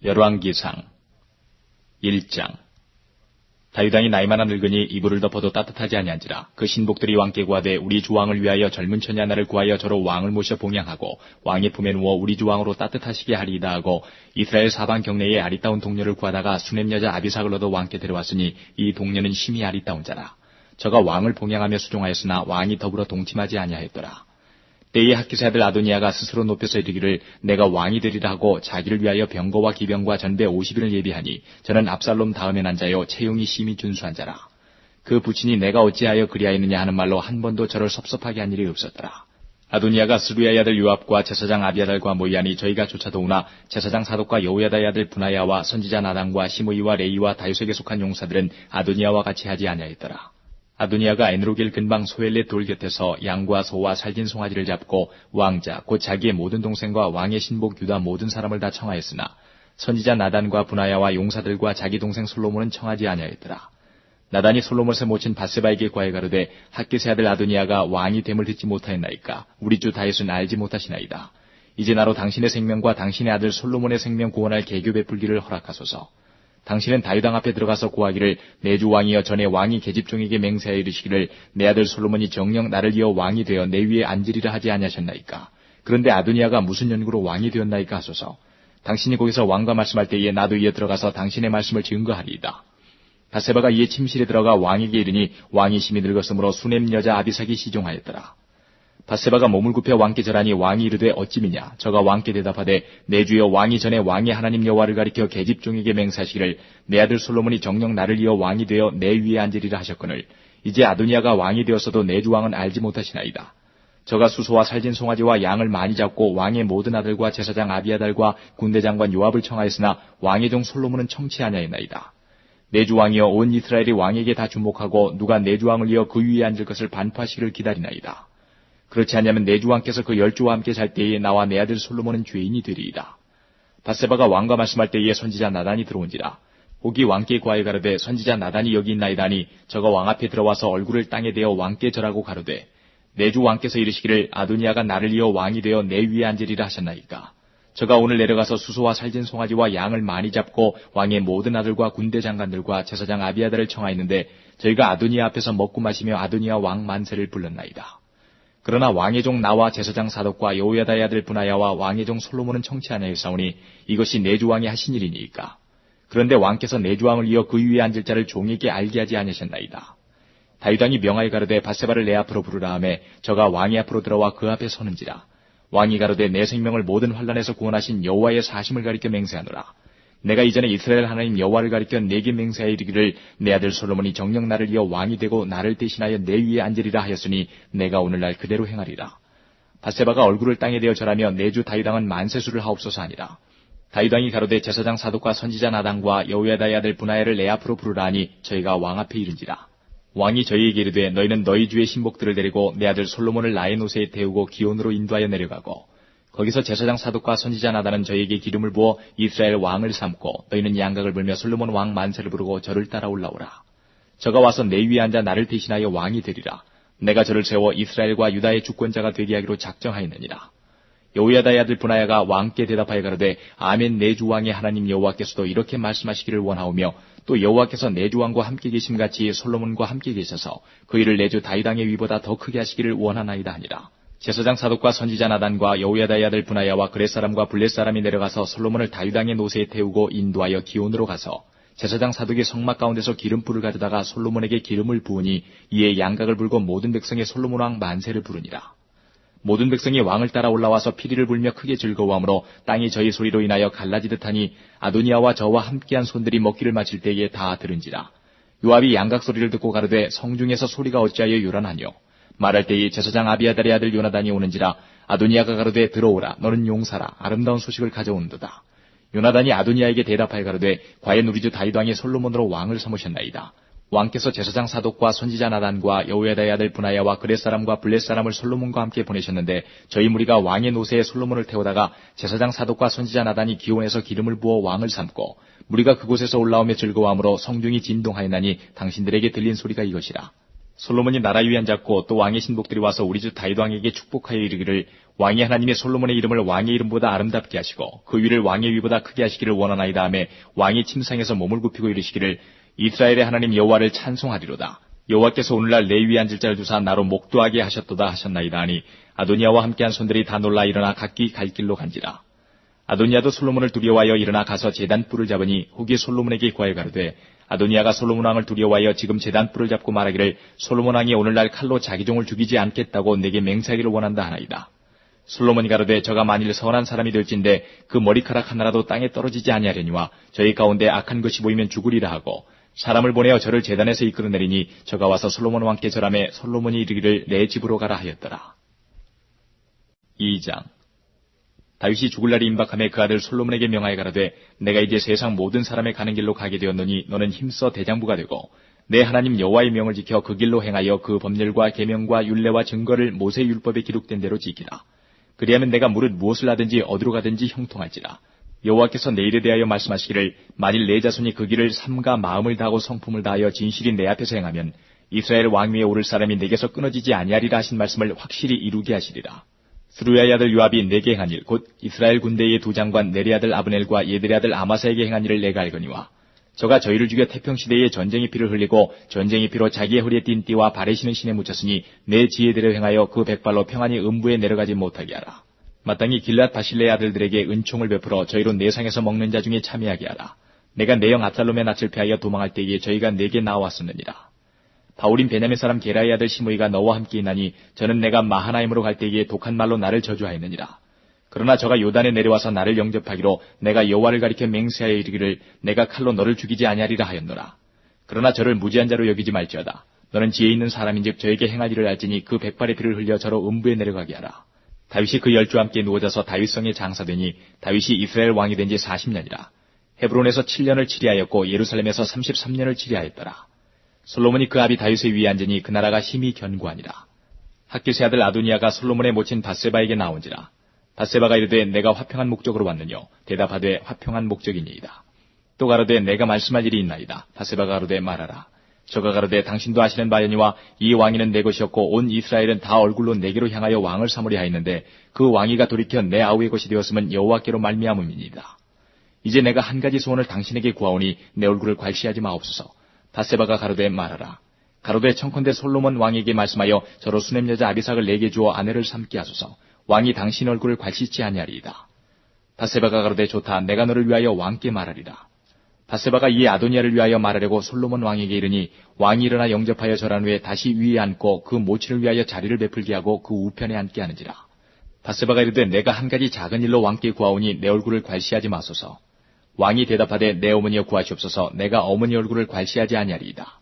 열왕기상 1장. 다윗 왕이 나이 많아 늙으니 이불을 덮어도 따뜻하지 아니한지라. 그 신복들이 왕께 구하되 우리 주왕을 위하여 젊은 처녀 하나를 구하여 저로 왕을 모셔 봉양하고 왕의 품에 누워 우리 주왕으로 따뜻하시게 하리이다 하고 이스라엘 사방 경내에 아리따운 동료를 구하다가 수넴 여자 아비삭을 얻어 왕께 데려왔으니 이 동료는 심히 아리따운 자라. 저가 왕을 봉양하며 수종하였으나 왕이 더불어 동침하지 아니하였더라. 때에 핫기스 아들 아도니아가 스스로 높여서 이르기를 내가 왕이 되리라 하고 자기를 위하여 병거와 기병과 전배 50인을 예비하니 저는 압살롬 다음에 난 자요 채용이 심히 준수한 자라. 그 부친이 내가 어찌하여 그리하였느냐 하는 말로 한 번도 저를 섭섭하게 한 일이 없었더라. 아도니아가 스루야의 아들 요압과 제사장 아비아달과 모이하니 저희가 쫓아도우나 제사장 사독과 여호야다의 아들 분하야와 선지자 나단과 시므이와 레이와 다윗에게 속한 용사들은 아도니아와 같이 하지 아니하였더라. 아도니아가 에누로겔 근방 소엘렛 돌 곁에서 양과 소와 살진 송아지를 잡고 왕자 곧 자기의 모든 동생과 왕의 신복 유다 모든 사람을 다 청하였으나 선지자 나단과 분하야와 용사들과 자기 동생 솔로몬은 청하지 아니하였더라. 나단이 솔로몬을 모친 밧세바에게 구하여 가로되 핫기스의 아들 아도니아가 왕이 됨을 듣지 못하였나이까 우리 주 다윗은 알지 못하시나이다. 이제 나로 당신의 생명과 당신의 아들 솔로몬의 생명 구원할 계교 베풀기를 허락하소서. 당신은 다윗 왕 앞에 들어가서 고하기를 내 주 왕이여 전에 왕이 계집종에게 맹세하여 이르시기를 내 아들 솔로몬이 정녕 나를 이어 왕이 되어 내 위에 앉으리라 하지 아니하셨나이까. 그런데 아도니아가 무슨 연구로 왕이 되었나이까 하소서. 당신이 거기서 왕과 말씀할 때에 나도 이에 들어가서 당신의 말씀을 증거하리이다. 밧세바가 이에 침실에 들어가 왕에게 이르니 왕이 심히 늙었으므로 수넴 여자 아비삭이 시종하였더라. 밧세바가 몸을 굽혀 왕께 절하니 왕이 이르되 어찌미냐. 저가 왕께 대답하되 내 주여 왕이 전에 왕의 하나님 여호와를 가리켜 계집종에게 맹세하시기를 내 아들 솔로몬이 정녕 나를 이어 왕이 되어 내 위에 앉으리라 하셨거늘 이제 아도니아가 왕이 되었어도 내 주 왕은 알지 못하시나이다. 저가 수소와 살진 송아지와 양을 많이 잡고 왕의 모든 아들과 제사장 아비아달과 군대장관 요압을 청하였으나 왕의 종 솔로몬은 청치 아니하였나이다. 내 주 왕이여 온 이스라엘이 왕에게 다 주목하고 누가 내 주 왕을 이어 그 위에 앉을 것을 반포하시기를 기다리나이다. 그렇지 않으면 내 주 왕께서 그 열조와 함께 잘 때에 나와 내 아들 솔로몬은 죄인이 되리이다. 밧세바가 왕과 말씀할 때에 선지자 나단이 들어온지라. 혹이 왕께 구하여 가로되 선지자 나단이 여기 있나이다 하니 저가 왕 앞에 들어와서 얼굴을 땅에 대어 왕께 절하고 가로되 내 주 왕께서 이르시기를 아도니아가 나를 이어 왕이 되어 내 위에 앉으리라 하셨나이까. 저가 오늘 내려가서 수소와 살진 송아지와 양을 많이 잡고 왕의 모든 아들과 군대 장관들과 제사장 아비아달을 청하였는데 저희가 아도니아 앞에서 먹고 마시며 아도니아 왕 만세를 불렀나이다. 그러나 왕의 종 나와 제사장 사독과 여호야다의 아들 분하야와 왕의 종 솔로몬은 청치 아니하였사오니 이것이 내 주 왕이 하신 일이니까. 그런데 왕께서 내 주 왕을 이어 그 위에 앉을 자를 종에게 알게 하지 아니하셨나이다. 다윗 왕이 명하여 가로되 밧세바를 내 앞으로 부르라 하매 저가 왕의 앞으로 들어와 그 앞에 서는지라. 왕이 가로되 내 생명을 모든 환난에서 구원하신 여호와의 사심을 가리켜 맹세하노라. 내가 이전에 이스라엘 하나님 여호와를 가리켜 내게 맹세하여 이르기를 내 아들 솔로몬이 정녕 나를 이어 왕이 되고 나를 대신하여 내 위에 앉으리라 하였으니 내가 오늘날 그대로 행하리라. 밧세바가 얼굴을 땅에 대어 절하며 내 주 다윗 왕은 만세수를 하옵소서 하니라. 다윗 왕이 가로되 제사장 사독과 선지자 나단과 여호야다의 아들 분하야를 내 앞으로 부르라 하니 저희가 왕 앞에 이른지라. 왕이 저희에게 이르되 너희는 너희 주의 신복들을 데리고 내 아들 솔로몬을 나의 노새에 태우고 기온으로 인도하여 내려가고 거기서 제사장 사독과 선지자 나단은 저희에게 기름을 부어 이스라엘 왕을 삼고 너희는 양각을 불며 솔로몬 왕 만세를 부르고 저를 따라 올라오라. 저가 와서 내 위에 앉아 나를 대신하여 왕이 되리라. 내가 저를 세워 이스라엘과 유다의 주권자가 되게 하기로 작정하였느니라. 여호야다의 아들 분하야가 왕께 대답하여 가로되 아멘. 내 주 왕의 하나님 여호와께서도 이렇게 말씀하시기를 원하오며 또 여호와께서 내 주 왕과 함께 계심같이 솔로몬과 함께 계셔서 그 일을 내 주 다윗 왕의 위보다 더 크게 하시기를 원하나이다 하니라. 제사장 사독과 선지자 나단과 여호야다의 아들 분하야와 그렛 사람과 블렛 사람이 내려가서 솔로몬을 다윗 왕의 노새에 태우고 인도하여 기온으로 가서 제사장 사독이 성막 가운데서 기름불을 가져다가 솔로몬에게 기름을 부으니 이에 양각을 불고 모든 백성의 솔로몬 왕 만세를 부르니라. 모든 백성이 왕을 따라 올라와서 피리를 불며 크게 즐거워하므로 땅이 저희 소리로 인하여 갈라지듯 하니 아도니아와 저와 함께한 손들이 먹기를 마칠 때에 다 들은지라. 요압이 양각 소리를 듣고 가로되 성중에서 소리가 어찌하여 요란하뇨. 말할 때에 제사장 아비아달의 아들 요나단이 오는지라. 아도니아가 가로되 들어오라. 너는 용사라. 아름다운 소식을 가져오는도다. 요나단이 아도니아에게 대답하여 가로되 과연 우리 주 다윗 왕이 솔로몬으로 왕을 삼으셨나이다. 왕께서 제사장 사독과 선지자 나단과 여호야다의 아들 분하야와 그렛 사람과 블렛 사람을 솔로몬과 함께 보내셨는데 저희 무리가 왕의 노새에 솔로몬을 태우다가 제사장 사독과 선지자 나단이 기온에서 기름을 부어 왕을 삼고 무리가 그곳에서 올라오며 즐거워하므로 성중이 진동하였나니 당신들에게 들린 소리가 이것이라. 솔로몬이 나라 위에 앉았고 또 왕의 신복들이 와서 우리 주 다윗 왕에게 축복하여 이르기를 왕이 하나님이 솔로몬의 이름을 왕의 이름보다 아름답게 하시고 그 위를 왕의 위보다 크게 하시기를 원하나이다 하매 왕이 침상에서 몸을 굽히고 이르시기를 이스라엘의 하나님 여호와를 찬송하리로다. 여호와께서 오늘날 내 위에 앉을 자를 주사 나로 목도하게 하셨도다 하셨나이다 하니 아도니아와 함께한 손들이 다 놀라 일어나 각기 갈 길로 간지라. 아도니아도 솔로몬을 두려워하여 일어나 가서 제단뿔을 잡으니 후기 솔로몬에게 구하여 가로되 아도니아가 솔로몬 왕을 두려워하여 지금 제단뿔을 잡고 말하기를 솔로몬 왕이 오늘날 칼로 자기 종을 죽이지 않겠다고 내게 맹세하기를 원한다 하나이다. 솔로몬이 가로되 저가 만일 선한 사람이 될진데 그 머리카락 하나라도 땅에 떨어지지 아니하려니와 저희 가운데 악한 것이 보이면 죽으리라 하고 사람을 보내어 저를 제단에서 이끌어내리니 저가 와서 솔로몬 왕께 절하매 솔로몬이 이르기를 내 집으로 가라 하였더라. 2장. 다윗이 죽을 날이 임박하며 그 아들 솔로몬에게 명하여 가라되 내가 이제 세상 모든 사람의 가는 길로 가게 되었노니 너는 힘써 대장부가 되고 내 하나님 여호와의 명을 지켜 그 길로 행하여 그 법률과 계명과 율례와 증거를 모세 율법에 기록된 대로 지키라. 그리하면 내가 무릇 무엇을 하든지 어디로 가든지 형통할지라. 여호와께서 내 일에 대하여 말씀하시기를 만일 내 자손이 그 길을 삼가 마음을 다하고 성품을 다하여 진실이 내 앞에서 행하면 이스라엘 왕위에 오를 사람이 내게서 끊어지지 아니하리라 하신 말씀을 확실히 이루게 하시리라. 스루야의 아들 요압이 내게 행한 일 곧 이스라엘 군대의 두 장관 네리 아들 아브넬과 예들의 아들 아마사에게 행한 일을 내가 알거니와 저가 저희를 죽여 태평시대에 전쟁의 피를 흘리고 전쟁의 피로 자기의 허리에 띤 띠와 발에 신은 신에 묻혔으니 내 지혜대로 행하여 그 백발로 평안히 음부에 내려가지 못하게 하라. 마땅히 길랏 바실레의 아들들에게 은총을 베풀어 저희로 내상에서 먹는 자 중에 참여하게 하라. 내가 내 형 압살롬의 낯을 피하여 도망할 때에 저희가 내게 나왔었느니라. 바울인 베냐민 사람 게라의 아들 시므이가 너와 함께 있나니 저는 내가 마하나임으로 갈 때에 독한 말로 나를 저주하였느니라. 그러나 저가 요단에 내려와서 나를 영접하기로 내가 여호와를 가리켜 맹세하여 이르기를 내가 칼로 너를 죽이지 아니하리라 하였노라. 그러나 저를 무지한 자로 여기지 말지어다. 너는 지혜 있는 사람인즉 저에게 행할 일을 알지니 그 백발의 피를 흘려 저로 음부에 내려가게 하라. 다윗이 그 열주와 함께 누워져서 다윗성에 장사되니 다윗이 이스라엘 왕이 된 지 40년이라. 헤브론에서 7년을 치리하였고 예루살렘에서 33년을 치리하였더라. 솔로몬이 그 아비 다윗의 위에 앉으니 그 나라가 힘이 견고하니라. 핫깃의 아들 아도니아가 솔로몬의 모친 밧세바에게 나온지라. 밧세바가 이르되 내가 화평한 목적으로 왔느뇨. 대답하되 화평한 목적이니이다. 또 가로되 내가 말씀할 일이 있나이다. 밧세바가 가로되 말하라. 저가 가로되 당신도 아시는 바여니와 이 왕위는 내 것이었고 온 이스라엘은 다 얼굴로 내게로 향하여 왕을 삼으려 하였는데 그 왕위가 돌이켜 내 아우의 것이 되었으면 여호와께로 말미암음이니이다. 이제 내가 한 가지 소원을 당신에게 구하오니 내 얼굴을 괄시하지 마옵소서. 밧세바가 가로되 말하라. 가로되 청컨대 솔로몬 왕에게 말씀하여 저로 수냄 여자 아비삭을 내게 주어 아내를 삼게 하소서. 왕이 당신 얼굴을 괄시치 아니하리이다. 밧세바가 가로되 좋다. 내가 너를 위하여 왕께 말하리라. 밧세바가 이에 아도니아를 위하여 말하려고 솔로몬 왕에게 이르니 왕이 일어나 영접하여 절한 후에 다시 위에 앉고 그 모친을 위하여 자리를 베풀게 하고 그 우편에 앉게 하는지라. 밧세바가 이르되 내가 한 가지 작은 일로 왕께 구하오니 내 얼굴을 괄시하지 마소서. 왕이 대답하되 내 어머니여 구하시옵소서. 내가 어머니 얼굴을 괄시하지 아니하리이다.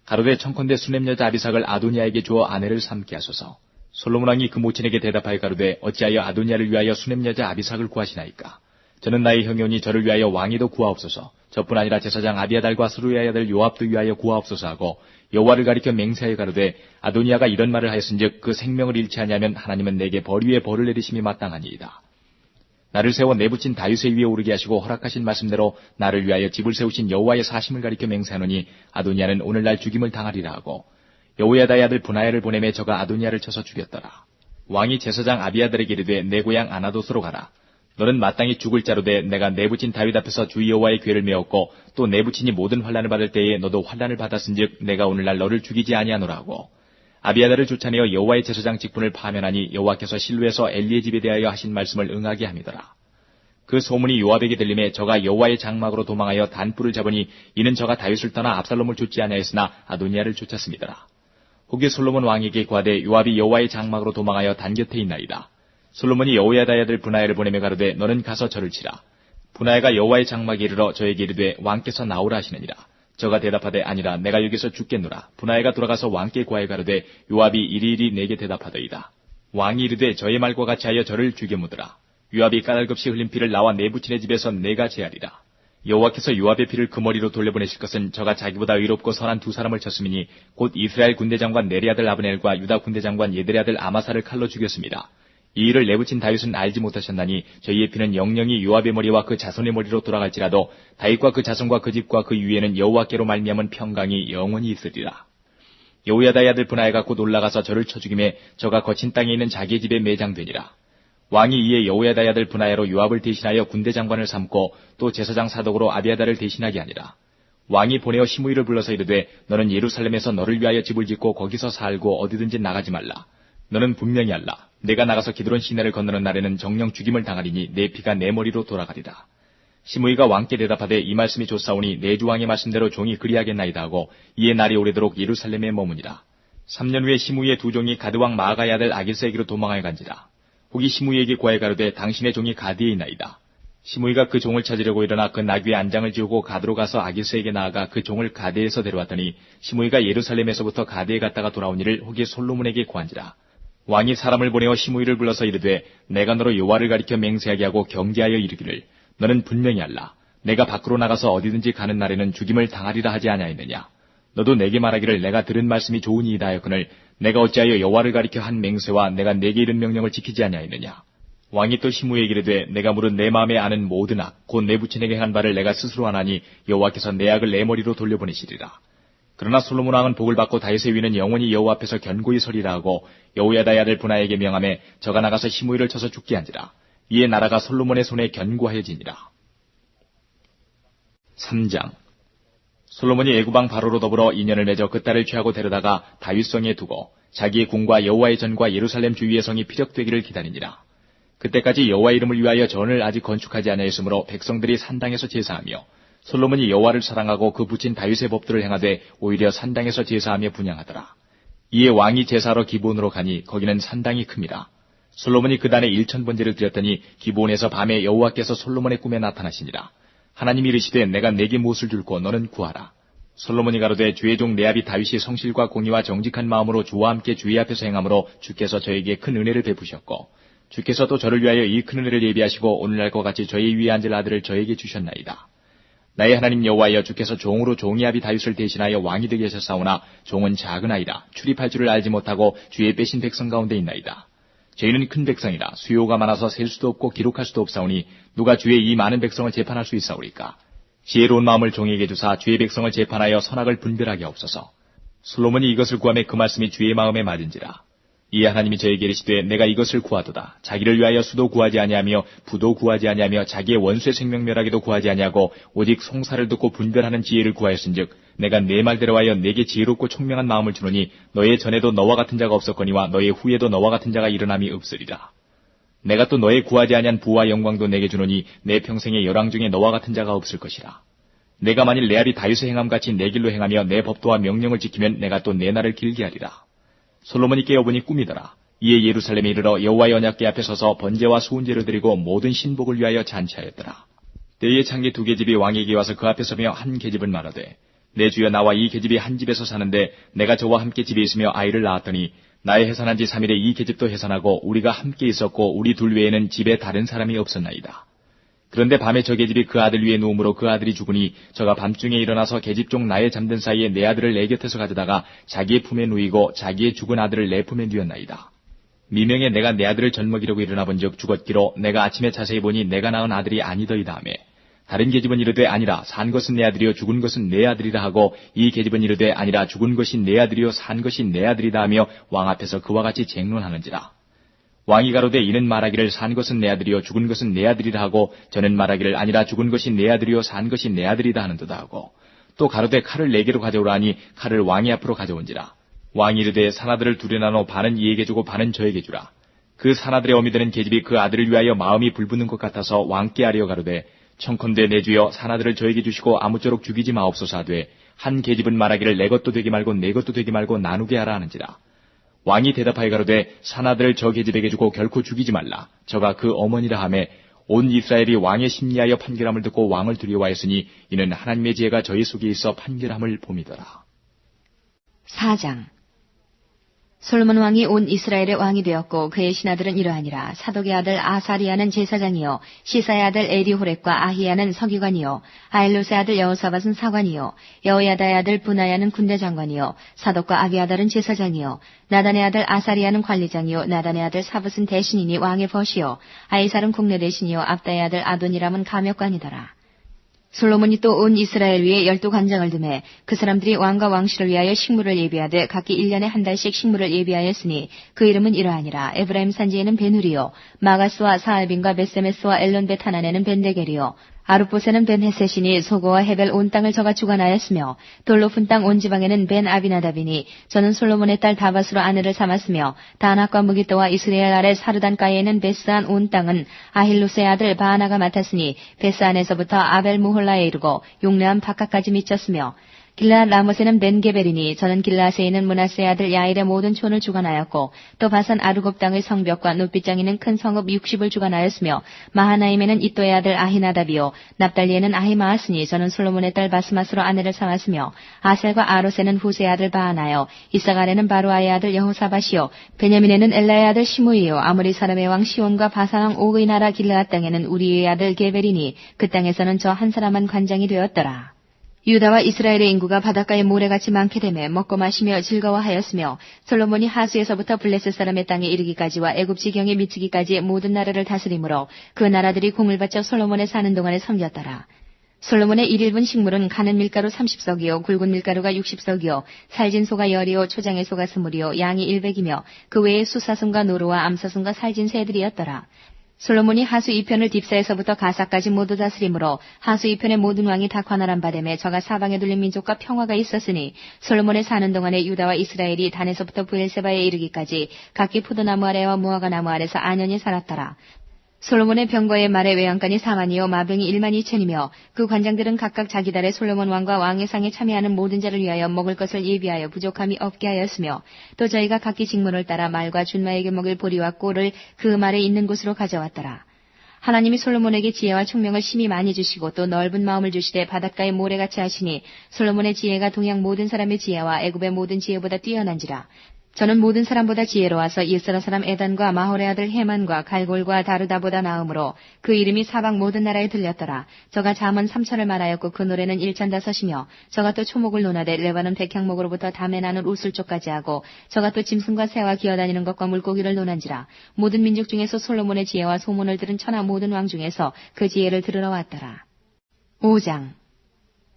가로되 청컨대 수냄 여자 아비삭을 아도니아에게 주어 아내를 삼게 하소서. 솔로몬 왕이 그 모친에게 대답하여 가로되 어찌하여 아도니아를 위하여 수냄 여자 아비삭을 구하시나이까. 저는 나의 형이오니 저를 위하여 왕이도 구하옵소서. 저뿐 아니라 제사장 아비아달과 스루야의 아들 요압도 위하여 구하옵소서 하고 여호와를 가리켜 맹세하여 가로되 아도니아가 이런 말을 하였은즉 그 생명을 잃지 아니하면 하나님은 내게 벌 위에 벌을 내리심이 마땅하니이다. 나를 세워 내붙인 다윗의 위에 오르게 하시고 허락하신 말씀대로 나를 위하여 집을 세우신 여호와의 사심을 가리켜 맹세하노니 아도니아는 오늘날 죽임을 당하리라 하고 여호야다의 아들 분하야를 보내매 저가 아도니아를 쳐서 죽였더라. 왕이 제사장 아비아달에게 이르되 내 고향 아나돗으로 가라. 너는 마땅히 죽을 자로 돼 내가 내부친 다윗 앞에서 주 여호와의 궤를 메었고 또 내부친이 모든 환난을 받을 때에 너도 환난을 받았은즉 내가 오늘날 너를 죽이지 아니하노라 하고 아비아달을 쫓아내어 여호와의 제사장 직분을 파면하니 여호와께서 실로에서 엘리의 집에 대하여 하신 말씀을 응하게 함이더라. 그 소문이 요압에게 들림에 저가 여호와의 장막으로 도망하여 단뿔을 잡으니 이는 저가 다윗을 떠나 압살롬을 쫓지 아니하였으나 아도니아를 쫓았음이더라. 후기 솔로몬 왕에게 구하되 요압이 여호와의 장막으로 도망하여 단 곁에 있나이다. 솔로몬이 여호야다의 아들 분하야를 보내며 가로되 너는 가서 저를 치라. 분하야가 여호와의 장막에 이르러 저에게 이르되 왕께서 나오라 하시느니라. 저가 대답하되 아니라 내가 여기서 죽겠노라. 분하야가 돌아가서 왕께 구하여 가로되 요압이 이리이리 내게 대답하더이다. 왕이 이르되 저의 말과 같이 하여 저를 죽여 묻으라. 요압이 까닭없이 흘린 피를 나와 내 부친의 집에서 내가 제하리라. 여호와께서 요압의 피를 그 머리로 돌려보내실 것은 저가 자기보다 의롭고 선한 두 사람을 쳤음이니 곧 이스라엘 군대장관 네리 아들 아브넬과 유다 군대장관 예들의 아들 아마사를 칼로 죽였습니다. 이 일을 내붙인 다윗은 알지 못하셨나니 저희의 피는 영영이 요압의 머리와 그 자손의 머리로 돌아갈지라도 다윗과 그 자손과 그 집과 그 위에는 여호와께로 말미암은 평강이 영원히 있으리라. 여호야다의 아들 분하야가 곧 올라가서 저를 쳐 죽임에 저가 거친 땅에 있는 자기의 집에 매장되니라. 왕이 이에 여호야다의 아들 브나야로 요압을 대신하여 군대 장관을 삼고 또 제사장 사독으로 아비아다를 대신하게 하니라. 왕이 보내어 시므이를 불러서 이르되 너는 예루살렘에서 너를 위하여 집을 짓고 거기서 살고 어디든지 나가지 말라. 너는 분명히 알라. 내가 나가서 기드론 시내를 건너는 날에는 정령 죽임을 당하리니 내 피가 내 머리로 돌아가리라. 시므이가 왕께 대답하되 이 말씀이 좋사오니 내 주왕의 말씀대로 종이 그리하겠나이다 하고 이에 날이 오래도록 예루살렘에 머무니라. 3년 후에 시므이의 두 종이 가드왕 마아가의 아들 아길스에게로 도망하여 간지라. 혹이 시므이에게 구하여 가로되 당신의 종이 가드에 있나이다. 시므이가 그 종을 찾으려고 일어나 그 나귀의 안장을 지우고 가드로 가서 아길스에게 나아가 그 종을 가드에서 데려왔더니 시므이가 예루살렘에서부터 가드에 갔다가 돌아온 일을 혹이 솔로몬에게 구한지라. 왕이 사람을 보내어 시므이를 불러서 이르되 내가 너로 여호와를 가리켜 맹세하게 하고 경계하여 이르기를 너는 분명히 알라. 내가 밖으로 나가서 어디든지 가는 날에는 죽임을 당하리라 하지 아니하였느냐. 너도 내게 말하기를 내가 들은 말씀이 좋으니이다 하였거늘 내가 어찌하여 여호와를 가리켜 한 맹세와 내가 내게 이른 명령을 지키지 아니하였느냐. 왕이 또 시므이에게 이르되 내가 물은 내 마음에 아는 모든 악 곧 내 부친에게 한 바를 내가 스스로 하나니 여호와께서 내 악을 내 머리로 돌려보내시리라. 그러나 솔로몬 왕은 복을 받고 다윗의 위는 영원히 여호와 앞에서 견고히 서리라 하고 여호야다의 아들 브나야에게 명하매 저가 나가서 시므이를 쳐서 죽게 한지라. 이에 나라가 솔로몬의 손에 견고하여지니라. 3장. 솔로몬이 애굽왕 바로로 더불어 인연을 맺어 그 딸을 취하고 데려다가 다윗성에 두고 자기의 궁과 여호와의 전과 예루살렘 주위의 성이 피력되기를 기다리니라. 그때까지 여호와 이름을 위하여 전을 아직 건축하지 아니하였으므로 백성들이 산당에서 제사하며 솔로몬이 여호와를 사랑하고 그 부친 다윗의 법도를 행하되 오히려 산당에서 제사하며 분향하더라. 이에 왕이 제사하러 기브온으로 가니 거기는 산당이 큽니다. 솔로몬이 그 단에 1000번제를 드렸더니 기브온에서 밤에 여호와께서 솔로몬의 꿈에 나타나시니라. 하나님이 이르시되 내가 내게 무엇을 줄고 너는 구하라. 솔로몬이 가로되 주의 종 레압이 다윗이 성실과 공의와 정직한 마음으로 주와 함께 주의 앞에서 행함으로 주께서 저에게 큰 은혜를 베푸셨고 주께서 또 저를 위하여 이 큰 은혜를 예비하시고 오늘날과 같이 저의 위에 앉을 아들을 저에게 주셨나이다. 나의 하나님 여호와여 주께서 종으로 종의 아비 다윗을 대신하여 왕이 되게 하셨사오나 종은 작은 아이라 출입할 줄을 알지 못하고 주의 빼신 백성 가운데 있나이다. 저희는 큰 백성이라 수요가 많아서 셀 수도 없고 기록할 수도 없사오니 누가 주의 이 많은 백성을 재판할 수 있사오리까. 지혜로운 마음을 종에게 주사 주의 백성을 재판하여 선악을 분별하게 하옵소서. 솔로몬이 이것을 구하매 그 말씀이 주의 마음에 맞은지라. 이에 하나님이 저에게 이르시되 내가 이것을 구하도다. 자기를 위하여 수도 구하지 아니하며 부도 구하지 아니하며 자기의 원수의 생명멸하기도 구하지 아니하고 오직 송사를 듣고 분별하는 지혜를 구하였은즉 내가 내 말대로 하여 내게 지혜롭고 총명한 마음을 주노니 너의 전에도 너와 같은 자가 없었거니와 너의 후에도 너와 같은 자가 일어남이 없으리라. 내가 또 너의 구하지 아니한 부와 영광도 내게 주노니 내 평생의 열왕 중에 너와 같은 자가 없을 것이라. 내가 만일 레압이 다윗의 행함같이 내 길로 행하며 내 법도와 명령을 지키면 내가 또 내 날을 길게 하리라. 솔로몬이 깨어보니 꿈이더라. 이에 예루살렘에 이르러 여호와의 언약궤 앞에 서서 번제와 수은제를 드리고 모든 신복을 위하여 잔치하였더라. 때에 창기 2계집이 왕에게 와서 그 앞에 서며 한 계집은 말하되 내 주여 나와 이 계집이 한 집에서 사는데 내가 저와 함께 집에 있으며 아이를 낳았더니 나의 해산한 지 3일에 이 계집도 해산하고 우리가 함께 있었고 우리 둘 외에는 집에 다른 사람이 없었나이다. 그런데 밤에 저 계집이 그 아들 위에 누움으로 그 아들이 죽으니 저가 밤중에 일어나서 계집종 나의 잠든 사이에 내 아들을 내 곁에서 가져다가 자기의 품에 누이고 자기의 죽은 아들을 내 품에 누였나이다. 미명에 내가 내 아들을 젖먹이려고 일어나 본즉 죽었기로 내가 아침에 자세히 보니 내가 낳은 아들이 아니더이다 하매 다른 계집은 이르되 아니라 산 것은 내 아들이요 죽은 것은 내 아들이라 하고 이 계집은 이르되 아니라 죽은 것이 내 아들이요 산 것이 내 아들이다 하며 왕 앞에서 그와 같이 쟁론하는지라. 왕이 가로되 이는 말하기를 산 것은 내 아들이요 죽은 것은 내 아들이라 하고 저는 말하기를 아니라 죽은 것이 내 아들이요 산 것이 내 아들이다 하는도다 하고 또 가로되 칼을 내게로 가져오라 하니 칼을 왕의 앞으로 가져온지라. 왕이 이르되 산아들을 둘에 나눠 반은 이에게 주고 반은 저에게 주라. 그 산아들의 어미 되는 계집이 그 아들을 위하여 마음이 불붙는 것 같아서 왕께 아뢰어 가로되 청컨대 내 주여 산아들을 저에게 주시고 아무쪼록 죽이지 마옵소서 하되 한 계집은 말하기를 내 것도 되게 말고 내 것도 되게 말고 나누게 하라 하는지라. 왕이 대답하여 가로되 산아들을 저 계집에게 주고 결코 죽이지 말라. 저가 그 어머니라 하매 온 이스라엘이 왕의 심리하여 판결함을 듣고 왕을 두려워하였으니 이는 하나님의 지혜가 저희 속에 있어 판결함을 봄이더라. 4장. 솔로몬 왕이 온 이스라엘의 왕이 되었고 그의 신하들은 이러하니라. 사독의 아들 아사리아는 제사장이요 시사의 아들 에리호렙과 아히야는 서기관이요 아일롯의 아들 여호사밧은 사관이요 여호야다의 아들 브나야는 군대장관이요 사독과 아비아달은 제사장이요 나단의 아들 아사리아는 관리장이요 나단의 아들 사붓은 대신이니 왕의 벗이요 아이살은 국내 대신이요 압다의 아들 아도니람은 감역관이더라. 솔로몬이 또 온 이스라엘 위에 12관장을 두매 그 사람들이 왕과 왕실을 위하여 식물을 예비하되 각기 1년에 한 달씩 식물을 예비하였으니 그 이름은 이러하니라. 에브라임 산지에는 베누리요, 마가스와 사알빈과 베세메스와 엘론벳 하나네는 벤데겔이요, 아룻보세는 벤헤셋이니 소고와 헤벨 온 땅을 저가 주관하였으며 돌 높은 땅 온 지방에는 벤 아비나답이니 저는 솔로몬의 딸 다밧으로 아내를 삼았으며 다낙과 무기또와 이스라엘 아래 사르단가에는 베스안 온 땅은 아힐루스의 아들 바하나가 맡았으니 베스안에서부터 아벨 무홀라에 이르고 용레암 바카까지 미쳤으며 길르앗 라못에는 벤게벨이니 저는 길르앗에 있는 므낫세의 아들 야일의 모든 촌을 주관하였고 또 바산 아르곱 땅의 성벽과 놋빗장이 있는 큰 성읍 60을 주관하였으며 마하나임에는 이또의 아들 아히나답이요 납달리에는 아히마아스니 저는 솔로몬의 딸 바스마스로 아내를 삼았으며 아셀과 아롯에는 후세의 아들 바하나요 이사갈에는 바루아의 아들 여호사밧이요 베냐민에는 엘라의 아들 시므이요 아모리 사람의 왕 시온과 바산 왕 옥의 나라 길르앗 땅에는 우리의 아들 게벨이니 그 땅에서는 저 한 사람만 관장이 되었더라. 유다와 이스라엘의 인구가 바닷가의 모래같이 많게 되매 먹고 마시며 즐거워하였으며 솔로몬이 하수에서부터 블레셋 사람의 땅에 이르기까지와 애굽 지경에 미치기까지의 모든 나라를 다스림으로 그 나라들이 공을 바쳐 솔로몬의 사는 동안에 섬겼더라. 솔로몬의 일일분 식물은 가는 밀가루 30석이요 굵은 밀가루가 60석이요 살진 소가 10이요 초장의 소가 20이요 양이 100이며 그 외에 수사슴과 노루와 암사슴과 살진 새들이었더라. 솔로몬이 하수 2편을 딥사에서부터 가사까지 모두 다스림으로 하수 2편의 모든 왕이 다 관할한 바되매 저가 사방에 둘린 민족과 평화가 있었으니 솔로몬의 사는 동안에 유다와 이스라엘이 단에서부터 브엘세바에 이르기까지 각기 포도나무 아래와 무화과 나무 아래서 안연히 살았더라. 솔로몬의 병거의 말의 외양간이 4만이요 마병이 1만 2천이며 그 관장들은 각각 자기 달에 솔로몬 왕과 왕의 상에 참여하는 모든 자를 위하여 먹을 것을 예비하여 부족함이 없게 하였으며 또 저희가 각기 직문을 따라 말과 준마에게 먹일 보리와 꼴을 그 말에 있는 곳으로 가져왔더라. 하나님이 솔로몬에게 지혜와 총명을 심히 많이 주시고 또 넓은 마음을 주시되 바닷가의 모래같이 하시니 솔로몬의 지혜가 동양 모든 사람의 지혜와 애굽의 모든 지혜보다 뛰어난지라. 저는 모든 사람보다 지혜로워서 이스라 사람 에단과 마홀의 아들 헤만과 갈골과 다르다보다 나음으로 그 이름이 사방 모든 나라에 들렸더라. 저가 잠언 3천을 말하였고 그 노래는 1,500이며 저가 또 초목을 논하되 레바논 백향목으로부터 담에 나는 우슬쪽까지 하고 저가 또 짐승과 새와 기어다니는 것과 물고기를 논한지라. 모든 민족 중에서 솔로몬의 지혜와 소문을 들은 천하 모든 왕 중에서 그 지혜를 들으러 왔더라. 5장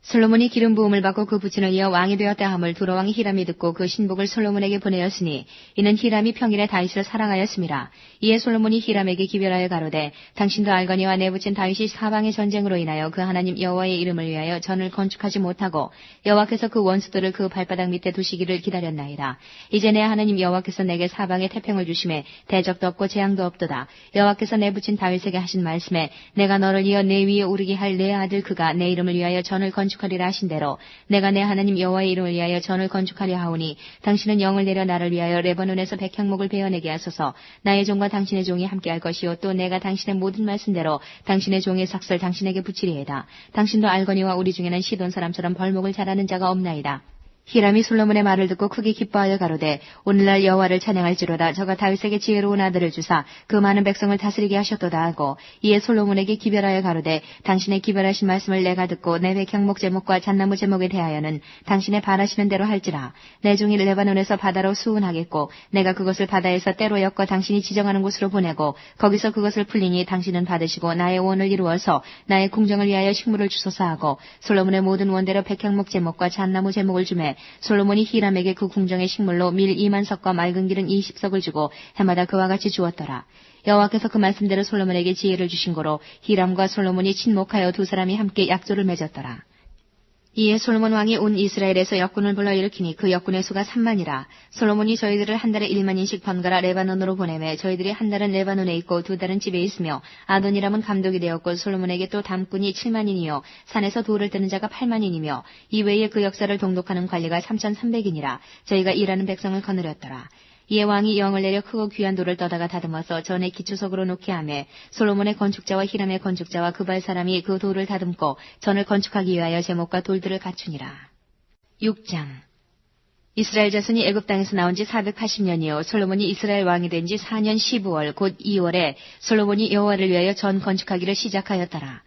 솔로몬이 기름 부음을 받고 그 부친을 이어 왕이 되었다 함을 두로 왕 히람이 듣고 그 신복을 솔로몬에게 보내었으니 이는 히람이 평일에 다윗을 사랑하였음이라. 이에 솔로몬이 히람에게 기별하여 가로되 당신도 알거니와 내 부친 다윗이 사방의 전쟁으로 인하여 그 하나님 여호와의 이름을 위하여 전을 건축하지 못하고 여호와께서 그 원수들을 그 발바닥 밑에 두시기를 기다렸나이다. 이제 내 하나님 여호와께서 내게 사방에 태평을 주심에 대적도 없고 재앙도 없도다. 여호와께서 내 부친 다윗에게 하신 말씀에 내가 너를 이어 내 위에 오르게 할 내 아들 그가 내 이름을 위하여 전을 건축하리라 하신 대로 내가 내 하나님 여호와의 이름을 위하여 전을 건축하려 하오니 당신은 영을 내려 나를 위하여 레바논에서 백향목을 베어내게 하소서. 나의 종과 당신의 종이 함께할 것이요 또 내가 당신의 모든 말씀대로 당신의 종의 삭설 당신에게 붙이리이다. 당신도 알거니와 우리 중에는 시돈 사람처럼 벌목을 잘하는 자가 없나이다. 히람이 솔로몬의 말을 듣고 크게 기뻐하여 가로되 오늘날 여호와를 찬양할지로다. 저가 다윗에게 지혜로운 아들을 주사 그 많은 백성을 다스리게 하셨도다 하고 이에 솔로몬에게 기별하여 가로되 당신의 기별하신 말씀을 내가 듣고 내 백향목 제목과 잣나무 제목에 대하여는 당신의 바라시는 대로 할지라. 내 종이 레바논에서 바다로 수운하겠고 내가 그것을 바다에서 때로 엮어 당신이 지정하는 곳으로 보내고 거기서 그것을 풀리니 당신은 받으시고 나의 원을 이루어서 나의 궁정을 위하여 식물을 주소서 하고 솔로몬의 모든 원대로 백향목 제목과 잣나무 제목을 주매 솔로몬이 히람에게 그 궁정의 식물로 밀 2만 석과 맑은 기름 20석을 주고 해마다 그와 같이 주었더라. 여호와께서 그 말씀대로 솔로몬에게 지혜를 주신 거로 히람과 솔로몬이 친목하여 두 사람이 함께 약조를 맺었더라. 이에 솔로몬 왕이 온 이스라엘에서 역군을 불러일으키니 그 역군의 수가 3만이라. 솔로몬이 저희들을 한 달에 1만인씩 번갈아 레바논으로 보내매 저희들이 한 달은 레바논에 있고 두 달은 집에 있으며 아도니람은 감독이 되었고 솔로몬에게 또 담꾼이 7만인이요 산에서 돌을 뜨는 자가 8만인이며 이외에 그 역사를 동독하는 관리가 3,300인이라. 저희가 일하는 백성을 거느렸더라. 이에 왕이 영을 내려 크고 귀한 돌을 떠다가 다듬어서 전에 기초석으로 놓게 하매 솔로몬의 건축자와 히람의 건축자와 그발 사람이 그 돌을 다듬고 전을 건축하기 위하여 제목과 돌들을 갖추니라. 6장 이스라엘 자손이 애굽 땅에서 나온 지 480년이요 솔로몬이 이스라엘 왕이 된 지 4년 12월 곧 2월에 솔로몬이 여호와를 위하여 전 건축하기를 시작하였더라.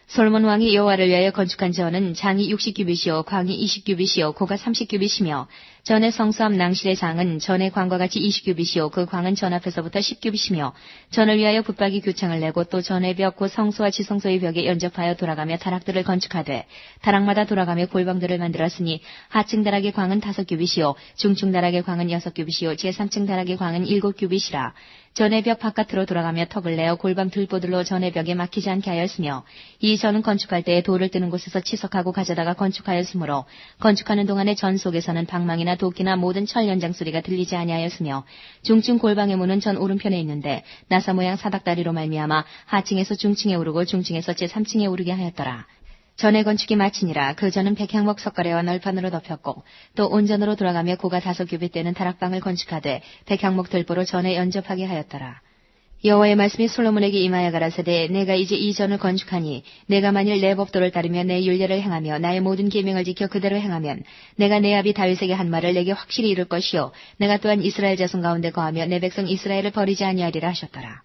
솔로몬 왕이 여호와를 위하여 건축한 전은 장이 60규빗이요 광이 20규빗이요 고가 30규빗이며 전의 성수 앞 낭실의 장은 전의 광과 같이 20규빗이요 그 광은 전 앞에서부터 10규빗이며 전을 위하여 붙박이 교창을 내고 또 전의 벽 곧 성소와 지성소의 벽에 연접하여 돌아가며 다락들을 건축하되 다락마다 돌아가며 골방들을 만들었으니 하층 다락의 광은 5규빗이요 중층 다락의 광은 6규빗이요 제3층 다락의 광은 7규빗이라. 전의 벽 바깥으로 돌아가며 턱을 내어 골방 들보들로 전의 벽에 막히지 않게 하였으며 이 전은 건축할 때에 돌을 뜨는 곳에서 치석하고 가져다가 건축하였으므로 건축하는 동안에 전 속에서는 방망이나 도끼나 모든 철 연장 소리가 들리지 아니하였으며 중층 골방의 문은 전 오른편에 있는데 나사 모양 사닥다리로 말미암아 하층에서 중층에 오르고 중층에서 제3층에 오르게 하였더라. 전의 건축이 마치니라. 그 전은 백향목 석가래와 널판으로 덮였고 또 온전으로 돌아가며 고가 5규빗 되는 다락방을 건축하되 백향목 들보로 전에 연접하게 하였더라. 여호와의 말씀이 솔로몬에게 임하여 가라사대 내가 이제 이 전을 건축하니 내가 만일 내 법도를 따르며 내 율례를 행하며 나의 모든 계명을 지켜 그대로 행하면 내가 내 아비 다윗에게 한 말을 내게 확실히 이룰 것이요 내가 또한 이스라엘 자손 가운데 거하며 내 백성 이스라엘을 버리지 아니하리라 하셨더라.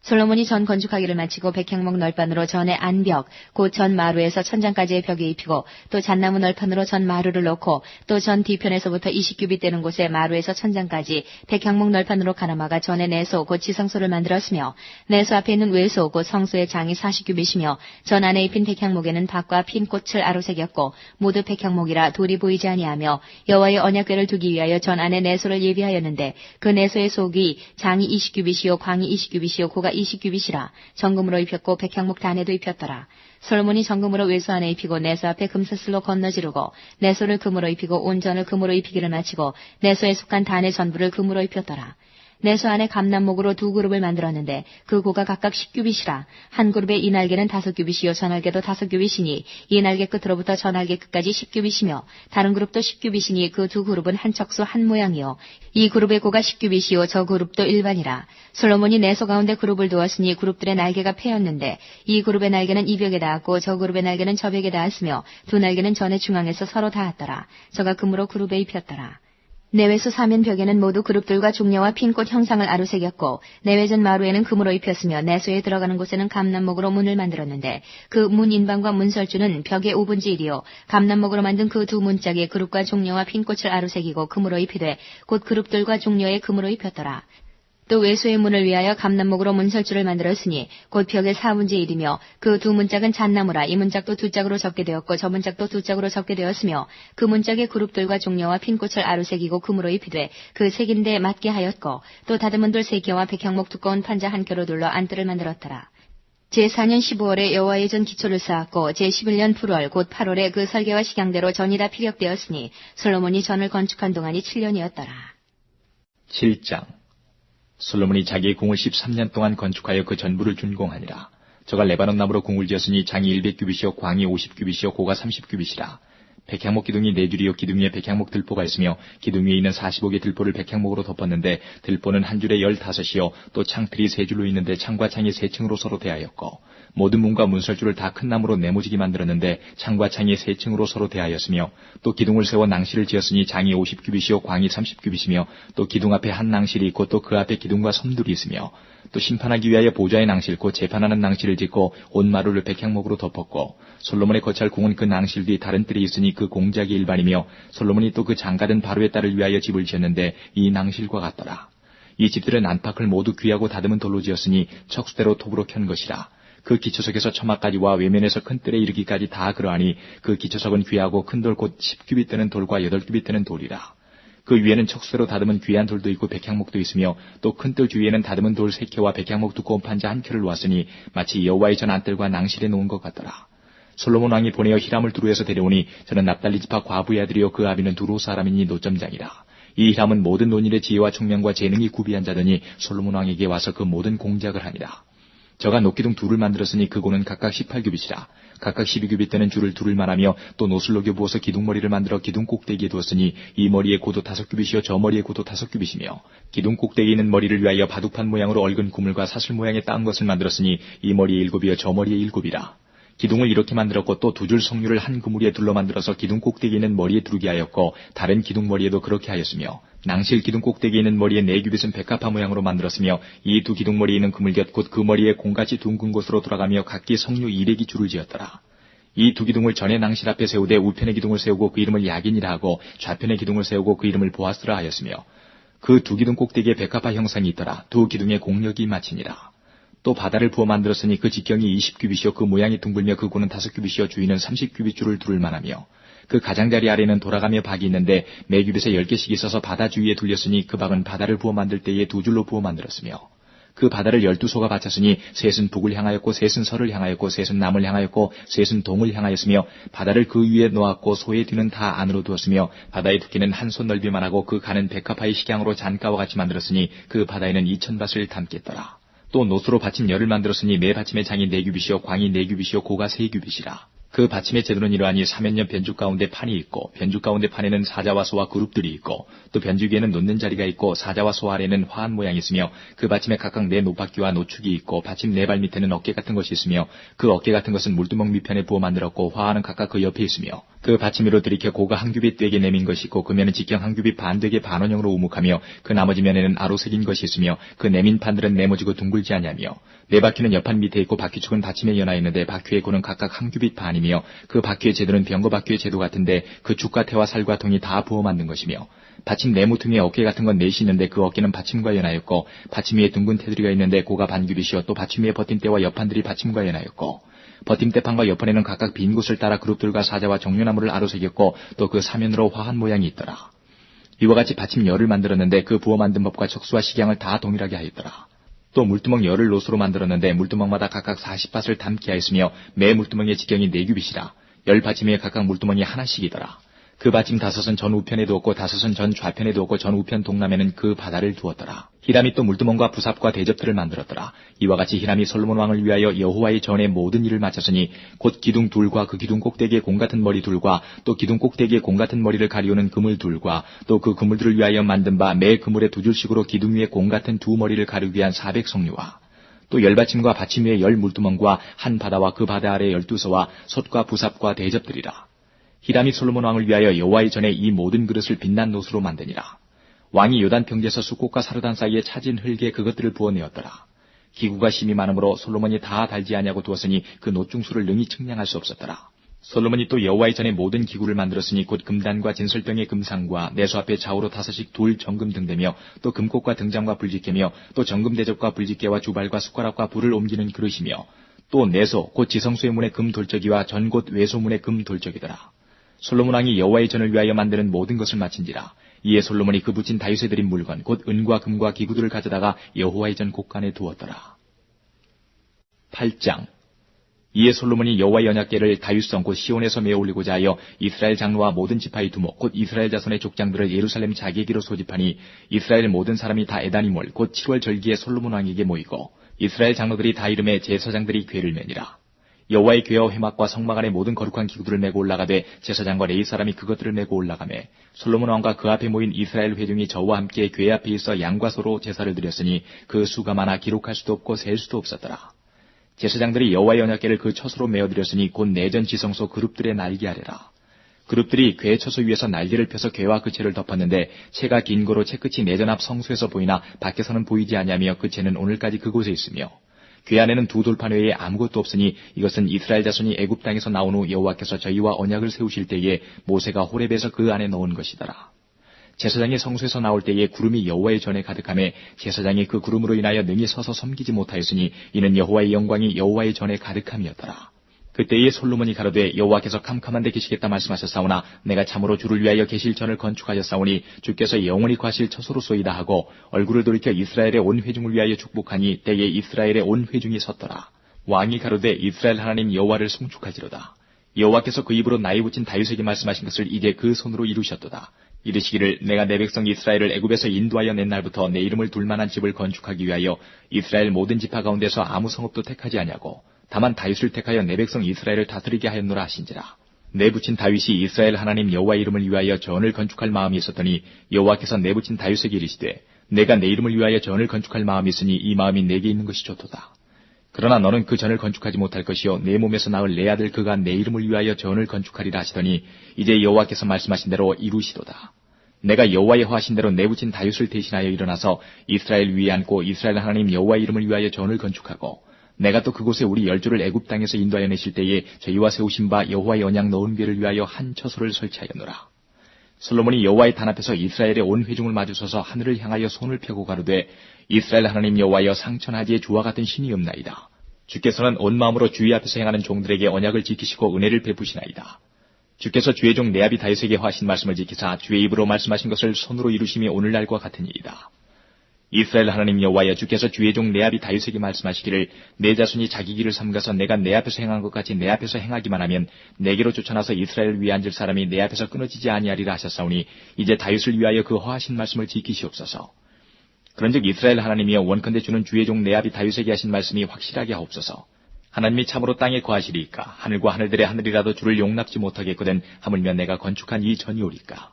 솔로몬이 전 건축하기를 마치고 백향목 널판으로 전의 안벽 곧 전 마루에서 천장까지의 벽에 입히고 또 잣나무 널판으로 전 마루를 놓고 또 전 뒤편에서부터 20규빗 되는 곳에 마루에서 천장까지 백향목 널판으로 가로막아 전의 내소 곧 지성소를 만들었으며 내소 앞에 있는 외소 곧 성소의 장이 40규빗이며 전 안에 입힌 백향목에는 밭과 핀 꽃을 아로새겼고 모두 백향목이라 돌이 보이지 아니하며 여호와의 언약궤를 두기 위하여 전 안에 내소를 예비하였는데 그 내소의 속이 장이 20규빗이요 광이 20규빗이요 고가 20규빗이라. 정금으로 입혔고 백향목 단에도 입혔더라. 솔로몬이 정금으로 외소 안에 입히고 내소 앞에 금사슬로 건너지르고 내소를 금으로 입히고 온전을 금으로 입히기를 마치고 내소에 속한 단의 전부를 금으로 입혔더라. 내소 안에 감남목으로 2그룹을 만들었는데 그 고가 각각 10규빗이라. 한 그룹의 이 날개는 5규빗이요 전날개도 5규빗이니 이 날개 끝으로부터 전날개 끝까지 10규빗이며 다른 그룹도 10규빗이니 그 2그룹은 한 척수 한 모양이요 이 그룹의 고가 10규빗이요 저 그룹도 일반이라. 솔로몬이 내소 가운데 그룹을 두었으니 그룹들의 날개가 패였는데 이 그룹의 날개는 이 벽에 닿았고 저 그룹의 날개는 저 벽에 닿았으며 두 날개는 전의 중앙에서 서로 닿았더라. 저가 금으로 그룹에 입혔더라. 내외수 사면 벽에는 모두 그룹들과 종려와 핀꽃 형상을 아로새겼고 내외전 마루에는 금으로 입혔으며 내소에 들어가는 곳에는 감남목으로 문을 만들었는데 그 문 인방과 문설주는 벽의 5분의 1이요 감남목으로 만든 그 두 문짝에 그룹과 종려와 핀꽃을 아로새기고 금으로 입히되 곧 그룹들과 종려에 금으로 입혔더라. 또 외소의 문을 위하여 감남목으로 문설주를 만들었으니 곧 벽의 4분의 1이며 그 두 문짝은 잣나무라. 이 문짝도 2짝으로 접게 되었고 저 문짝도 2짝으로 접게 되었으며 그 문짝의 그룹들과 종려와 핀꽃을 아로새기고 금으로 입히되 그 색인데 맞게 하였고 또 다듬은 돌 3개와 백향목 두꺼운 판자 한 켜로 둘러 안뜰을 만들었더라. 제4년 15월에 여호와의 전 기초를 쌓았고 제11년 8월 곧 8월에 그 설계와 식양대로 전이 다 피력되었으니 솔로몬이 전을 건축한 동안이 7년이었더라. 7장 솔로몬이 자기의 궁을 13년 동안 건축하여 그 전부를 준공하니라. 저가 레바논 나무로 궁을 지었으니 장이 100규빗이요 광이 50규빗이요 고가 30규빗이라. 백향목 기둥이 4줄이요 기둥 위에 백향목 들보가 있으며 기둥 위에 있는 45개 들보를 백향목으로 덮었는데 들보는 한 줄에 15이요 또 창틀이 3줄로 있는데 창과 창이 3층으로 서로 대하였고 모든 문과 문설주를 다 큰 나무로 네모지게 만들었는데 창과 창이 3층으로 서로 대하였으며 또 기둥을 세워 낭실을 지었으니 장이 50규빗이요 광이 30규빗이며 또 기둥 앞에 한 낭실이 있고 또 그 앞에 기둥과 섬들이 있으며 또 심판하기 위하여 보좌의 낭실 곧 재판하는 낭실을 짓고 온 마루를 백향목으로 덮었고 솔로몬의 거찰 궁은 그 낭실 뒤 다른 뜰이 있으니 그 공작이 일반이며 솔로몬이 또 그 장가든 바로의 딸을 위하여 집을 지었는데 이 낭실과 같더라. 이 집들은 안팎을 모두 귀하고 다듬은 돌로 지었으니 척수대로 톱으로 켠 것이라. 그 기초석에서 처마까지와 외면에서 큰 뜰에 이르기까지 다 그러하니 그 기초석은 귀하고 큰 돌 곧 10규빗 되는 돌과 8규빗 되는 돌이라. 그 위에는 척수대로 다듬은 귀한 돌도 있고 백향목도 있으며 또 큰 뜰 주위에는 다듬은 돌 3켜와 백향목 두꺼운 판자 한 켜를 놓았으니 마치 여호와의 전 안뜰과 낭실에 놓은 것 같더라. 솔로몬 왕이 보내어 히람을 두루에서 데려오니 저는 납달리 지파 과부의 아들이요 그 아비는 두루 사람이니 노점장이라. 이 히람은 모든 논일의 지혜와 총명과 재능이 구비한 자더니 솔로몬 왕에게 와서 그 모든 공작을 하니라. 저가 녹기둥 둘을 만들었으니 그 고는 각각 18규빗이라. 각각 12규빗 되는 줄을 둘을 말하며 또 노슬 녹여 부어서 기둥머리를 만들어 기둥 꼭대기에 두었으니 이 머리의 고도 5규빗이요 저 머리의 고도 5규빗이며 기둥 꼭대기에 있는 머리를 위하여 바둑판 모양으로 얽은 구물과 사슬 모양의 따은 것을 만들었으니 이 머리의 7이요 저 머리의 7이라. 기둥을 이렇게 만들었고 또 2줄 석류를 한 그물에 둘러 만들어서 기둥 꼭대기에 있는 머리에 두르게 하였고 다른 기둥 머리에도 그렇게 하였으며 낭실 기둥 꼭대기에 있는 머리에 4규빗은 백합화 모양으로 만들었으며 이 두 기둥 머리에 있는 그물곁 곧 그 머리에 공같이 둥근 곳으로 돌아가며 각기 석류 200이 줄을 지었더라. 이 두 기둥을 전의 낭실 앞에 세우되 우편의 기둥을 세우고 그 이름을 야긴이라 하고 좌편의 기둥을 세우고 그 이름을 보아스라 하였으며 그 두 기둥 꼭대기에 백합화 형상이 있더라. 두 기둥의 공력이 마치니라. 또 바다를 부어 만들었으니 그 직경이 20규빗이요 그 모양이 둥글며 그 고는 5규빗이요 주위는 30규빗 줄을 두를 만하며 그 가장자리 아래는 돌아가며 박이 있는데 매 규빗에 10개씩 있어서 바다 주위에 둘렸으니 그 박은 바다를 부어 만들 때에 2줄로 부어 만들었으며 그 바다를 12소가 바쳤으니 셋은 북을 향하였고 셋은 서를 향하였고 셋은 남을 향하였고 셋은 동을 향하였으며 바다를 그 위에 놓았고 소의 뒤는 다 안으로 두었으며 바다의 두께는 한 손 넓이만 하고 그 간은 백합화의 식양으로 잔가와 같이 만들었으니 그 바다에는 2000밭을 담겠더라. 또 노수로 받침 열을 만들었으니 매 받침의 장이 4규빗이요 광이 4규빗이요 고가 3규빗이라. 그 받침의 제도는 이러하니 사면옆 변죽 가운데 판이 있고 변죽 가운데 판에는 사자와 소와 그룹들이 있고 또 변죽 위에는 놓는 자리가 있고 사자와 소 아래는 화한 모양이 있으며 그 받침에 각각 4 노바퀴와 노축이 있고 받침 4발 밑에는 어깨 같은 것이 있으며 그 어깨 같은 것은 물두멍 밑편에 부어 만들었고 화하는 각각 그 옆에 있으며 그 받침 위로 들이켜 고가 한 규빗 되게 내민 것이 있고 그 면은 직경 한 규빗 반 되게 반원형으로 우묵하며 그 나머지 면에는 아로 새긴 것이 있으며 그 내민 판들은 네모지고 둥글지 아니하며 4바퀴는 옆판 밑에 있고 바퀴축은 받침에 연하 있는데 바퀴의 고는 각각 한 규빗 반이며 그 바퀴의 제도는 병거 바퀴의 제도 같은데 그 축과 태와 살과 통이 다 부어 만든 것이며 받침 네모퉁이에 어깨 같은 건 4이 있는데 그 어깨는 받침과 연하였고 받침 위에 둥근 테두리가 있는데 고가 반 규빗이요 또 받침 위에 버팀대와 옆판들이 받침과 연하였고 버팀대판과 옆판에는 각각 빈 곳을 따라 그룹들과 사자와 종려나무를 아로새겼고 또 그 사면으로 화한 모양이 있더라. 이와 같이 받침 열을 만들었는데 그 부어 만든 법과 척수와 식양을 다 동일하게 하였더라. 또 물두멍 열을 노수로 만들었는데 물두멍마다 각각 40밭을 담게 하였으며 매 물두멍의 직경이 4규빗이라. 열 받침 위에 각각 물두멍이 하나씩이더라. 그 받침 5은 전 우편에 두었고 5은 전 좌편에 두었고 전 우편 동남에는 그 바다를 두었더라. 히람이 또 물두멍과 부삽과 대접들을 만들었더라. 이와 같이 히람이 솔로몬 왕을 위하여 여호와의 전에 모든 일을 마쳤으니 곧 기둥 둘과 그 기둥 꼭대기에 공 같은 머리 둘과 또 기둥 꼭대기에 공 같은 머리를 가리우는 그물 둘과 또 그 그물들을 위하여 만든 바 매 그물에 2줄씩으로 기둥 위에 공 같은 2 머리를 가리우기 위한 400성류와 또 열받침과 받침 위에 10 물두멍과 한 바다와 그 바다 아래 12소와 솥과 부삽과 대접들이라. 히람이 솔로몬 왕을 위하여 여호와의 전에 이 모든 그릇을 빛난 노수로 만드니라. 왕이 요단 평지에서 숫꽃과 사르단 사이에 차진 흙에 그것들을 부어내었더라. 기구가 심이 많으므로 솔로몬이 다 달지 아니하고 두었으니 그 노중수를 능히 측량할 수 없었더라. 솔로몬이 또 여호와의 전에 모든 기구를 만들었으니 곧 금단과 진설병의 금상과 내수 앞에 좌우로 5씩 돌 정금 등대며 또 금꽃과 등잔과 불집게며 또 정금 대접과 불집게와 주발과 숟가락과 불을 옮기는 그릇이며 또 내소 곧 지성소의 문의 금 돌적이와 전 곧 외소문의 금 돌적이더라. 솔로몬 왕이 여호와의 전을 위하여 만드는 모든 것을 마친지라. 이에 솔로몬이 그 붙인 다윗에 드린 물건 곧 은과 금과 기구들을 가져다가 여호와의 전 곳간에 두었더라. 8장. 이에 솔로몬이 여호와의 언약궤를 다윗성 곧 시온에서 메어 올리고자 하여 이스라엘 장로와 모든 지파의 두목 곧 이스라엘 자손의 족장들을 예루살렘 자기에게로 소집하니 이스라엘 모든 사람이 다 에다니몰 곧 7월 절기에 솔로몬 왕에게 모이고 이스라엘 장로들이 다 이름에 제사장들이 궤를 매니라. 여호와의 궤와 회막과 성막 안에 모든 거룩한 기구들을 메고 올라가되 제사장과 레위 사람이 그것들을 메고 올라가매 솔로몬 왕과 그 앞에 모인 이스라엘 회중이 저와 함께 궤 앞에 있어 양과 소로 제사를 드렸으니 그 수가 많아 기록할 수도 없고 셀 수도 없었더라. 제사장들이 여호와의 언약궤를 그 처소로 메어드렸으니 곧 내전 지성소 그룹들의 날개 아래라. 그룹들이 궤 처소 위에서 날개를 펴서 궤와 그 채를 덮었는데 채가 긴 거로 채 끝이 내전 앞 성소에서 보이나 밖에서는 보이지 아니하며 그 채는 오늘까지 그곳에 있으며 궤 안에는 2 돌판 외에 아무것도 없으니 이것은 이스라엘 자손이 애굽 땅에서 나온 후 여호와께서 저희와 언약을 세우실 때에 모세가 호렙에서 그 안에 넣은 것이더라. 제사장이 성소에서 나올 때에 구름이 여호와의 전에 가득하매 제사장이 그 구름으로 인하여 능히 서서 섬기지 못하였으니 이는 여호와의 영광이 여호와의 전에 가득함이었더라. 그때에 솔로몬이 가로되 여호와께서 캄캄한 데 계시겠다 말씀하셨사오나 내가 참으로 주를 위하여 계실 전을 건축하였사오니 주께서 영원히 과실 처소로소이다 하고 얼굴을 돌이켜 이스라엘의 온 회중을 위하여 축복하니 때에 이스라엘의 온 회중이 섰더라. 왕이 가로되 이스라엘 하나님 여호와를 송축하지로다. 여호와께서 그 입으로 나의 붙인 다윗에게 말씀하신 것을 이제 그 손으로 이루셨도다. 이르시기를 내가 내 백성 이스라엘을 애굽에서 인도하여 낸 날부터 내 이름을 둘 만한 집을 건축하기 위하여 이스라엘 모든 지파 가운데서 아무 성읍도 택하지 아니하고 다만 다윗을 택하여 내 백성 이스라엘을 다스리게 하였노라 하신지라. 내 붙인 다윗이 이스라엘 하나님 여호와의 이름을 위하여 전을 건축할 마음이 있었더니 여호와께서 내 붙인 다윗에게 이르시되 내가 내 이름을 위하여 전을 건축할 마음이 있으니 이 마음이 내게 있는 것이 좋도다. 그러나 너는 그 전을 건축하지 못할 것이요 내 몸에서 낳을 내 아들 그가 내 이름을 위하여 전을 건축하리라 하시더니 이제 여호와께서 말씀하신 대로 이루시도다. 내가 여호와의 허하신 대로 내 붙인 다윗을 대신하여 일어나서 이스라엘 위에 앉고 이스라엘 하나님 여호와의 이름을 위하여 전을 건축하고 내가 또 그곳에 우리 열조를 애굽 땅에서 인도하여 내실 때에 저희와 세우신 바 여호와의 언약 넣은 궤를 위하여 한 처소를 설치하였노라. 솔로몬이 여호와의 단 앞에서 이스라엘의 온 회중을 마주서서 하늘을 향하여 손을 펴고 가로되 이스라엘 하나님 여호와여 상천하지에 주와 같은 신이 없나이다. 주께서는 온 마음으로 주의 앞에서 행하는 종들에게 언약을 지키시고 은혜를 베푸시나이다. 주께서 주의 종 레아비 다윗에게 하신 말씀을 지키사 주의 입으로 말씀하신 것을 손으로 이루심이 오늘날과 같으니이다. 이스라엘 하나님 여호와여 주께서 주의 종 레아비 다윗에게 말씀하시기를 내 자손이 자기 길을 삼가서 내가 내 앞에서 행한 것 같이 내 앞에서 행하기만 하면 내게로 쫓아나서 이스라엘을 위에 앉을 사람이 내 앞에서 끊어지지 아니하리라 하셨사오니 이제 다윗을 위하여 그 허하신 말씀을 지키시옵소서. 그런즉 이스라엘 하나님이여 원컨대 주는 주의 종 레아비 다윗에게 하신 말씀이 확실하게 하옵소서. 하나님이 참으로 땅에 거하시리이까 하늘과 하늘들의 하늘이라도 주를 용납지 못하겠거든 하물며 내가 건축한 이 전이오리까.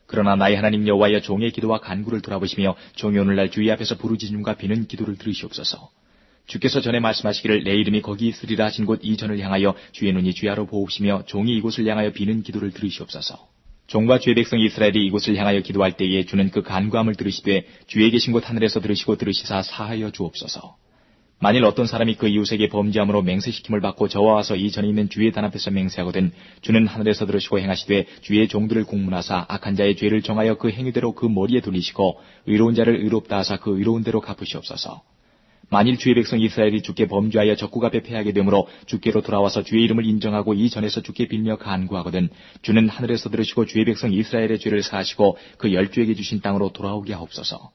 그러나 나의 하나님 여호와여 종의 기도와 간구를 돌아보시며 종이 오늘날 주의 앞에서 부르짖음과 비는 기도를 들으시옵소서. 주께서 전에 말씀하시기를 내 이름이 거기 있으리라 하신 곳 이 전을 향하여 주의 눈이 주야로 보옵시며 종이 이곳을 향하여 비는 기도를 들으시옵소서. 종과 주의 백성 이스라엘이 이곳을 향하여 기도할 때에 주는 그 간구함을 들으시되 주의 계신 곳 하늘에서 들으시고 들으시사 사하여 주옵소서. 만일 어떤 사람이 그 이웃에게 범죄함으로 맹세시킴을 받고 저와 와서 이 전에 있는 주의 단 앞에서 맹세하거든 주는 하늘에서 들으시고 행하시되 주의 종들을 공문하사 악한 자의 죄를 정하여 그 행위대로 그 머리에 돌리시고 의로운 자를 의롭다 하사 그 의로운 대로 갚으시옵소서. 만일 주의 백성 이스라엘이 주께 범죄하여 적국 앞에 패하게 되므로 주께로 돌아와서 주의 이름을 인정하고 이 전에서 주께 빌며 간구하거든 주는 하늘에서 들으시고 주의 백성 이스라엘의 죄를 사하시고 그 열조에게 주신 땅으로 돌아오게 하옵소서.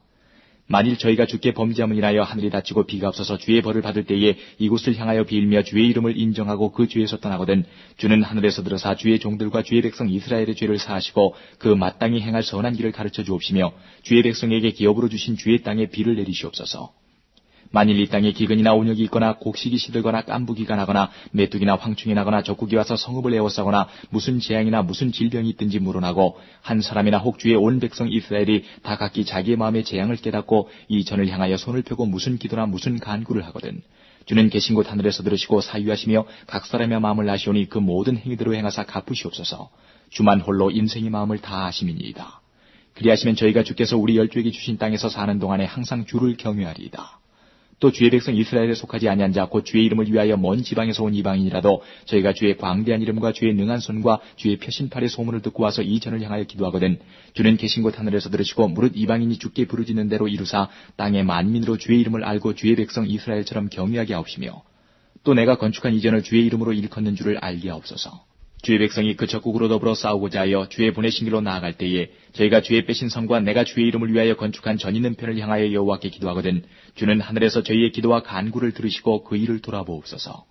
만일 저희가 주께 범죄함을 인하여 하늘이 닫히고 비가 없어서 주의 벌을 받을 때에 이곳을 향하여 빌며 주의 이름을 인정하고 그 죄에서 떠나거든 주는 하늘에서 들어사 주의 종들과 주의 백성 이스라엘의 죄를 사하시고 그 마땅히 행할 선한 길을 가르쳐 주옵시며 주의 백성에게 기업으로 주신 주의 땅에 비를 내리시옵소서. 만일 이 땅에 기근이나 온역이 있거나 곡식이 시들거나 깐부기가 나거나 메뚜기나 황충이 나거나 적국이 와서 성읍을 에워싸거나 무슨 재앙이나 무슨 질병이 있든지 물어나고 한 사람이나 혹 주의 온 백성 이스라엘이 다 각기 자기의 마음의 재앙을 깨닫고 이 전을 향하여 손을 펴고 무슨 기도나 무슨 간구를 하거든 주는 계신 곳 하늘에서 들으시고 사유하시며 각 사람의 마음을 아시오니 그 모든 행위대로 행하사 갚으시옵소서. 주만 홀로 인생의 마음을 다 아심이니이다. 그리하시면 저희가 주께서 우리 열조에게 주신 땅에서 사는 동안에 항상 주를 경외하리이다. 또 주의 백성 이스라엘에 속하지 아니한 자 곧 주의 이름을 위하여 먼 지방에서 온 이방인이라도 저희가 주의 광대한 이름과 주의 능한 손과 주의 펴신팔의 소문을 듣고 와서 이 전을 향하여 기도하거든 주는 계신 곳 하늘에서 들으시고 무릇 이방인이 주께 부르짖는 대로 이루사 땅의 만민으로 주의 이름을 알고 주의 백성 이스라엘처럼 경외하게 하옵시며 또 내가 건축한 이 전을 주의 이름으로 일컫는 줄을 알게 하옵소서. 주의 백성이 그 적국으로 더불어 싸우고자 하여 주의 보내신 길로 나아갈 때에 저희가 주의 빼신 성과 내가 주의 이름을 위하여 건축한 전 있는 편을 향하여 여호와께 기도하거든 주는 하늘에서 저희의 기도와 간구를 들으시고 그 일을 돌아보옵소서.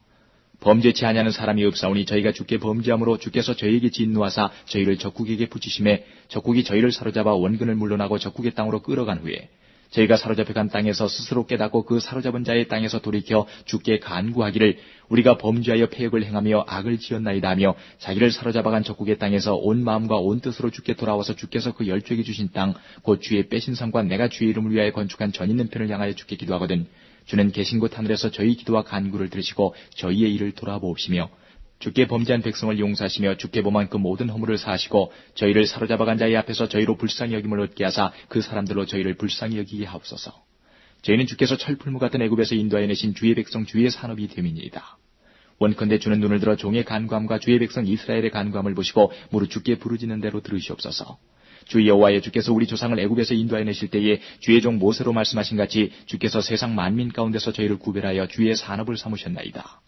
범죄치 아니하는 사람이 없사오니 저희가 주께 범죄함으로 주께서 저희에게 진노하사 저희를 적국에게 붙이심에 적국이 저희를 사로잡아 원근을 물러나고 적국의 땅으로 끌어간 후에 저희가 사로잡혀간 땅에서 스스로 깨닫고 그 사로잡은 자의 땅에서 돌이켜 주께 간구하기를 우리가 범죄하여 패역을 행하며 악을 지었나이다 하며 자기를 사로잡아간 적국의 땅에서 온 마음과 온 뜻으로 주께 돌아와서 주께서 그 열조에게 주신 땅 곧 주의 빼신 성과 내가 주의 이름을 위하여 건축한 전 있는 편을 향하여 주께 기도하거든 주는 계신 곳 하늘에서 저희 기도와 간구를 들으시고 저희의 일을 돌아보옵시며 주께 범죄한 백성을 용서하시며 주께 범한 그 모든 허물을 사하시고 저희를 사로잡아간 자의 앞에서 저희로 불쌍히 여김을 얻게 하사 그 사람들로 저희를 불쌍히 여기게 하옵소서. 저희는 주께서 철풀무 같은 애굽에서 인도하여 내신 주의 백성 주의 산업이 됨이니이다. 원컨대 주는 눈을 들어 종의 간구함과 주의 백성 이스라엘의 간구함을 보시고 무릇 주께 부르짖는 대로 들으시옵소서. 주 여호와여 주께서 우리 조상을 애굽에서 인도하여 내실 때에 주의 종 모세로 말씀하신 같이 주께서 세상 만민 가운데서 저희를 구별하여 주의 산업을 삼으셨나이다.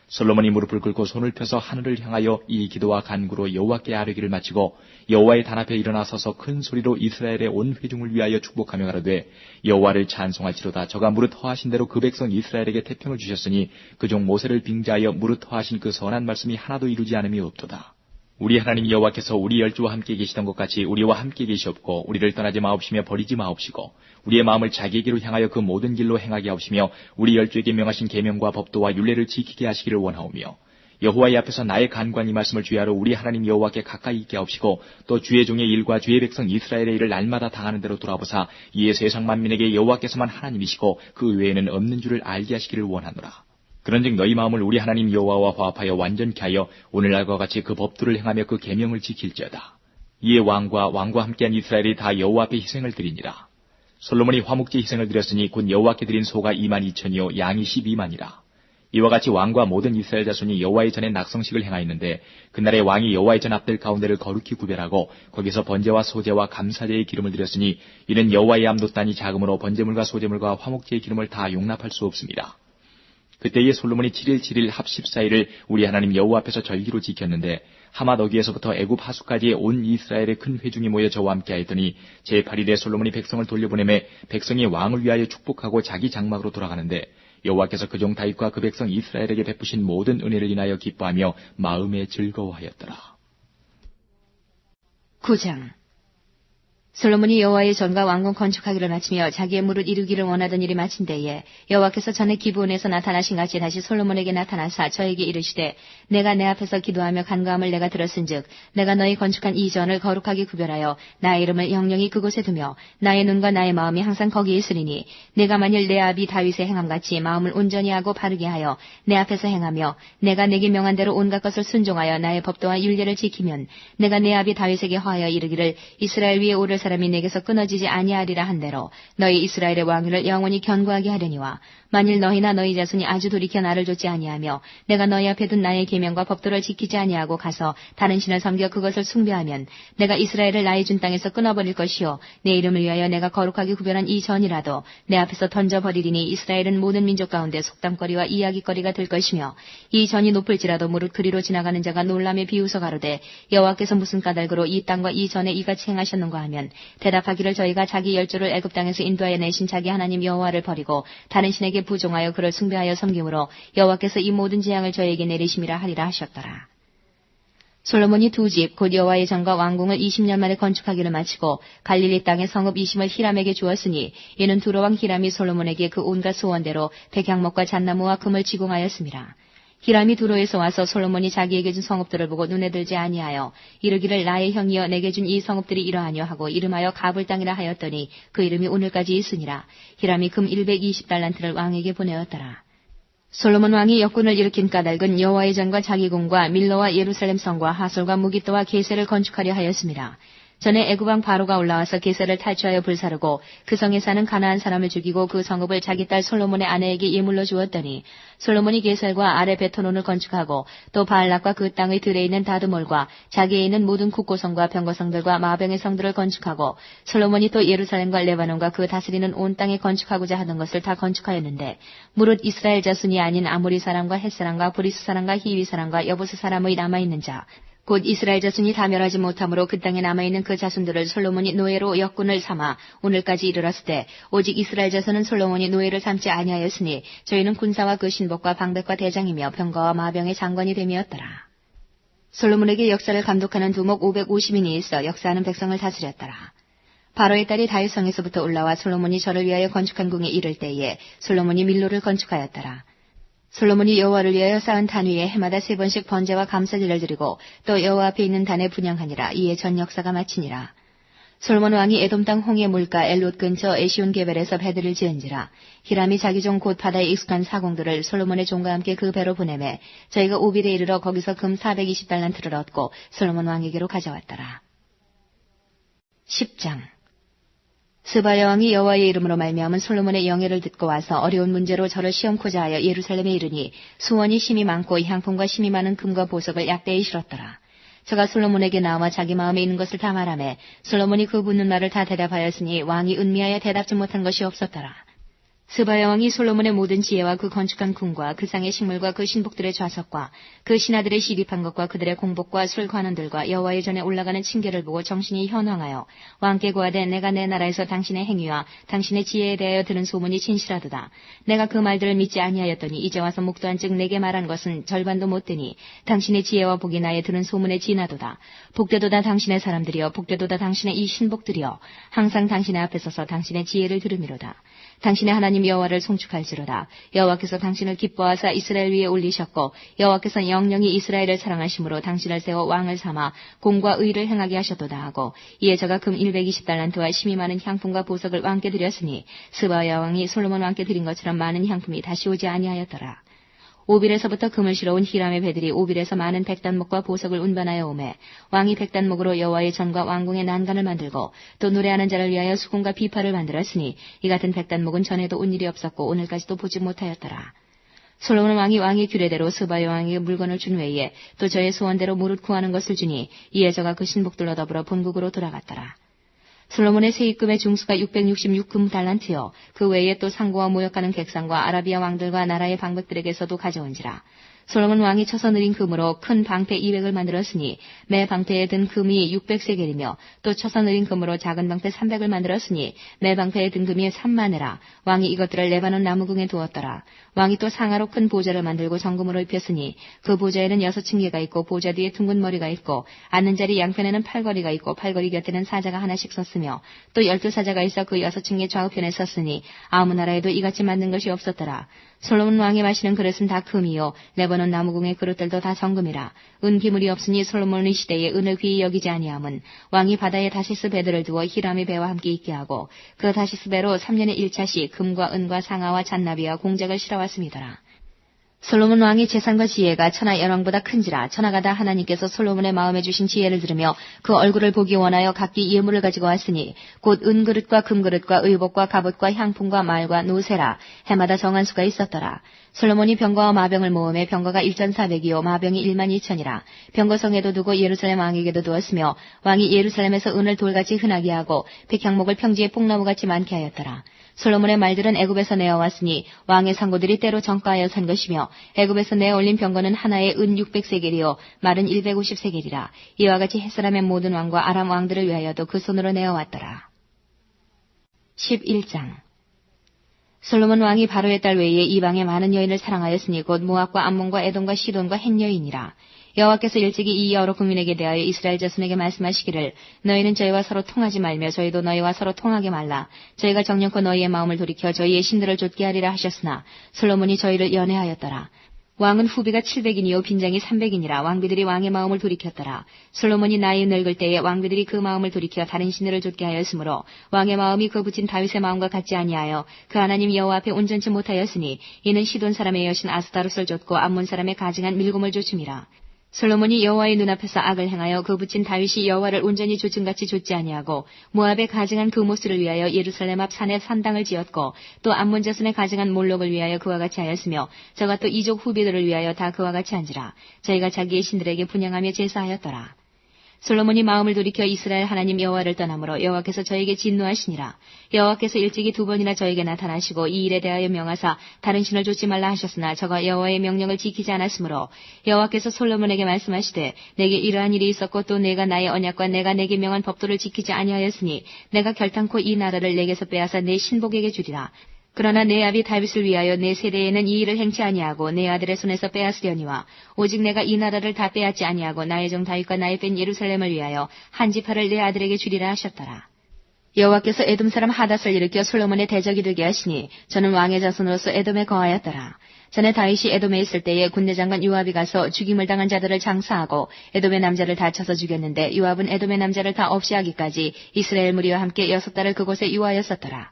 솔로몬이 무릎을 꿇고 손을 펴서 하늘을 향하여 이 기도와 간구로 여호와께 아뢰기를 마치고 여호와의 단 앞에 일어나 서서 큰 소리로 이스라엘의 온 회중을 위하여 축복하며 가로되 여호와를 찬송할지로다. 저가 무릇 허하신 대로 그 백성 이스라엘에게 태평을 주셨으니 그 종 모세를 빙자하여 무릇 허하신 그 선한 말씀이 하나도 이루지 않음이 없도다. 우리 하나님 여호와께서 우리 열조와 함께 계시던 것 같이 우리와 함께 계시옵고 우리를 떠나지 마옵시며 버리지 마옵시고 우리의 마음을 자기에게로 향하여 그 모든 길로 행하게 하옵시며 우리 열조에게 명하신 계명과 법도와 율례를 지키게 하시기를 원하오며 여호와의 앞에서 나의 간구한 이 말씀을 주야로 우리 하나님 여호와께 가까이 있게 하옵시고 또 주의 종의 일과 주의 백성 이스라엘의 일을 날마다 당하는 대로 돌아보사 이에 세상 만민에게 여호와께서만 하나님이시고 그 외에는 없는 줄을 알게 하시기를 원하노라. 그런즉 너희 마음을 우리 하나님 여호와와 화합하여 완전케 하여 오늘날과 같이 그 법도를 행하며 그 계명을 지킬지어다. 이에 왕과 함께한 이스라엘이 다 여호와 앞에 희생을 드리니라. 솔로몬이 화목제 희생을 드렸으니 곧 여호와께 드린 소가 22,000이요 양이 12만이라. 이와 같이 왕과 모든 이스라엘 자손이 여호와의 전에 낙성식을 행하였는데 그날에 왕이 여호와의 전 앞들 가운데를 거룩히 구별하고 거기서 번제와 소제와 감사제의 기름을 드렸으니 이는 여호와의 암도단이 작음으로 번제물과 소제물과 화목제의 기름을 다 용납할 수 없습니다. 그때에 솔로몬이 7일 7일 합 14일을 우리 하나님 여호와 앞에서 절기로 지켰는데 하맛 어귀에서부터 애굽 하수까지의 온 이스라엘의 큰 회중이 모여 저와 함께 하였더니 제8일에 솔로몬이 백성을 돌려보내매 백성이 왕을 위하여 축복하고 자기 장막으로 돌아가는데 여호와께서 그 종 다윗과 그 백성 이스라엘에게 베푸신 모든 은혜를 인하여 기뻐하며 마음에 즐거워하였더라. 9장. 솔로몬이 여호와의 전과 왕궁 건축하기를 마치며 자기의 무릇 이루기를 원하던 일이 마친 때에 여호와께서 전에 기브온에서 나타나신 같이 다시 솔로몬에게 나타나사 저에게 이르시되 내가 내 앞에서 기도하며 간구함을 내가 들었은즉 내가 너희 건축한 이 전을 거룩하게 구별하여 나의 이름을 영영히 그곳에 두며 나의 눈과 나의 마음이 항상 거기에 있으리니 내가 만일 내 아비 다윗의 행함같이 마음을 온전히 하고 바르게 하여 내 앞에서 행하며 내가 내게 명한 대로 온갖 것을 순종하여 나의 법도와 율례를 지키면 내가 내 아비 다윗에게 하여 이르기를 이스라엘 위에 오를 사람이 내게서 끊어지지 아니하리라 한 대로 너희 이스라엘의 왕위를 영원히 견고하게 하려니와 만일 너희나 너희 자손이 아주 돌이켜 나를 좇지 아니하며 내가 너희 앞에 둔 나의 계명과 법도를 지키지 아니하고 가서 다른 신을 섬겨 그것을 숭배하면 내가 이스라엘을 나의 준 땅에서 끊어버릴 것이요 내 이름을 위하여 내가 거룩하게 구별한 이 전이라도 내 앞에서 던져버리리니 이스라엘은 모든 민족 가운데 속담거리와 이야기거리가 될 것이며 이 전이 높을지라도 무릇 그리로 지나가는 자가 놀람에 비웃어 가로되 여호와께서 무슨 까닭으로 이 땅과 이 전에 이같이 행하셨는가 하면 대답하기를 저희가 자기 열조를 애굽 땅에서 인도하여 내신 자기 하나님 여호와를 버리고 다른 신에게 부종하여 그를 숭배하여 섬김으로 여호와께서 이 모든 재앙을 저에게 내리심이라 하리라 하셨더라. 솔로몬이 두 집 곧 여호와의 전과 왕궁을 20년 만에 건축하기를 마치고 갈릴리 땅의 성읍 이심을 히람에게 주었으니 이는 두로 왕 히람이 솔로몬에게 그 온갖 소원대로 백향목과 잣나무와 금을 지공하였습니다. 히람이 두로에서 와서 솔로몬이 자기에게 준 성읍들을 보고 눈에 들지 아니하여 이르기를 나의 형이여 내게 준 이 성읍들이 이러하뇨 하고 이름하여 가불 땅이라 하였더니 그 이름이 오늘까지 있으니라. 히람이 금 120달란트를 왕에게 보내었더라. 솔로몬 왕이 역군을 일으킨 까닭은 여호와의 전과 자기 궁과 밀로와 예루살렘 성과 하솔과 무기또와 게세를 건축하려 하였습니다. 전에 애굽 왕 바로가 올라와서 게세를 탈취하여 불사르고 그 성에 사는 가나안 사람을 죽이고 그 성읍을 자기 딸 솔로몬의 아내에게 예물로 주었더니 솔로몬이 게셀과 아레 베토논을 건축하고 또 바알락과 그 땅의 들에 있는 다드몰과 자기에 있는 모든 국고성과 병거성들과 마병의 성들을 건축하고 솔로몬이 또 예루살렘과 레바논과 그 다스리는 온 땅에 건축하고자 하던 것을 다 건축하였는데 무릇 이스라엘 자손이 아닌 아모리 사람과 헷 사람과 브리스 사람과 히위 사람과 여부스 사람의 남아있는 자 곧 이스라엘 자손이 다 멸하지 못함으로 그 땅에 남아있는 그 자손들을 솔로몬이 노예로 역군을 삼아 오늘까지 이르렀을 때 오직 이스라엘 자손은 솔로몬이 노예를 삼지 아니하였으니 저희는 군사와 그 신복과 방백과 대장이며 병거와 마병의 장관이 됨이었더라. 솔로몬에게 역사를 감독하는 두목 550인이 있어 역사하는 백성을 다스렸더라. 바로의 딸이 다윗 성에서부터 올라와 솔로몬이 저를 위하여 건축한 궁에 이를 때에 솔로몬이 밀로를 건축하였더라. 솔로몬이 여호와를 위하여 쌓은 단 위에 해마다 3번씩 번제와 감사제를 드리고 또 여호와 앞에 있는 단에 분향하니라. 이에 전 역사가 마치니라. 솔로몬 왕이 에돔 땅 홍해 물가 엘롯 근처 에시온 게벨에서 배들을 지은지라. 히람이 자기 종 곧 바다에 익숙한 사공들을 솔로몬의 종과 함께 그 배로 보내매 저희가 오빌에 이르러 거기서 금 420달란트를 얻고 솔로몬 왕에게로 가져왔더라. 10장. 스바 여왕이 여호와의 이름으로 말미암은 솔로몬의 영예를 듣고 와서 어려운 문제로 저를 시험코자 하여 예루살렘에 이르니 수원이 심이 많고 향품과 심이 많은 금과 보석을 약대에 실었더라. 저가 솔로몬에게 나와 자기 마음에 있는 것을 다 말하매 솔로몬이 그 묻는 말을 다 대답하였으니 왕이 은미하여 대답지 못한 것이 없었더라. 스바 여왕이 솔로몬의 모든 지혜와 그 건축한 궁과 그 상의 식물과 그 신복들의 좌석과 그 신하들의 시립한 것과 그들의 공복과 술 관원들과 여호와의 전에 올라가는 층계를 보고 정신이 현황하여 왕께 고하되 내가 내 나라에서 당신의 행위와 당신의 지혜에 대하여 들은 소문이 진실하도다. 내가 그 말들을 믿지 아니하였더니 이제 와서 묵도한 즉 내게 말한 것은 절반도 못 되니 당신의 지혜와 복이 나에 들은 소문에 지나도다. 복되도다 당신의 사람들이여 복되도다 당신의 이 신복들이여 항상 당신의 앞에 서서 당신의 지혜를 들으미로다. 당신의 하나님 여호와를 송축할지로다. 여호와께서 당신을 기뻐하사 이스라엘 위에 올리셨고 여호와께서 영영이 이스라엘을 사랑하심으로 당신을 세워 왕을 삼아 공과 의를 행하게 하셨도다 하고 이에 저가 금 120달란트와 심이 많은 향품과 보석을 왕께 드렸으니 스바 여왕이 솔로몬 왕께 드린 것처럼 많은 향품이 다시 오지 아니하였더라. 오빌에서부터 금을 실어온 히람의 배들이 오빌에서 많은 백단목과 보석을 운반하여 오매 왕이 백단목으로 여호와의 전과 왕궁의 난간을 만들고 또 노래하는 자를 위하여 수금과 비파를 만들었으니 이 같은 백단목은 전에도 온 일이 없었고 오늘까지도 보지 못하였더라. 솔로몬 왕이 왕의 규례대로 스바 여왕에게 물건을 준 외에 또 저의 소원대로 무릇 구하는 것을 주니 이에 저가 그 신복들로 더불어 본국으로 돌아갔더라. 솔로몬의 세입금의 중수가 666금 달란트요. 그 외에 또 상고와 모욕하는 객상과 아라비아 왕들과 나라의 방백들에게서도 가져온지라. 솔로몬 왕이 쳐서 느린 금으로 큰 방패 200을 만들었으니 매 방패에 든 금이 600세겔이며 또 쳐서 느린 금으로 작은 방패 300을 만들었으니 매 방패에 든 금이 3만회라. 왕이 이것들을 레바논 나무궁에 두었더라. 왕이 또 상하로 큰 보좌를 만들고 정금으로 입혔으니 그 보좌에는 6층계가 있고 보좌 뒤에 둥근 머리가 있고 앉는 자리 양편에는 팔걸이가 있고 팔걸이 곁에는 사자가 하나씩 섰으며 또 12사자가 있어 그 6층계 좌우편에 섰으니 아무 나라에도 이같이 만든 것이 없었더라. 솔로몬 왕이 마시는 그릇은 다 금이요 레바논 나무궁의 그릇들도 다 정금이라. 은 기물이 없으니 솔로몬의 시대에 은을 귀히 여기지 아니함은 왕이 바다에 다시스 배들을 두어 히람의 배와 함께 있게 하고 그 다시스 배로 3년에 1차씩 금과 은과 상아와 잔나비와 공작을 실어왔음이더라. 솔로몬 왕의 재산과 지혜가 천하 열왕보다 큰지라. 천하가 다 하나님께서 솔로몬의 마음에 주신 지혜를 들으며 그 얼굴을 보기 원하여 각기 예물을 가지고 왔으니 곧 은그릇과 금그릇과 의복과 갑옷과 향품과 말과 노새라. 해마다 정한 수가 있었더라. 솔로몬이 병거와 마병을 모음에 병거가 1,400이요 마병이 12,000이라. 병거성에도 두고 예루살렘 왕에게도 두었으며 왕이 예루살렘에서 은을 돌같이 흔하게 하고 백향목을 평지에 뽕나무같이 많게 하였더라. 솔로몬의 말들은 애굽에서 내어왔으니 왕의 상고들이 때로 정가하여 산 것이며 애굽에서 내어올린 병거는 하나에 은 600세겔이요 말은 150세겔이라. 이와 같이 햇사람의 모든 왕과 아람 왕들을 위하여도 그 손으로 내어왔더라. 11장 솔로몬 왕이 바로의 딸 외에 이방의 많은 여인을 사랑하였으니 곧 모압과 암몬과 에돔과 시돈과 헷 여인이라. 여호와께서 일찍이 이 여러 국민에게 대하여 이스라엘 자손에게 말씀하시기를 너희는 저희와 서로 통하지 말며 저희도 너희와 서로 통하게 말라. 저희가 정령코 너희의 마음을 돌이켜 저희의 신들을 좇게 하리라 하셨으나 솔로몬이 저희를 연애하였더라. 왕은 후비가 700인이요 빈장이 300인이라. 왕비들이 왕의 마음을 돌이켰더라. 솔로몬이 나이 늙을 때에 왕비들이 그 마음을 돌이켜 다른 신들을 좇게 하였으므로 왕의 마음이 그 붙인 다윗의 마음과 같지 아니하여 그 하나님 여호와 앞에 온전치 못하였으니 이는 시돈 사람의 여신 아스타롯을 좇고 암몬 사람의 가증한 밀곰을 좇음이라. 솔로몬이 여호와의 눈앞에서 악을 행하여 그 붙인 다윗이 여호와를 온전히 좇음같이 좇지 아니하고 모압의 가증한 그 모스를 위하여 예루살렘 앞 산에 산당을 지었고 또 암몬 자손의 가증한 몰록을 위하여 그와 같이 하였으며 저가 또 이족 후비들을 위하여 다 그와 같이 한지라. 저희가 자기의 신들에게 분향하며 제사하였더라. 솔로몬이 마음을 돌이켜 이스라엘 하나님 여호와를 떠나므로 여호와께서 저에게 진노하시니라. 여호와께서 일찍이 2번이나 저에게 나타나시고 이 일에 대하여 명하사 다른 신을 좇지 말라 하셨으나 저가 여호와의 명령을 지키지 않았으므로 여호와께서 솔로몬에게 말씀하시되 내게 이러한 일이 있었고 또 내가 나의 언약과 내가 내게 명한 법도를 지키지 아니하였으니 내가 결탄코 이 나라를 내게서 빼앗아 내 신복에게 주리라. 그러나 내 아비 다윗을 위하여 내 세대에는 이 일을 행치 아니하고 내 아들의 손에서 빼앗으려니와 오직 내가 이 나라를 다 빼앗지 아니하고 나의 종 다윗과 나의 뺀 예루살렘을 위하여 한 지파를 내 아들에게 주리라 하셨더라. 여호와께서 에돔 사람 하닷을 일으켜 솔로몬의 대적이 되게 하시니 저는 왕의 자손으로서 에돔에 거하였더라. 전에 다윗이 에돔에 있을 때에 군대장관 요압이 가서 죽임을 당한 자들을 장사하고 에돔의 남자를 다 쳐서 죽였는데 요압은 에돔의 남자를 다 없이 하기까지 이스라엘 무리와 함께 6달을 그곳에 유하였었더라.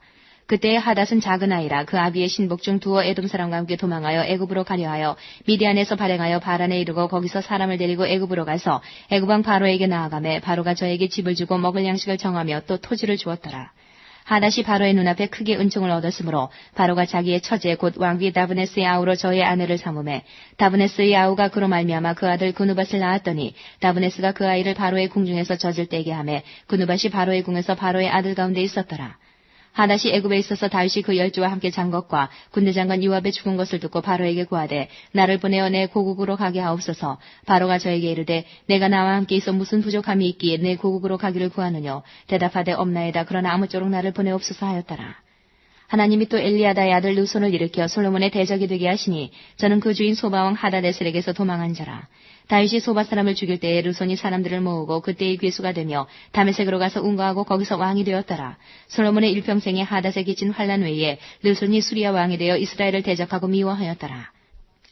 그때의 하닷은 작은 아이라 그 아비의 신복 중 두어 에돔 사람과 함께 도망하여 애굽으로 가려 하여 미디안에서 발행하여 바란에 이르고 거기서 사람을 데리고 애굽으로 가서 애굽 왕 바로에게 나아가매 바로가 저에게 집을 주고 먹을 양식을 정하며 또 토지를 주었더라. 하닷이 바로의 눈앞에 크게 은총을 얻었으므로 바로가 자기의 처제 곧 왕비 다브네스의 아우로 저의 아내를 삼음해 다브네스의 아우가 그로 말미암아 그 아들 그누밧을 낳았더니 다브네스가 그 아이를 바로의 궁중에서 젖을 떼게 하매 그누밧이 바로의 궁에서 바로의 아들 가운데 있었더라. 하닷이 애굽에 있어서 다윗이 그 열주와 함께 잔 것과 군대장관 요압의 죽은 것을 듣고 바로에게 구하되 나를 보내어 내 고국으로 가게 하옵소서. 바로가 저에게 이르되 내가 나와 함께 있어 무슨 부족함이 있기에 내 고국으로 가기를 구하느뇨. 대답하되 없나이다. 그러나 아무쪼록 나를 보내옵소서 하였더라. 하나님이 또 엘리야다의 아들 르손을 일으켜 솔로몬의 대적이 되게 하시니 저는 그 주인 소바왕 하다데셀에게서 도망한 자라. 다윗이 소바 사람을 죽일 때에 르손이 사람들을 모으고 그때의 괴수가 되며 다메섹으로 가서 운거하고 거기서 왕이 되었더라. 솔로몬의 일평생에 하닷에 끼친 환난 외에 르손이 수리아 왕이 되어 이스라엘을 대적하고 미워하였더라.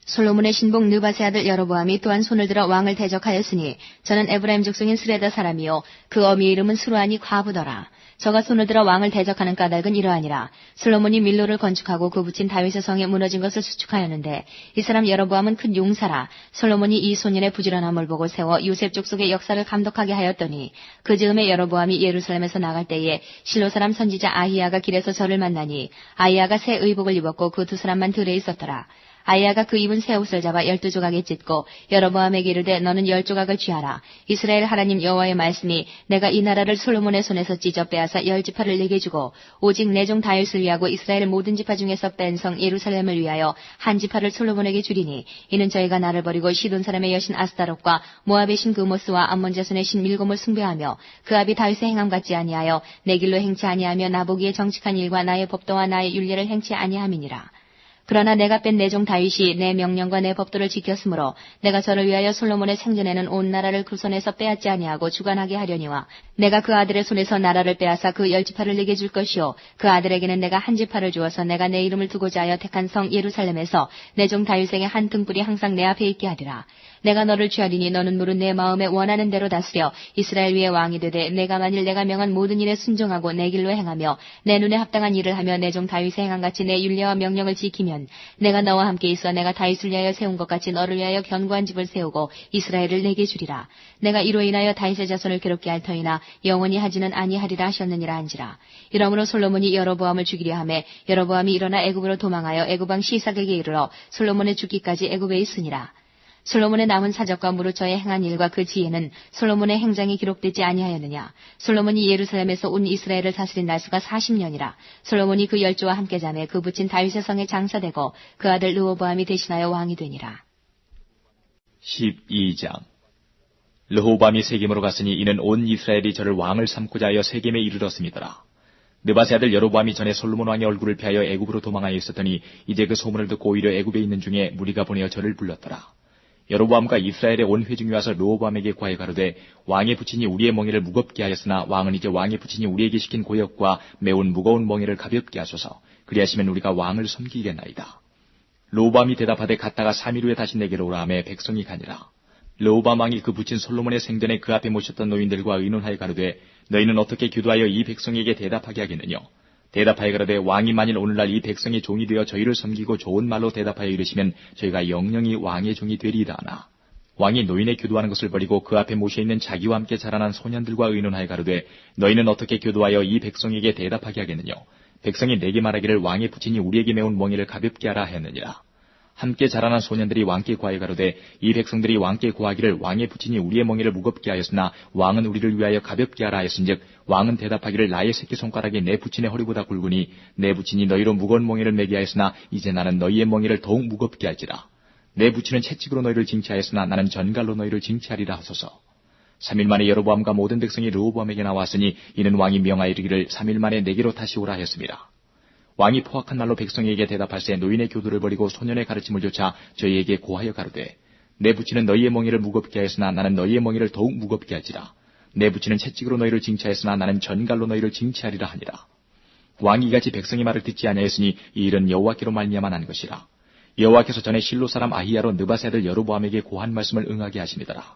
솔로몬의 신복 느밧의 아들 여로보암이 또한 손을 들어 왕을 대적하였으니 저는 에브라임 족속인 스레다 사람이요 그 어미의 이름은 스루아니 과부더라. 저가 손을 들어 왕을 대적하는 까닭은 이러하니라. 솔로몬이 밀로를 건축하고 그 붙인 다윗의 성에 무너진 것을 수축하였는데 이 사람 여로보암은 큰 용사라. 솔로몬이 이 소년의 부지런함을 보고 세워 요셉 족속의 역사를 감독하게 하였더니 그 즈음에 여로보암이 예루살렘에서 나갈 때에 실로 사람 선지자 아히야가 길에서 저를 만나니 아히야가 새 의복을 입었고 그 두 사람만 들에 있었더라. 아이야가 그 입은 새 옷을 잡아 12조각에 찢고 여로보암에게 이르되 너는 10조각을 취하라. 이스라엘 하나님 여호와의 말씀이 내가 이 나라를 솔로몬의 손에서 찢어 빼앗아 10지파를 내게 주고 오직 내 종 다윗을 위하고 이스라엘 모든 지파 중에서 뺀 성 예루살렘을 위하여 한 지파를 솔로몬에게 주리니 이는 저희가 나를 버리고 시돈 사람의 여신 아스타롯과 모압의 신 그모스와 암몬 자손의 신 밀곰을 숭배하며 그 아비 다윗의 행함 같지 아니하여 내 길로 행치 아니하며 나보기에 정직한 일과 나의 법도와 나의 율례를 행치 아니함이니라. 그러나 내가 뺀 내 종 다윗이 내 명령과 내 법도를 지켰으므로 내가 저를 위하여 솔로몬의 생전에는 온 나라를 그 손에서 빼앗지 아니하고 주관하게 하려니와 내가 그 아들의 손에서 나라를 빼앗아 그 10지파를 내게 줄 것이요 그 아들에게는 내가 한 지파를 주어서 내가 내 이름을 두고자 하여 택한 성 예루살렘에서 내 종 다윗에게 한 등불이 항상 내 앞에 있게 하리라. 내가 너를 취하리니 너는 무릇 내 마음에 원하는 대로 다스려 이스라엘 위에 왕이 되되 내가 만일 내가 명한 모든 일에 순종하고 내 길로 행하며 내 눈에 합당한 일을 하며 내 종 다윗의 행함같이 내 율례와 명령을 지키면 내가 너와 함께 있어 내가 다윗을 위하여 세운 것 같이 너를 위하여 견고한 집을 세우고 이스라엘을 내게 주리라. 내가 이로 인하여 다윗의 자손을 괴롭게 할 터이나 영원히 하지는 아니하리라 하셨느니라 한지라. 이러므로 솔로몬이 여로보암을 죽이려 하매 여로보암이 일어나 애굽으로 도망하여 애굽 왕 시삭에게 이르러 솔로몬의 죽기까지 애굽에 있으니라. 솔로몬의 남은 사적과 무릇 저의 행한 일과 그 지혜는 솔로몬의 행장이 기록되지 아니하였느냐. 솔로몬이 예루살렘에서 온 이스라엘을 다스린 날수가 40년이라. 솔로몬이 그 10조와 함께 자매 그 붙인 다윗의 성에 장사되고 그 아들 르호보암이 대신하여 왕이 되니라. 12장. 르호보암이 세겜으로 갔으니 이는 온 이스라엘이 저를 왕을 삼고자 하여 세겜에 이르렀음이더라. 느밧의 아들 여로보암이 전에 솔로몬 왕의 얼굴을 피하여 애굽으로 도망하여 있었더니 이제 그 소문을 듣고 오히려 애굽에 있는 중에 무리가 보내어 저를 불렀더라. 여로보암과 이스라엘의 온 회중이 와서 르호보암에게 구하여 가로되 왕의 부친이 우리의 멍에를 무겁게 하였으나 왕은 이제 왕의 부친이 우리에게 시킨 고역과 매운 무거운 멍에를 가볍게 하소서. 그리하시면 우리가 왕을 섬기겠나이다. 르호보암이 대답하되 갔다가 3일 후에 다시 내게로 오라 하매 백성이 가니라. 르호보암 왕이 그 부친 솔로몬의 생전에 그 앞에 모셨던 노인들과 의논하여 가로되 너희는 어떻게 교도하여 이 백성에게 대답하게 하겠느냐. 대답하여 가로되 왕이 만일 오늘날 이 백성의 종이 되어 저희를 섬기고 좋은 말로 대답하여 이르시면 저희가 영영이 왕의 종이 되리이다 하나. 왕이 노인의 교도하는 것을 버리고 그 앞에 모셔있는 자기와 함께 자라난 소년들과 의논하여 가로되 너희는 어떻게 교도하여 이 백성에게 대답하게 하겠느냐. 백성이 내게 말하기를 왕의 부친이 우리에게 메운 멍에를 가볍게 하라 하였느니라. 함께 자라난 소년들이 왕께 구하여 가로되 이 백성들이 왕께 구하기를 왕의 부친이 우리의 멍에를 무겁게 하였으나 왕은 우리를 위하여 가볍게 하라 하였은즉 왕은 대답하기를 나의 새끼손가락이 내 부친의 허리보다 굵으니 내 부친이 너희로 무거운 멍에를 매게 하였으나 이제 나는 너희의 멍에를 더욱 무겁게 할지라. 내 부친은 채찍으로 너희를 징치하였으나 나는 전갈로 너희를 징치하리라 하소서. 3일 만에 여로보암과 모든 백성이 르호보암에게 나왔으니 이는 왕이 명하여 이르기를 3일 만에 내게로 다시 오라 하였습니다. 왕이 포악한 말로 백성에게 대답할세 노인의 교도를 버리고 소년의 가르침을 좇아 저희에게 고하여 가로되 내 부친은 너희의 멍에를 무겁게 하였으나 나는 너희의 멍에를 더욱 무겁게 할지라. 내 부친은 채찍으로 너희를 징치하였으나 나는 전갈로 너희를 징치하리라 하니라. 왕이 이같이 백성의 말을 듣지 아니하였으니 이 일은 여호와께로 말미암아 난 것이라. 여호와께서 전에 실로 사람 아히야로 느밧의 아들 여로보암에게 고한 말씀을 응하게 하심이더라.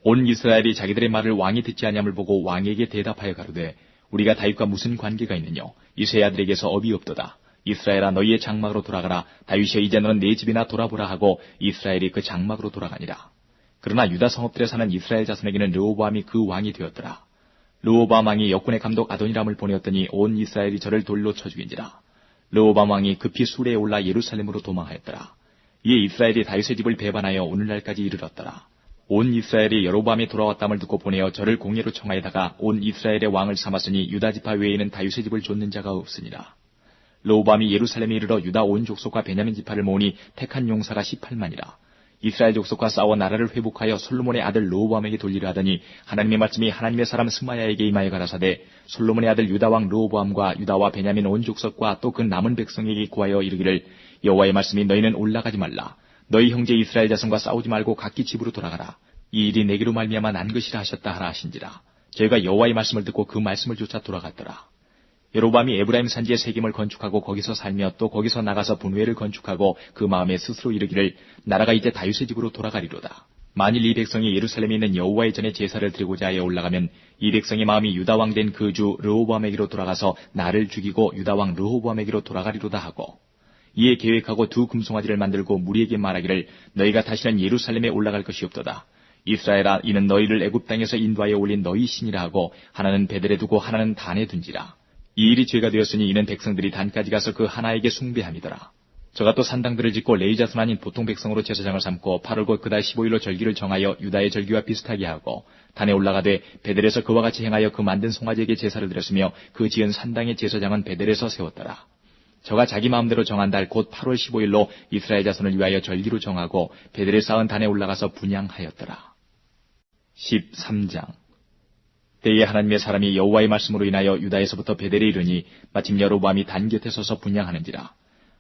온 이스라엘이 자기들의 말을 왕이 듣지 아니함을 보고 왕에게 대답하여 가로되 우리가 다윗과 무슨 관계가 있느냐. 이새의 아들에게서 업이 없도다. 이스라엘아 너희의 장막으로 돌아가라. 다윗이여 이제 너는 내 집이나 돌아보라 하고 이스라엘이 그 장막으로 돌아가니라. 그러나 유다 성읍들에 사는 이스라엘 자손에게는 르호보암이 그 왕이 되었더라. 르호보암 왕이 역군의 감독 아도니람을 보내었더니 온 이스라엘이 저를 돌로 쳐 죽인지라. 르호보암 왕이 급히 수레에 올라 예루살렘으로 도망하였더라. 이에 이스라엘이 다윗의 집을 배반하여 오늘날까지 이르렀더라. 온 이스라엘이 여로보암이 돌아왔담을 듣고 보내어 저를 공예로 청하에다가 온 이스라엘의 왕을 삼았으니 유다 지파 외에는 다윗의 집을 좇는 자가 없으니라. 르호보암이 예루살렘에 이르러 유다 온 족속과 베냐민 지파를 모으니 택한 용사가 18만이라. 이스라엘 족속과 싸워 나라를 회복하여 솔로몬의 아들 르호보암에게 돌리려 하더니 하나님의 말씀이 하나님의 사람 스마야에게 임하여 가라사대 솔로몬의 아들 유다 왕 르호보암과 유다와 베냐민 온 족속과 또 그 남은 백성에게 구하여 이르기를 여호와의 말씀이 너희는 올라가지 말라. 너희 형제 이스라엘 자손과 싸우지 말고 각기 집으로 돌아가라. 이 일이 내게로 말미암아 난 것이라 하셨다 하라 하신지라. 저희가 여호와의 말씀을 듣고 그 말씀을 쫓아 돌아갔더라. 여로보암이 에브라임 산지에 세겜을 건축하고 거기서 살며 또 거기서 나가서 분회를 건축하고 그 마음에 스스로 이르기를 나라가 이제 다윗의 집으로 돌아가리로다. 만일 이 백성이 예루살렘에 있는 여호와의 전에 제사를 드리고자 하여 올라가면 이 백성의 마음이 유다 왕 된 그 주 르호보암에게로 돌아가서 나를 죽이고 유다 왕 르호보암에게로 돌아가리로다 하고 이에 계획하고 두 금송아지를 만들고 무리에게 말하기를 너희가 다시는 예루살렘에 올라갈 것이 없도다. 이스라엘아 이는 너희를 애굽 땅에서 인도하여 올린 너희 신이라 하고 하나는 베델에 두고 하나는 단에 둔지라. 이 일이 죄가 되었으니 이는 백성들이 단까지 가서 그 하나에게 숭배함이더라. 저가 또 산당들을 짓고 레위 자손 아닌 보통 백성으로 제사장을 삼고 8월 곧 그달 15일로 절기를 정하여 유다의 절기와 비슷하게 하고 단에 올라가되 베델에서 그와 같이 행하여 그 만든 송아지에게 제사를 드렸으며 그 지은 산당의 제사장은 베델에서 세웠더라. 저가 자기 마음대로 정한 달 곧 8월 15일로 이스라엘 자손을 위하여 절기로 정하고 베델에 쌓은 단에 올라가서 분향하였더라. 13장. 때에 하나님의 사람이 여호와의 말씀으로 인하여 유다에서부터 베델에 이르니 마침 여로보암이 단 곁에 서서 분향하는지라.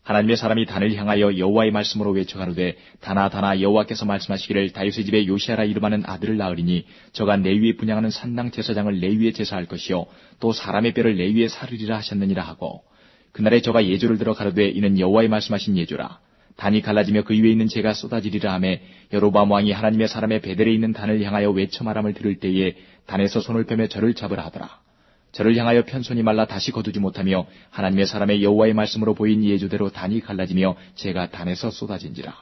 하나님의 사람이 단을 향하여 여호와의 말씀으로 외쳐가로되 다나 다나 여호와께서 말씀하시기를 다윗의 집에 요시아라 이름하는 아들을 낳으리니 저가 레위에 분향하는 산당 제사장을 레위에 제사할 것이요 또 사람의 뼈를 레위에 사르리라 하셨느니라 하고 그날에 저가 예조를 들어 가로되 이는 여호와의 말씀하신 예조라. 단이 갈라지며 그 위에 있는 재가 쏟아지리라 하매 여로보암 왕이 하나님의 사람의 베델에 있는 단을 향하여 외쳐 말함을 들을 때에 단에서 손을 펴며 저를 잡으라 하더라. 저를 향하여 편손이 말라 다시 거두지 못하며 하나님의 사람의 여호와의 말씀으로 보인 예조대로 단이 갈라지며 재가 단에서 쏟아진지라.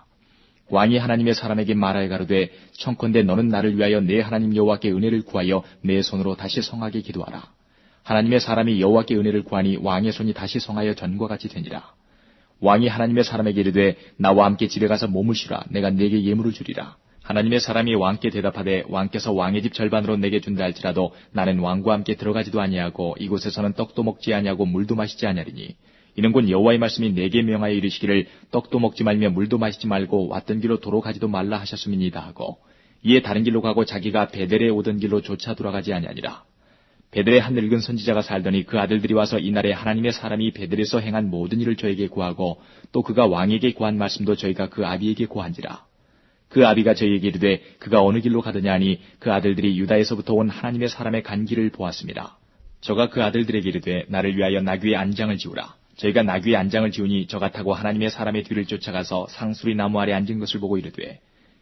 왕이 하나님의 사람에게 말하여 가로되 청컨대 너는 나를 위하여 내 하나님 여호와께 은혜를 구하여 내 손으로 다시 성하게 기도하라. 하나님의 사람이 여호와께 은혜를 구하니 왕의 손이 다시 성하여 전과 같이 되니라. 왕이 하나님의 사람에게 이르되 나와 함께 집에 가서 몸을 쉬라. 내가 네게 예물을 주리라. 하나님의 사람이 왕께 대답하되 왕께서 왕의 집 절반으로 내게 준다 할지라도 나는 왕과 함께 들어가지도 아니하고 이곳에서는 떡도 먹지 아니하고 물도 마시지 아니하리니 이는 곧 여호와의 말씀이 내게 명하여 이르시기를 떡도 먹지 말며 물도 마시지 말고 왔던 길로 도로 가지도 말라 하셨음이니이다 하고 이에 다른 길로 가고 자기가 베델에 오던 길로 조차 돌아가지 아니하니라. 베델에 한 늙은 선지자가 살더니 그 아들들이 와서 이날에 하나님의 사람이 베델에서 행한 모든 일을 저에게 구하고 또 그가 왕에게 구한 말씀도 저희가 그 아비에게 구한지라. 그 아비가 저희에게 이르되 그가 어느 길로 가더냐 하니 그 아들들이 유다에서부터 온 하나님의 사람의 간 길을 보았습니다. 저가 그 아들들에게 이르되 나를 위하여 나귀의 안장을 지우라. 저희가 나귀의 안장을 지우니 저가 타고 하나님의 사람의 뒤를 쫓아가서 상수리 나무 아래 앉은 것을 보고 이르되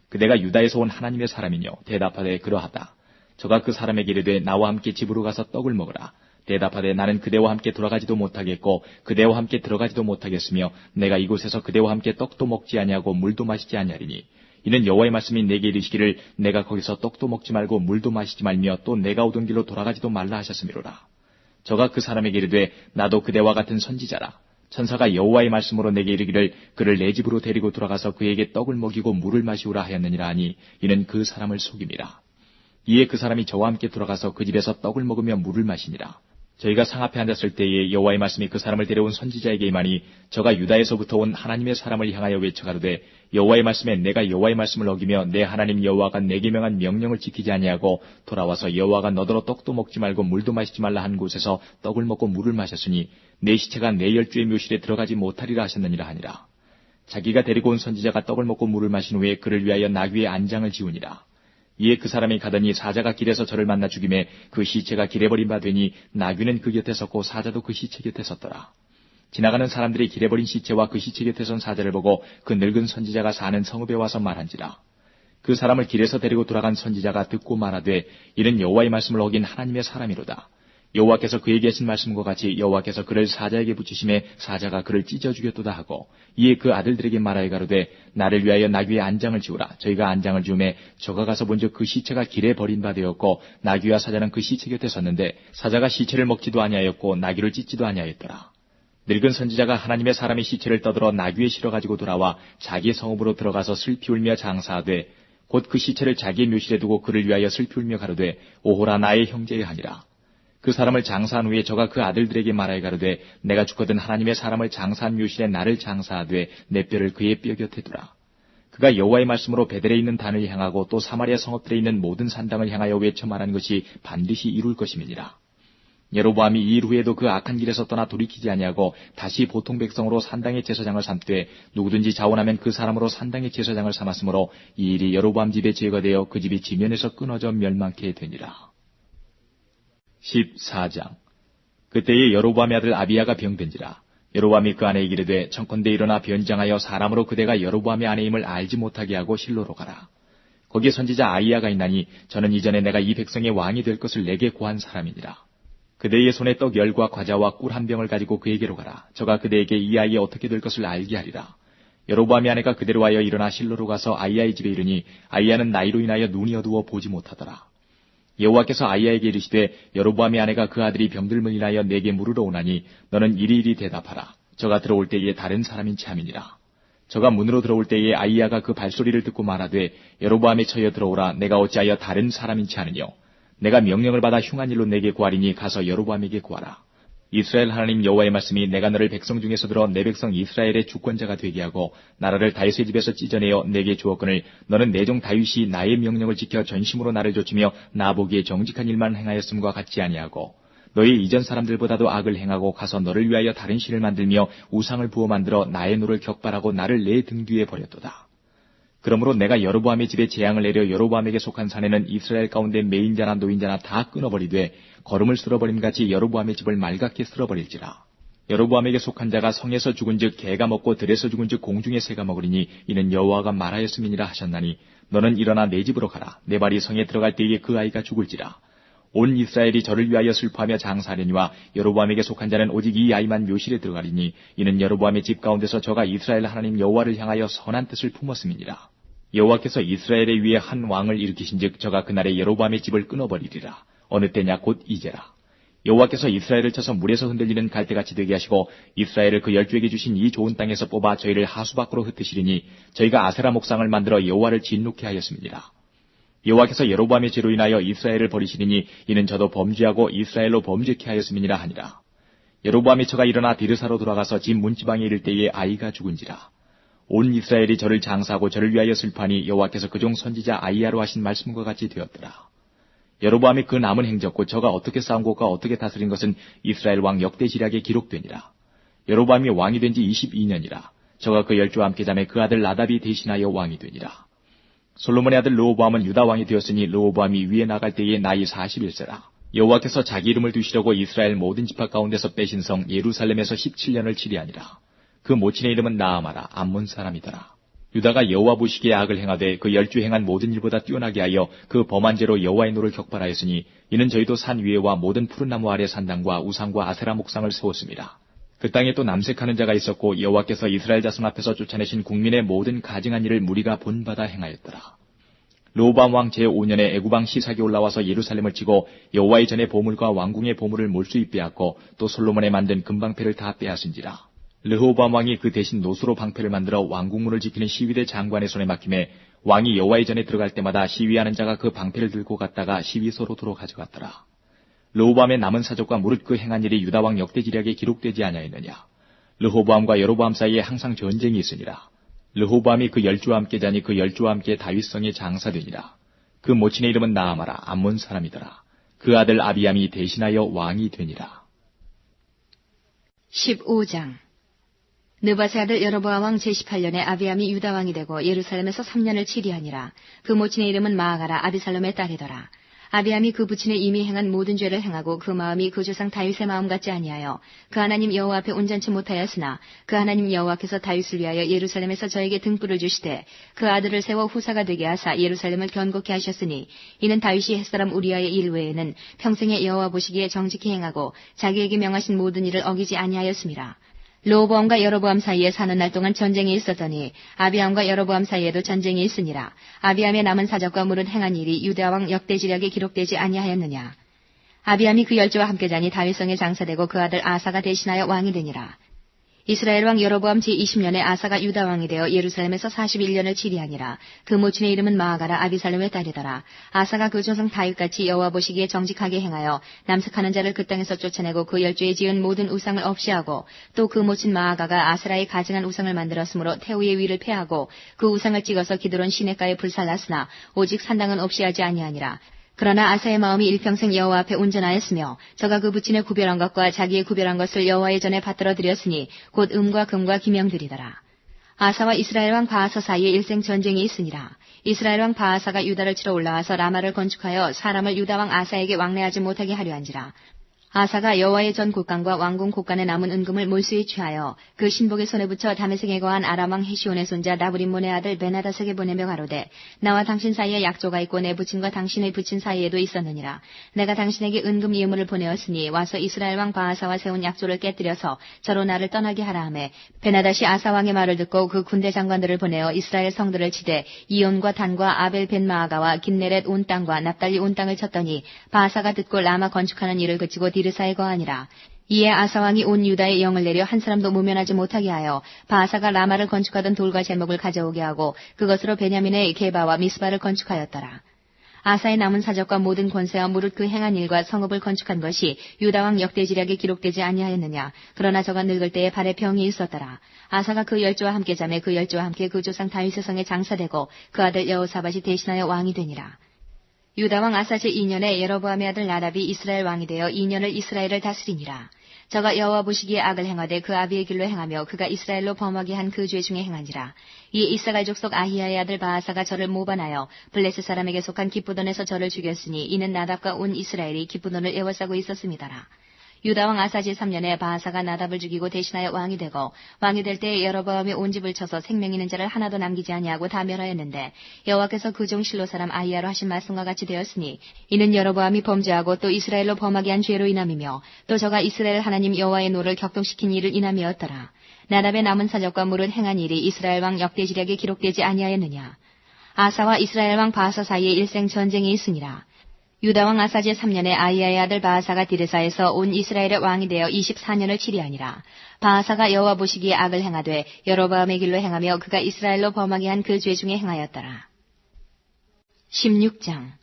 그대가 유다에서 온 하나님의 사람이뇨. 대답하되 그러하다. 저가 그 사람에게 이르되 나와 함께 집으로 가서 떡을 먹으라. 대답하되 나는 그대와 함께 돌아가지도 못하겠고 그대와 함께 들어가지도 못하겠으며 내가 이곳에서 그대와 함께 떡도 먹지 아니하고 물도 마시지 아니하리니 이는 여호와의 말씀이 내게 이르시기를 내가 거기서 떡도 먹지 말고 물도 마시지 말며 또 내가 오던 길로 돌아가지도 말라 하셨음이로라. 저가 그 사람에게 이르되 나도 그대와 같은 선지자라. 천사가 여호와의 말씀으로 내게 이르기를 그를 내 집으로 데리고 돌아가서 그에게 떡을 먹이고 물을 마시우라 하였느니라 하니 이는 그 사람을 속임이라. 이에 그 사람이 저와 함께 돌아가서 그 집에서 떡을 먹으며 물을 마시니라. 저희가 상 앞에 앉았을 때에 여호와의 말씀이 그 사람을 데려온 선지자에게 임하니 저가 유다에서부터 온 하나님의 사람을 향하여 외쳐가로되 여호와의 말씀에 내가 여호와의 말씀을 어기며 내 하나님 여호와가 내게 명한 명령을 지키지 아니하고 돌아와서 여호와가 너더러 떡도 먹지 말고 물도 마시지 말라 한 곳에서 떡을 먹고 물을 마셨으니 내 시체가 내 열주의 묘실에 들어가지 못하리라 하셨느니라 하니라. 자기가 데리고 온 선지자가 떡을 먹고 물을 마신 후에 그를 위하여 나귀의 안장을 지우니라. 이에 그 사람이 가더니 사자가 길에서 저를 만나 죽임에 그 시체가 길에 버린 바 되니 나귀는 그 곁에 섰고 사자도 그 시체 곁에 섰더라. 지나가는 사람들이 길에 버린 시체와 그 시체 곁에 선 사자를 보고 그 늙은 선지자가 사는 성읍에 와서 말한지라. 그 사람을 길에서 데리고 돌아간 선지자가 듣고 말하되 이는 여호와의 말씀을 어긴 하나님의 사람이로다. 여호와께서 그에게 하신 말씀과 같이 여호와께서 그를 사자에게 붙이심에 사자가 그를 찢어 죽였도다 하고 이에 그 아들들에게 말하여 가로되 나를 위하여 나귀의 안장을 지우라. 저희가 안장을 지우매 저가 가서 본즉 그 시체가 길에 버린 바 되었고 나귀와 사자는 그 시체 곁에 섰는데 사자가 시체를 먹지도 아니하였고 나귀를 찢지도 아니하였더라. 늙은 선지자가 하나님의 사람의 시체를 떠들어 나귀에 실어 가지고 돌아와 자기의 성읍으로 들어가서 슬피 울며 장사하되 곧 그 시체를 자기의 묘실에 두고 그를 위하여 슬피 울며 가로되 오호라 나의 형제여 하니라. 그 사람을 장사한 후에 저가 그 아들들에게 말하여 가로되 내가 죽거든 하나님의 사람을 장사한 묘실에 나를 장사하되 내 뼈를 그의 뼈 곁에 두라. 그가 여호와의 말씀으로 베델에 있는 단을 향하고 또 사마리아 성읍들에 있는 모든 산당을 향하여 외쳐 말한 것이 반드시 이룰 것임이니라. 여로보암이 이 일 후에도 그 악한 길에서 떠나 돌이키지 아니하고 다시 보통 백성으로 산당의 제사장을 삼되 누구든지 자원하면 그 사람으로 산당의 제사장을 삼았으므로 이 일이 여로보암 집의 죄가 되어 그 집이 지면에서 끊어져 멸망케 되니라. 14장. 그때에 여로보암의 아들 아비야가 병든지라. 여로보암이 그 아내에게 이르되 청컨대 일어나 변장하여 사람으로 그대가 여로보암의 아내임을 알지 못하게 하고 실로로 가라. 거기에 선지자 아이야가 있나니 저는 이전에 내가 이 백성의 왕이 될 것을 내게 고한 사람이니라. 그대의 손에 떡 열과 과자와 꿀 한 병을 가지고 그에게로 가라. 저가 그대에게 이 아이의 어떻게 될 것을 알게 하리라. 여로보암의 아내가 그대로 하여 일어나 실로로 가서 아이야의 집에 이르니 아이야는 나이로 인하여 눈이 어두워 보지 못하더라. 여호와께서 아이야에게 이르시되 여로보암의 아내가 그 아들이 병들므로 인하여 내게 물으러 오나니 너는 이리이리 대답하라. 저가 들어올 때에 다른 사람인 참이니라. 저가 문으로 들어올 때에 아이야가 그 발소리를 듣고 말하되 여로보암에 처여 들어오라. 내가 어찌하여 다른 사람인지 아느뇨. 내가 명령을 받아 흉한 일로 내게 구하리니 가서 여로보암에게 구하라. 이스라엘 하나님 여호와의 말씀이 내가 너를 백성 중에서 들어 내 백성 이스라엘의 주권자가 되게 하고 나라를 다윗의 집에서 찢어내어 내게 주었거늘 너는 내 종 다윗이 나의 명령을 지켜 전심으로 나를 좇으며 나보기에 정직한 일만 행하였음과 같지 아니하고 너희 이전 사람들보다도 악을 행하고 가서 너를 위하여 다른 신을 만들며 우상을 부어 만들어 나의 노를 격발하고 나를 내 등 뒤에 버렸도다. 그러므로 내가 여로보암의 집에 재앙을 내려 여로보암에게 속한 사내는 이스라엘 가운데 매인자나 노인자나 다 끊어버리되 거름을 쓸어버림 같이 여로보암의 집을 말갛게 쓸어버릴지라. 여로보암에게 속한 자가 성에서 죽은즉 개가 먹고 들에서 죽은즉 공중의 새가 먹으리니 이는 여호와가 말하였음이니라 하셨나니 너는 일어나 내 집으로 가라. 내 발이 성에 들어갈 때에 그 아이가 죽을지라. 온 이스라엘이 저를 위하여 슬퍼하며 장사하려니와 여로보암에게 속한 자는 오직 이 아이만 묘실에 들어가리니 이는 여로보암의 집 가운데서 저가 이스라엘 하나님 여호와를 향하여 선한 뜻을 품었음이니라. 여호와께서 이스라엘에 위해 한 왕을 일으키신즉 저가 그날에 여로보암의 집을 끊어버리리라. 어느 때냐 곧 이제라. 여호와께서 이스라엘을 쳐서 물에서 흔들리는 갈대같이 되게 하시고 이스라엘을 그 열조에게 주신 이 좋은 땅에서 뽑아 저희를 하수 밖으로 흩으시리니 저희가 아세라 목상을 만들어 여호와를 진노케 하였습니다. 여호와께서 여로보암의 죄로 인하여 이스라엘을 버리시리니 이는 저도 범죄하고 이스라엘로 범죄케 하였음이니라 하니라. 여로보암의 처가 일어나 디르사로 돌아가서 집 문지방에 이를 때에 아이가 죽은지라. 온 이스라엘이 저를 장사하고 저를 위하여 슬퍼하니 여호와께서 그종 선지자 아이야로 하신 말씀과 같이 되었더라. 여로보암이 그 남은 행적고 저가 어떻게 싸운 것과 어떻게 다스린 것은 이스라엘 왕 역대지략에 기록되니라. 여로보암이 왕이 된 지 22년이라. 저가 그 열조와 함께 잠에 그 아들 나답이 대신하여 왕이 되니라. 솔로몬의 아들 르호보암은 유다 왕이 되었으니 르호보암이 위에 나갈 때에 나이 41세라. 여호와께서 자기 이름을 두시려고 이스라엘 모든 지파 가운데서 빼신 성 예루살렘에서 17년을 치리하니라. 그 모친의 이름은 나아마라. 암몬 사람이더라. 유다가 여호와 보시기에 악을 행하되 그 열주 행한 모든 일보다 뛰어나게 하여 그 범한 죄로 여호와의 노를 격발하였으니 이는 저희도 산 위에와 모든 푸른 나무 아래 산당과 우상과 아세라 목상을 세웠습니다. 그 땅에 또 남색하는 자가 있었고 여호와께서 이스라엘 자손 앞에서 쫓아내신 국민의 모든 가증한 일을 무리가 본받아 행하였더라. 르호보암 왕 제5년에 애굽왕 시삭이 올라와서 예루살렘을 치고 여호와의 전의 보물과 왕궁의 보물을 몰수히 빼앗고 또 솔로몬의 만든 금방패를 다 빼앗은지라. 르호보암 왕이 그 대신 노수로 방패를 만들어 왕궁문을 지키는 시위대 장관의 손에 맡김에 왕이 여호와의 전에 들어갈 때마다 시위하는 자가 그 방패를 들고 갔다가 시위소로 도로 가져갔더라. 르호보암의 남은 사적과 무릇 그 행한 일이 유다 왕 역대지략에 기록되지 아니하였느냐. 르호보암과 여로보암 사이에 항상 전쟁이 있으니라. 르호보암이 그 열주와 함께 자니 그 열주와 함께 다윗성에 장사되니라. 그 모친의 이름은 나아마라. 암몬 사람이더라. 그 아들 아비암이 대신하여 왕이 되니라. 15장. 느바세 아들 여로보암 왕 제18년에 아비암이 유다 왕이 되고 예루살렘에서 3년을 치리하니라. 그 모친의 이름은 마아가라. 아비살롬의 딸이더라. 아비암이 그 부친의 이미 행한 모든 죄를 행하고 그 마음이 그 조상 다윗의 마음 같지 아니하여 그 하나님 여호와 앞에 온전치 못하였으나 그 하나님 여호와께서 다윗을 위하여 예루살렘에서 저에게 등불을 주시되 그 아들을 세워 후사가 되게 하사 예루살렘을 견고케 하셨으니 이는 다윗이 햇사람 우리아의 일 외에는 평생에 여호와 보시기에 정직히 행하고 자기에게 명하신 모든 일을 어기지 아니하였음이라. 르호보암과 여로보암 사이에 사는 날 동안 전쟁이 있었더니 아비암과 여로보암 사이에도 전쟁이 있으니라. 아비암의 남은 사적과 무릇 행한 일이 유다 왕 역대지략에 기록되지 아니하였느냐. 아비암이 그 열조와 함께 자니 다윗성에 장사되고 그 아들 아사가 대신하여 왕이 되니라. 이스라엘 왕 여로보암 제20년에 아사가 유다 왕이 되어 예루살렘에서 41년을 치리하니라. 그 모친의 이름은 마아가라. 아비살롬의 딸이더라. 아사가 그 조상 다윗같이 여호와 보시기에 정직하게 행하여 남색하는 자를 그 땅에서 쫓아내고 그 열조에 지은 모든 우상을 없이 하고 또 그 모친 마아가가 아세라의 가증한 우상을 만들었으므로 태우의 위를 패하고 그 우상을 찍어서 기드론 시내가에 불살랐으나 오직 산당은 없이 하지 아니하니라. 그러나 아사의 마음이 일평생 여호와 앞에 온전하였으며 저가 그 부친의 구별한 것과 자기의 구별한 것을 여호와의 전에 받들어 드렸으니 곧 음과 금과 기명들이더라. 아사와 이스라엘 왕 바하사 사이에 일생 전쟁이 있으니라. 이스라엘 왕 바하사가 유다를 치러 올라와서 라마를 건축하여 사람을 유다 왕 아사에게 왕래하지 못하게 하려 한지라. 아사가 여호와의 전 곳간과 왕궁 곳간에 남은 은금을 몰수히 취하여 그 신복의 손에 붙여 다메섹에 거한 아람 왕 헤시온의 손자 나브림몬의 아들 베나다색에 보내며 가로되 나와 당신 사이에 약조가 있고 내 부친과 당신의 부친 사이에도 있었느니라. 내가 당신에게 은금 예물을 보내었으니 와서 이스라엘 왕 바하사와 세운 약조를 깨뜨려서 저로 나를 떠나게 하라 하매 베나다시 아사 왕의 말을 듣고 그 군대 장관들을 보내어 이스라엘 성들을 치되 이온과 단과 아벨 벤마아가와 긴네렛 온 땅과 납달리 온 땅을 쳤더니 바하사가 듣고 라마 건축하는 일을 그치고 디르사에 거하니라. 이에 아사 왕이 온 유다에 영을 내려 한 사람도 무면하지 못하게 하여 바하사가 라마를 건축하던 돌과 제목을 가져오게 하고 그것으로 베냐민의 게바와 미스바를 건축하였더라. 아사의 남은 사적과 모든 권세와 무릇 그 행한 일과 성읍을 건축한 것이 유다왕 역대지략에 기록되지 아니하였느냐. 그러나 저가 늙을 때에 발에 병이 있었더라. 아사가 그 열조와 함께 자매 그 열조와 함께 그 조상 다윗의 성에 장사되고 그 아들 여호사밧이 대신하여 왕이 되니라. 유다왕 아사 제2년에 여로보암의 아들 나답이 이스라엘 왕이 되어 2년을 이스라엘을 다스리니라. 저가 여호와 보시기에 악을 행하되 그 아비의 길로 행하며 그가 이스라엘로 범하게 한 그 죄 중에 행한지라. 이에 이사갈 족속 아히야의 아들 바하사가 저를 모반하여 블레셋 사람에게 속한 기쁘돈에서 저를 죽였으니 이는 나답과 온 이스라엘이 기쁘돈을 에워싸고 있었음이더라. 유다왕 아사 제3년에 바하사가 나답을 죽이고 대신하여 왕이 되고 왕이 될 때에 여로보암이 온 집을 쳐서 생명 있는 자를 하나도 남기지 아니하고 다 멸하였는데 여호와께서 그 종 실로 사람 아히야로 하신 말씀과 같이 되었으니 이는 여로보암이 범죄하고 또 이스라엘로 범하게 한 죄로 인함이며 또 저가 이스라엘 하나님 여호와의 노를 격동시킨 일을 인함이었더라. 나답의 남은 사적과 무릇 행한 일이 이스라엘 왕 역대지략에 기록되지 아니하였느냐. 아사와 이스라엘 왕 바하사 사이에 일생 전쟁이 있으니라. 유다왕 아사 제3년에 아히야의 아들 바하사가 디르사에서 온 이스라엘의 왕이 되어 24년을 치리하니라. 바하사가 여호와 보시기에 악을 행하되 여로보암의 길로 행하며 그가 이스라엘로 범하게 한 그 죄 중에 행하였더라. 16장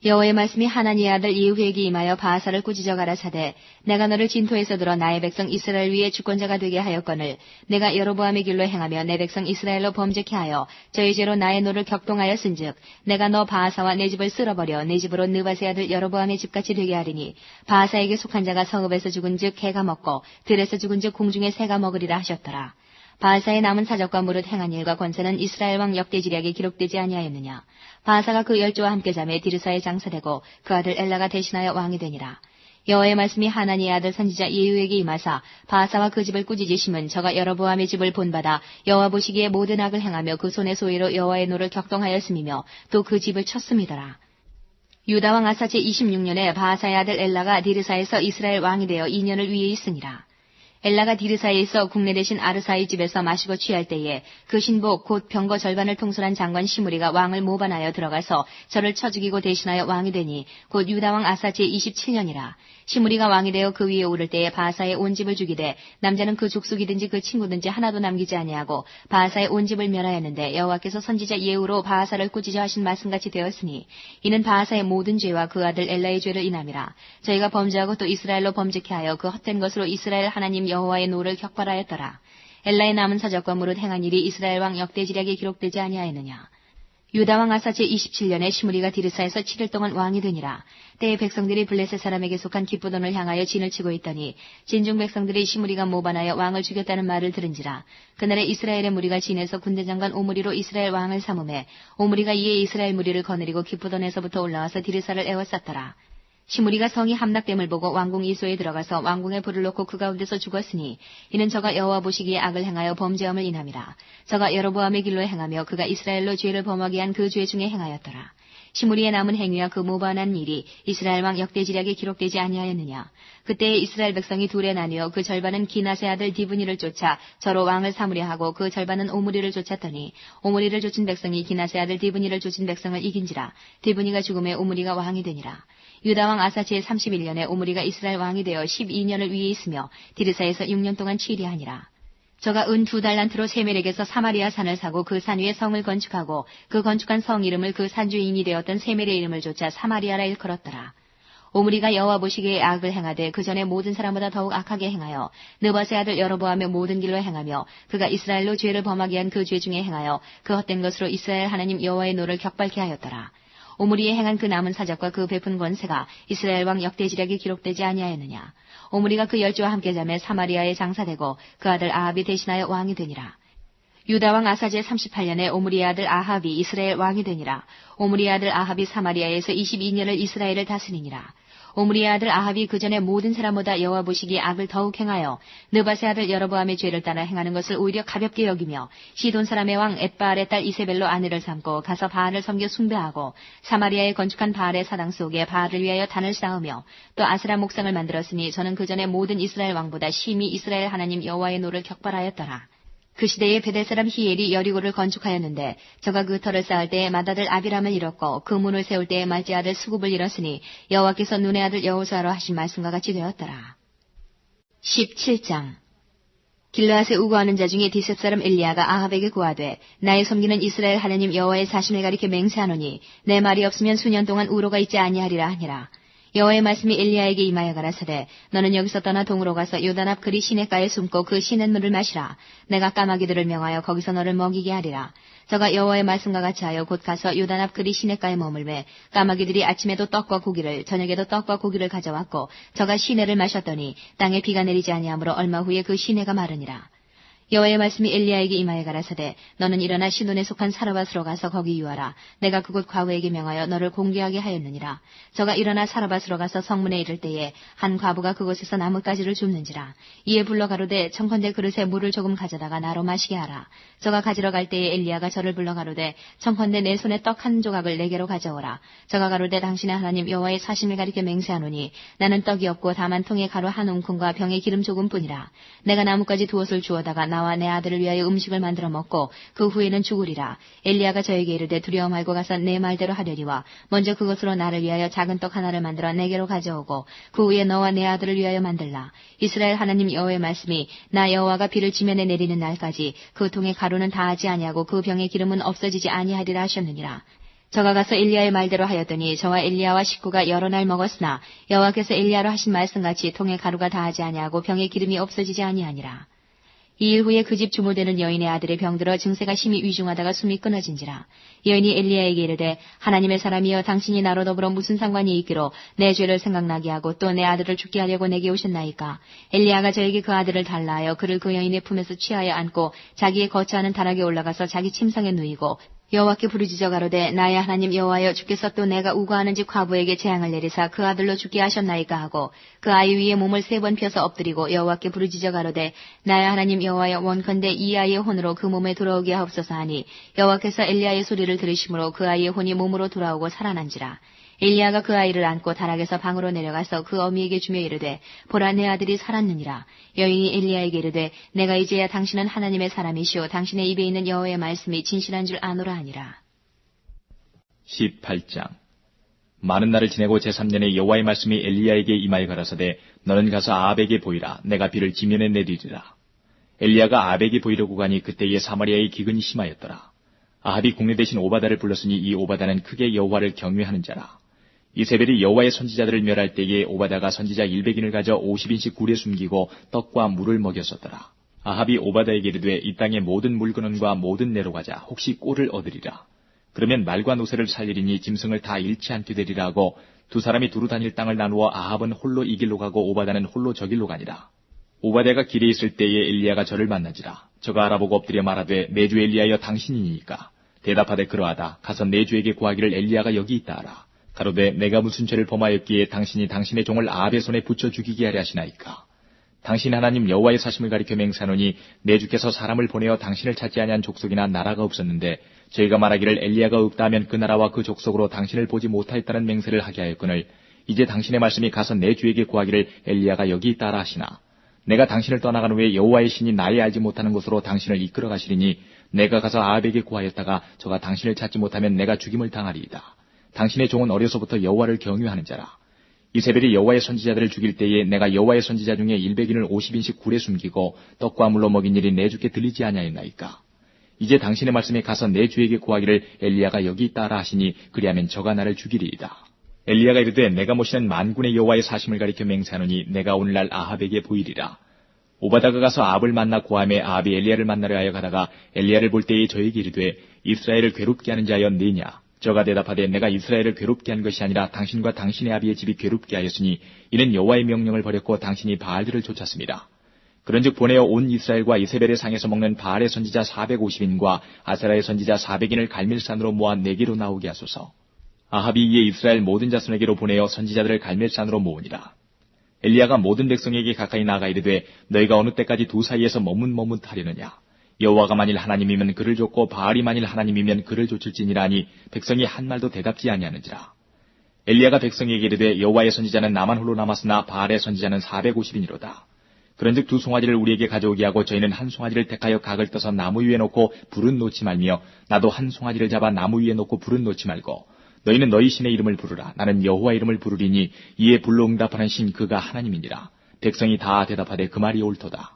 여호와의 말씀이 하나니의 아들 이후에게 임하여 바하사를 꾸짖어 가라사대 내가 너를 진토에서 들어 나의 백성 이스라엘 위에 주권자가 되게 하였거늘 내가 여로보암의 길로 행하며 내 백성 이스라엘로 범죄케 하여 저희 죄로 나의 노를 격동하였은즉 내가 너 바하사와 내 집을 쓸어버려 내 집으로 느밧의 아들 여로보암의 집같이 되게 하리니 바하사에게 속한 자가 성읍에서 죽은즉 개가 먹고 들에서 죽은즉 공중의 새가 먹으리라 하셨더라. 바하사의 남은 사적과 무릇 행한 일과 권세는 이스라엘 왕 역대지략에 기록되지 아니하였느냐. 바하사가 그 열조와 함께 자매 디르사에 장사되고 그 아들 엘라가 대신하여 왕이 되니라. 여호와의 말씀이 하나니의 아들 선지자 예후에게 임하사 바하사와 그 집을 꾸짖으심은 저가 여로보암의 집을 본받아 여호와 보시기에 모든 악을 행하며 그 손의 소위로 여호와의 노를 격동하였음이며 또 그 집을 쳤음이더라. 유다왕 아사 제26년에 바하사의 아들 엘라가 디르사에서 이스라엘 왕이 되어 2년을 위에 있으니라. 엘라가 디르사에 있어 국내 대신 아르사의 집에서 마시고 취할 때에 그 신복 곧 병거 절반을 통솔한 장관 시므리가 왕을 모반하여 들어가서 저를 쳐 죽이고 대신하여 왕이 되니 곧 유다왕 아사 제27년이라. 시므리가 왕이 되어 그 위에 오를 때에 바하사의 온 집을 죽이되 남자는 그 족속이든지 그 친구든지 하나도 남기지 아니하고 바하사의 온 집을 멸하였는데 여호와께서 선지자 예후로 바하사를 꾸짖어 하신 말씀같이 되었으니 이는 바하사의 모든 죄와 그 아들 엘라의 죄를 인함이라. 저희가 범죄하고 또 이스라엘로 범죄케 하여 그 헛된 것으로 이스라엘 하나님 여호와의 노를 격발하였더라. 엘라의 남은 사적과 무릇 행한 일이 이스라엘 왕 역대지략에 기록되지 아니하였느냐. 유다왕 아사 제27년에 시므리가 디르사에서 7일 동안 왕이 되니라. 때에 백성들이 블레셋 사람에게 속한 기쁘돈을 향하여 진을 치고 있더니 진중 백성들이 시므리가 모반하여 왕을 죽였다는 말을 들은지라. 그날에 이스라엘의 무리가 진에서 군대장관 오므리로 이스라엘 왕을 삼음해 오므리가 이에 이스라엘 무리를 거느리고 기쁘돈에서부터 올라와서 디르사를 에워쌌더라. 시므리가 성이 함락됨을 보고 왕궁 이소에 들어가서 왕궁에 불을 놓고 그 가운데서 죽었으니 이는 저가 여호와 보시기에 악을 행하여 범죄함을 인함이라. 저가 여로보암의 길로 행하며 그가 이스라엘로 죄를 범하게 한 그 죄 중에 행하였더라. 시므리의 남은 행위와 그 모반한 일이 이스라엘 왕 역대지략에 기록되지 아니하였느냐. 그때에 이스라엘 백성이 둘에 나뉘어 그 절반은 기낫의 아들 디브니를 쫓아 저로 왕을 삼으려 하고 그 절반은 오므리를 쫓았더니 오므리를 쫓은 백성이 기낫의 아들 디브니를 쫓은 백성을 이긴지라. 디브니가 죽음에 오므리가 왕이 되니라. 유다왕 아사 제31년에 오므리가 이스라엘 왕이 되어 12년을 위에 있으며 디르사에서 6년 동안 치리하니라. 저가 은 2달란트로 세멜에게서 사마리아 산을 사고 그 산 위에 성을 건축하고 그 건축한 성 이름을 그 산 주인이 되었던 세멜의 이름을 쫓아 사마리아라 일컬었더라. 오므리가 여호와 보시기에 악을 행하되 그 전에 모든 사람보다 더욱 악하게 행하여 느밧의 아들 여로보암의 모든 길로 행하며 그가 이스라엘로 죄를 범하게 한 그 죄 중에 행하여 그 헛된 것으로 이스라엘 하나님 여호와의 노를 격발케 하였더라. 오므리의 행한 그 남은 사적과 그 베푼 권세가 이스라엘 왕 역대지략에 기록되지 아니하였느냐. 오므리가 그 열조와 함께 자매 사마리아에 장사되고 그 아들 아합이 대신하여 왕이 되니라. 유다왕 아사 제38년에 오므리의 아들 아합이 이스라엘 왕이 되니라. 오므리의 아들 아합이 사마리아에서 22년을 이스라엘을 다스리니라. 오므리의 아들 아합이 그 전에 모든 사람보다 여호와 보시기에 악을 더욱 행하여 느밧의 아들 여로보암의 죄를 따라 행하는 것을 오히려 가볍게 여기며 시돈 사람의 왕 엣바알의 딸 이세벨로 아내를 삼고 가서 바알을 섬겨 숭배하고 사마리아에 건축한 바알의 사당 속에 바알을 위하여 단을 쌓으며 또 아세라 목상을 만들었으니 저는 그 전에 모든 이스라엘 왕보다 심히 이스라엘 하나님 여호와의 노를 격발하였더라. 그 시대에 베델 사람 히엘이 여리고를 건축하였는데 저가 그 터를 쌓을 때에 맏아들 아비람을 잃었고 그 문을 세울 때에 말째 아들 수굽을 잃었으니 여호와께서 눈의 아들 여호수아로 하신 말씀과 같이 되었더라. 17장 길르앗에 우거하는 자 중에 디셉 사람 엘리야가 아합에게 고하되 나의 섬기는 이스라엘 하나님 여호와의 사심을 가리켜 맹세하노니 내 말이 없으면 수년 동안 우로가 있지 아니하리라 하니라. 여호와의 말씀이 엘리야에게 임하여 가라사대 너는 여기서 떠나 동으로 가서 요단 앞 그리 시냇가에 숨고 그 시냇물을 마시라. 내가 까마귀들을 명하여 거기서 너를 먹이게 하리라. 저가 여호와의 말씀과 같이 하여 곧 가서 요단 앞 그리 시냇가에 머물매 까마귀들이 아침에도 떡과 고기를 저녁에도 떡과 고기를 가져왔고 저가 시내를 마셨더니 땅에 비가 내리지 아니하므로 얼마 후에 그 시내가 마르니라. 여호와의 말씀이 엘리야에게 임하여 가라사대 너는 일어나 시돈에 속한 사르밧으로 가서 거기 유하라. 내가 그곳 과부에게 명하여 너를 공개하게 하였느니라. 저가 일어나 사르밧으로 가서 성문에 이를 때에 한 과부가 그곳에서 나뭇가지를 줍는지라. 이에 불러 가로되 청컨대 그릇에 물을 조금 가져다가 나로 마시게 하라. 저가 가지러 갈 때에 엘리야가 저를 불러 가로되 청컨대 내 손에 떡 한 조각을 내게로 가져오라. 저가 가로되 당신의 하나님 여호와의 사심을 가리켜 맹세하노니 나는 떡이 없고 다만 통에 가루 한 웅큼과 병에 기름 조금뿐이라. 내가 나뭇가지 두옷을 주워다가 나와 내 아들을 위하여 음식을 만들어 먹고 그 후에는 죽으리라. 엘리야가 저에게 이르되 두려워 말고 가서 내 말대로 하려니와 먼저 그것으로 나를 위하여 작은 떡 하나를 만들어 내게로 가져오고 그 후에 너와 내 아들을 위하여 만들라. 이스라엘 하나님 여호와의 말씀이 나 여호와가 비를 지면에 내리는 날까지 그 통에 가루는 다하지 아니하고 그 병의 기름은 없어지지 아니하리라 하셨느니라. 저가 가서 엘리야의 말대로 하였더니 저와 엘리야와 식구가 여러 날 먹었으나 여호와께서 엘리야로 하신 말씀같이 통에 가루가 다하지 아니하고 병의 기름이 없어지지 아니하니라. 2일 후에 그 집 주모되는 여인의 아들의 병들어 증세가 심히 위중하다가 숨이 끊어진지라. 여인이 엘리야에게 이르되 하나님의 사람이여 당신이 나로 더불어 무슨 상관이 있기로 내 죄를 생각나게 하고 또 내 아들을 죽게 하려고 내게 오셨나이까. 엘리야가 저에게 그 아들을 달라 하여 그를 그 여인의 품에서 취하여 안고 자기의 거처하는 다락에 올라가서 자기 침상에 누이고 여호와께 부르짖어 가로되 나의 하나님 여호와여 주께서 또 내가 우거하는 집 과부에게 재앙을 내리사 그 아들로 죽게 하셨나이까 하고 그 아이 위에 몸을 3번 펴서 엎드리고 여호와께 부르짖어 가로되 나의 하나님 여호와여 원컨대 이 아이의 혼으로 그 몸에 돌아오게 하옵소서 하니 여호와께서 엘리야의 소리를 들으심으로 그 아이의 혼이 몸으로 돌아오고 살아난지라. 엘리야가 그 아이를 안고 다락에서 방으로 내려가서 그 어미에게 주며 이르되 보라 내 아들이 살았느니라. 여인이 엘리야에게 이르되 내가 이제야 당신은 하나님의 사람이시오 당신의 입에 있는 여호와의 말씀이 진실한 줄 아노라 하니라. 18장 많은 날을 지내고 제3년에 여호와의 말씀이 엘리야에게 임하여 가라사대 너는 가서 아합에게 보이라. 내가 비를 지면에 내리리라. 엘리야가 아합에게 보이려고 가니 그때에 사마리아의 기근이 심하였더라. 아합이 국내 대신 오바다를 불렀으니 이 오바다는 크게 여호와를 경외하는 자라. 이세벨이 여호와의 선지자들을 멸할 때에 오바다가 선지자 100인을 가져 50인씩 굴에 숨기고 떡과 물을 먹였었더라. 아합이 오바다에게 이르되 이 땅의 모든 물근원과 모든 내로 가자. 혹시 꼴을 얻으리라. 그러면 말과 노새를 살리리니 짐승을 다 잃지 않게 되리라 하고 두 사람이 두루 다닐 땅을 나누어 아합은 홀로 이 길로 가고 오바다는 홀로 저 길로 가니라. 오바다가 길에 있을 때에 엘리야가 저를 만나지라. 저가 알아보고 엎드려 말하되 내 주 엘리야여 당신이니까. 대답하되 그러하다. 가서 내 주에게 구하기를 엘리야가 여기 있다 하라. 가로되 내가 무슨 죄를 범하였기에 당신이 당신의 종을 아합의 손에 붙여 죽이게 하려 하시나이까. 당신 하나님 여호와의 사심을 가리켜 맹세하노니 내 주께서 사람을 보내어 당신을 찾지 아니한 족속이나 나라가 없었는데 저희가 말하기를 엘리야가 없다 하면 그 나라와 그 족속으로 당신을 보지 못하였다는 맹세를 하게 하였거늘 이제 당신의 말씀이 가서 내 주에게 구하기를 엘리야가 여기 있다 하라 하시나. 내가 당신을 떠나간 후에 여호와의 신이 나의 알지 못하는 곳으로 당신을 이끌어 가시리니 내가 가서 아합에게 구하였다가 저가 당신을 찾지 못하면 내가 죽임을 당하리이다. 당신의 종은 어려서부터 여호와를 경유하는 자라. 이세벨이 여호와의 선지자들을 죽일 때에 내가 여호와의 선지자 중에 100인을 50인씩 굴에 숨기고 떡과 물로 먹인 일이 내 주께 들리지 아니하였나이까. 이제 당신의 말씀에 가서 내 주에게 구하기를 엘리야가 여기 있다 하라 하시니 그리하면 저가 나를 죽이리이다. 엘리야가 이르되 내가 모시는 만군의 여호와의 사심을 가리켜 맹세하노니 내가 오늘날 아합에게 보이리라. 오바다가 가서 아합을 만나 고함에 아합이 엘리야를 만나려 하여 가다가 엘리야를 볼 때에 저에게 이르되 이스라엘을 괴롭게 하는 자여 네냐. 저가 대답하되 내가 이스라엘을 괴롭게 한 것이 아니라 당신과 당신의 아비의 집이 괴롭게 하였으니 이는 여호와의 명령을 버렸고 당신이 바알들을 쫓았습니다. 그런즉 보내어 온 이스라엘과 이세벨의 상에서 먹는 바알의 선지자 450인과 아세라의 선지자 400인을 갈멜산으로 모아 내게로 나오게 하소서. 아합이 이에 이스라엘 모든 자손에게로 보내어 선지자들을 갈멜산으로 모으니라. 엘리야가 모든 백성에게 가까이 나아가 이르되 너희가 어느 때까지 두 사이에서 머뭇머뭇하려느냐. 여호와가 만일 하나님이면 그를 좇고 바알이 만일 하나님이면 그를 좇을지니라 하니 백성이 한 말도 대답지 아니하는지라. 엘리야가 백성에게 이르되 여호와의 선지자는 나만 홀로 남았으나 바알의 선지자는 450인이로다. 그런즉 두 송아지를 우리에게 가져오게 하고 저희는 한 송아지를 택하여 각을 떠서 나무 위에 놓고 불은 놓지 말며 나도 한 송아지를 잡아 나무 위에 놓고 불은 놓지 말고 너희는 너희 신의 이름을 부르라. 나는 여호와 이름을 부르리니 이에 불로 응답하는 신 그가 하나님이니라. 백성이 다 대답하되 그 말이 옳도다.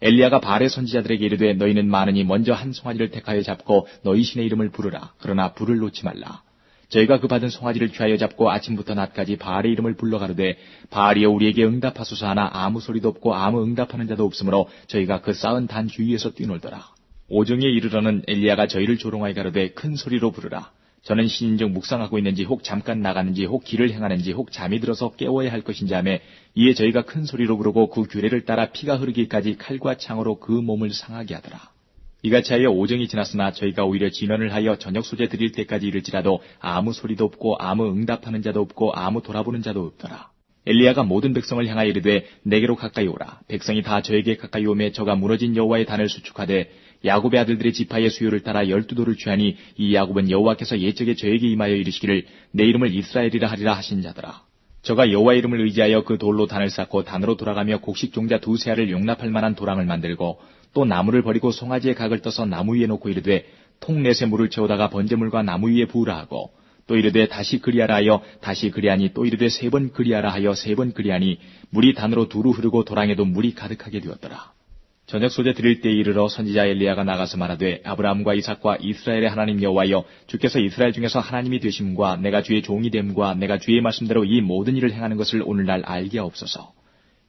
엘리야가 바알의 선지자들에게 이르되 너희는 많으니 먼저 한 송아지를 택하여 잡고 너희 신의 이름을 부르라. 그러나 불을 놓지 말라. 저희가 그 받은 송아지를 취하여 잡고 아침부터 낮까지 바알의 이름을 불러 가로되 바알이여 우리에게 응답하소서 하나 아무 소리도 없고 아무 응답하는 자도 없으므로 저희가 그 쌓은 단 주위에서 뛰놀더라. 오정에 이르러는 엘리야가 저희를 조롱하여 가로되 큰 소리로 부르라. 저는 신인즉 묵상하고 있는지 혹 잠깐 나가는지 혹 길을 행하는지 혹 잠이 들어서 깨워야 할 것인지 하매 이에 저희가 큰 소리로 부르고 그 규례를 따라 피가 흐르기까지 칼과 창으로 그 몸을 상하게 하더라. 이같이 하여 오정이 지났으나 저희가 오히려 진언을 하여 저녁 소재 드릴 때까지 이를지라도 아무 소리도 없고 아무 응답하는 자도 없고 아무 돌아보는 자도 없더라. 엘리야가 모든 백성을 향하여 이르되 내게로 가까이 오라. 백성이 다 저에게 가까이 오매 저가 무너진 여호와의 단을 수축하되 야곱의 아들들의 지파의 수요를 따라 12돌을 취하니 이 야곱은 여호와께서 옛적에 저에게 임하여 이르시기를 내 이름을 이스라엘이라 하리라 하신 자더라. 저가 여호와의 이름을 의지하여 그 돌로 단을 쌓고 단으로 돌아가며 곡식 종자 두세 알을 용납할 만한 도랑을 만들고 또 나무를 버리고 송아지의 각을 떠서 나무 위에 놓고 이르되 통넷에 물을 채우다가 번제물과 나무 위에 부으라 하고 또 이르되 다시 그리하라 하여 다시 그리하니 또 이르되 3번 그리하라 하여 3번 그리하니 물이 단으로 두루 흐르고 도랑에도 물이 가득하게 되었더라. 저녁 소재 드릴 때에 이르러 선지자 엘리야가 나가서 말하되 아브라함과 이삭과 이스라엘의 하나님 여호와여 주께서 이스라엘 중에서 하나님이 되심과 내가 주의 종이 됨과 내가 주의 말씀대로 이 모든 일을 행하는 것을 오늘날 알게 하옵소서.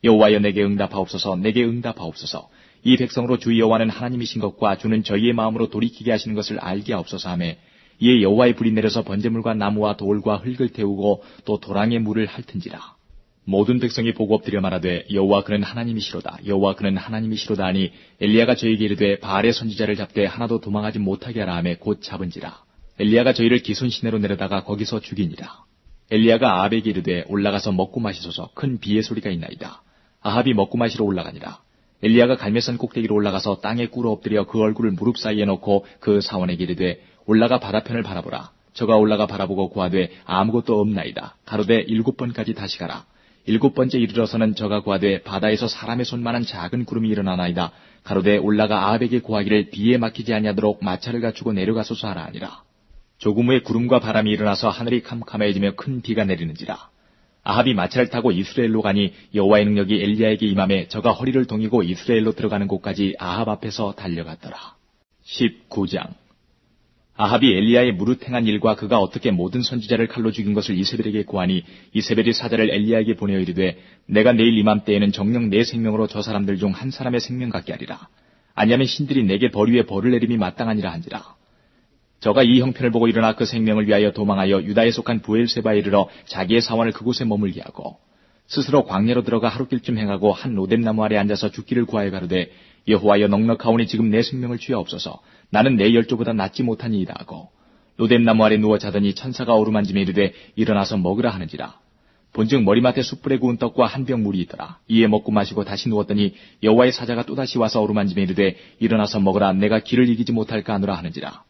여호와여 내게 응답하옵소서. 내게 응답하옵소서. 이 백성으로 주 여호와는 하나님이신 것과 주는 저희의 마음으로 돌이키게 하시는 것을 알게 하옵소서 하매 이에 여호와의 불이 내려서 번제물과 나무와 돌과 흙을 태우고 또 도랑의 물을 핥은지라. 모든 백성이 보고 엎드려 말하되 여호와 그는 하나님이시로다. 여호와 그는 하나님이시로다 하니 엘리야가 저에게 이르되 바알의 선지자를 잡되 하나도 도망하지 못하게 하라 하매 곧 잡은지라. 엘리야가 저희를 기손 시내로 내려다가 거기서 죽이니라. 엘리야가 아합에게 이르되 올라가서 먹고 마시소서. 큰 비의 소리가 있나이다. 아합이 먹고 마시러 올라가니라. 엘리야가 갈멜산 꼭대기로 올라가서 땅에 꿇어 엎드려 그 얼굴을 무릎 사이에 놓고 그 사원에게 이르되 올라가 바다편을 바라보라. 저가 올라가 바라보고 구하되 아무것도 없나이다. 가로되 7번까지 다시 가라. 7번째 이르러서는 저가 구하되 바다에서 사람의 손만한 작은 구름이 일어나나이다. 가로되 올라가 아합에게 구하기를 비에 막히지 아니하도록 마차를 갖추고 내려가소서 하라 하니라. 조금 후에 구름과 바람이 일어나서 하늘이 캄캄해지며 큰 비가 내리는지라. 아합이 마차를 타고 이스라엘로 가니 여호와의 능력이 엘리야에게 임하매 저가 허리를 동이고 이스라엘로 들어가는 곳까지 아합 앞에서 달려갔더라. 19장. 아합이 엘리야의 무릇 행한 일과 그가 어떻게 모든 선지자를 칼로 죽인 것을 이세벨에게 고하니 이세벨이 사자를 엘리야에게 보내어 이르되 내가 내일 이맘때에는 정녕 내 생명으로 저 사람들 중 한 사람의 생명 같게 하리라. 아니하면 신들이 내게 벌 위에 벌을 내림이 마땅하니라 한지라. 저가 이 형편을 보고 일어나 그 생명을 위하여 도망하여 유다에 속한 부엘세바에 이르러 자기의 사원을 그곳에 머물게 하고 스스로 광야로 들어가 하루길쯤 행하고 한 로뎀나무 아래 앉아서 죽기를 구하여 가로되 여호와여 넉넉하오니 지금 내 생명을 취하옵소서. 나는 내 열조보다 낫지 못하니이다 하고 로뎀나무 아래 누워 자더니 천사가 어루만지며 이르되 일어나서 먹으라 하는지라. 본즉 머리맡에 숯불에 구운 떡과 한 병 물이 있더라. 이에 먹고 마시고 다시 누웠더니 여호와의 사자가 또다시 와서 어루만지며 이르되 일어나서 먹으라. 내가 길을 이기지 못할까 하노라 하는지라.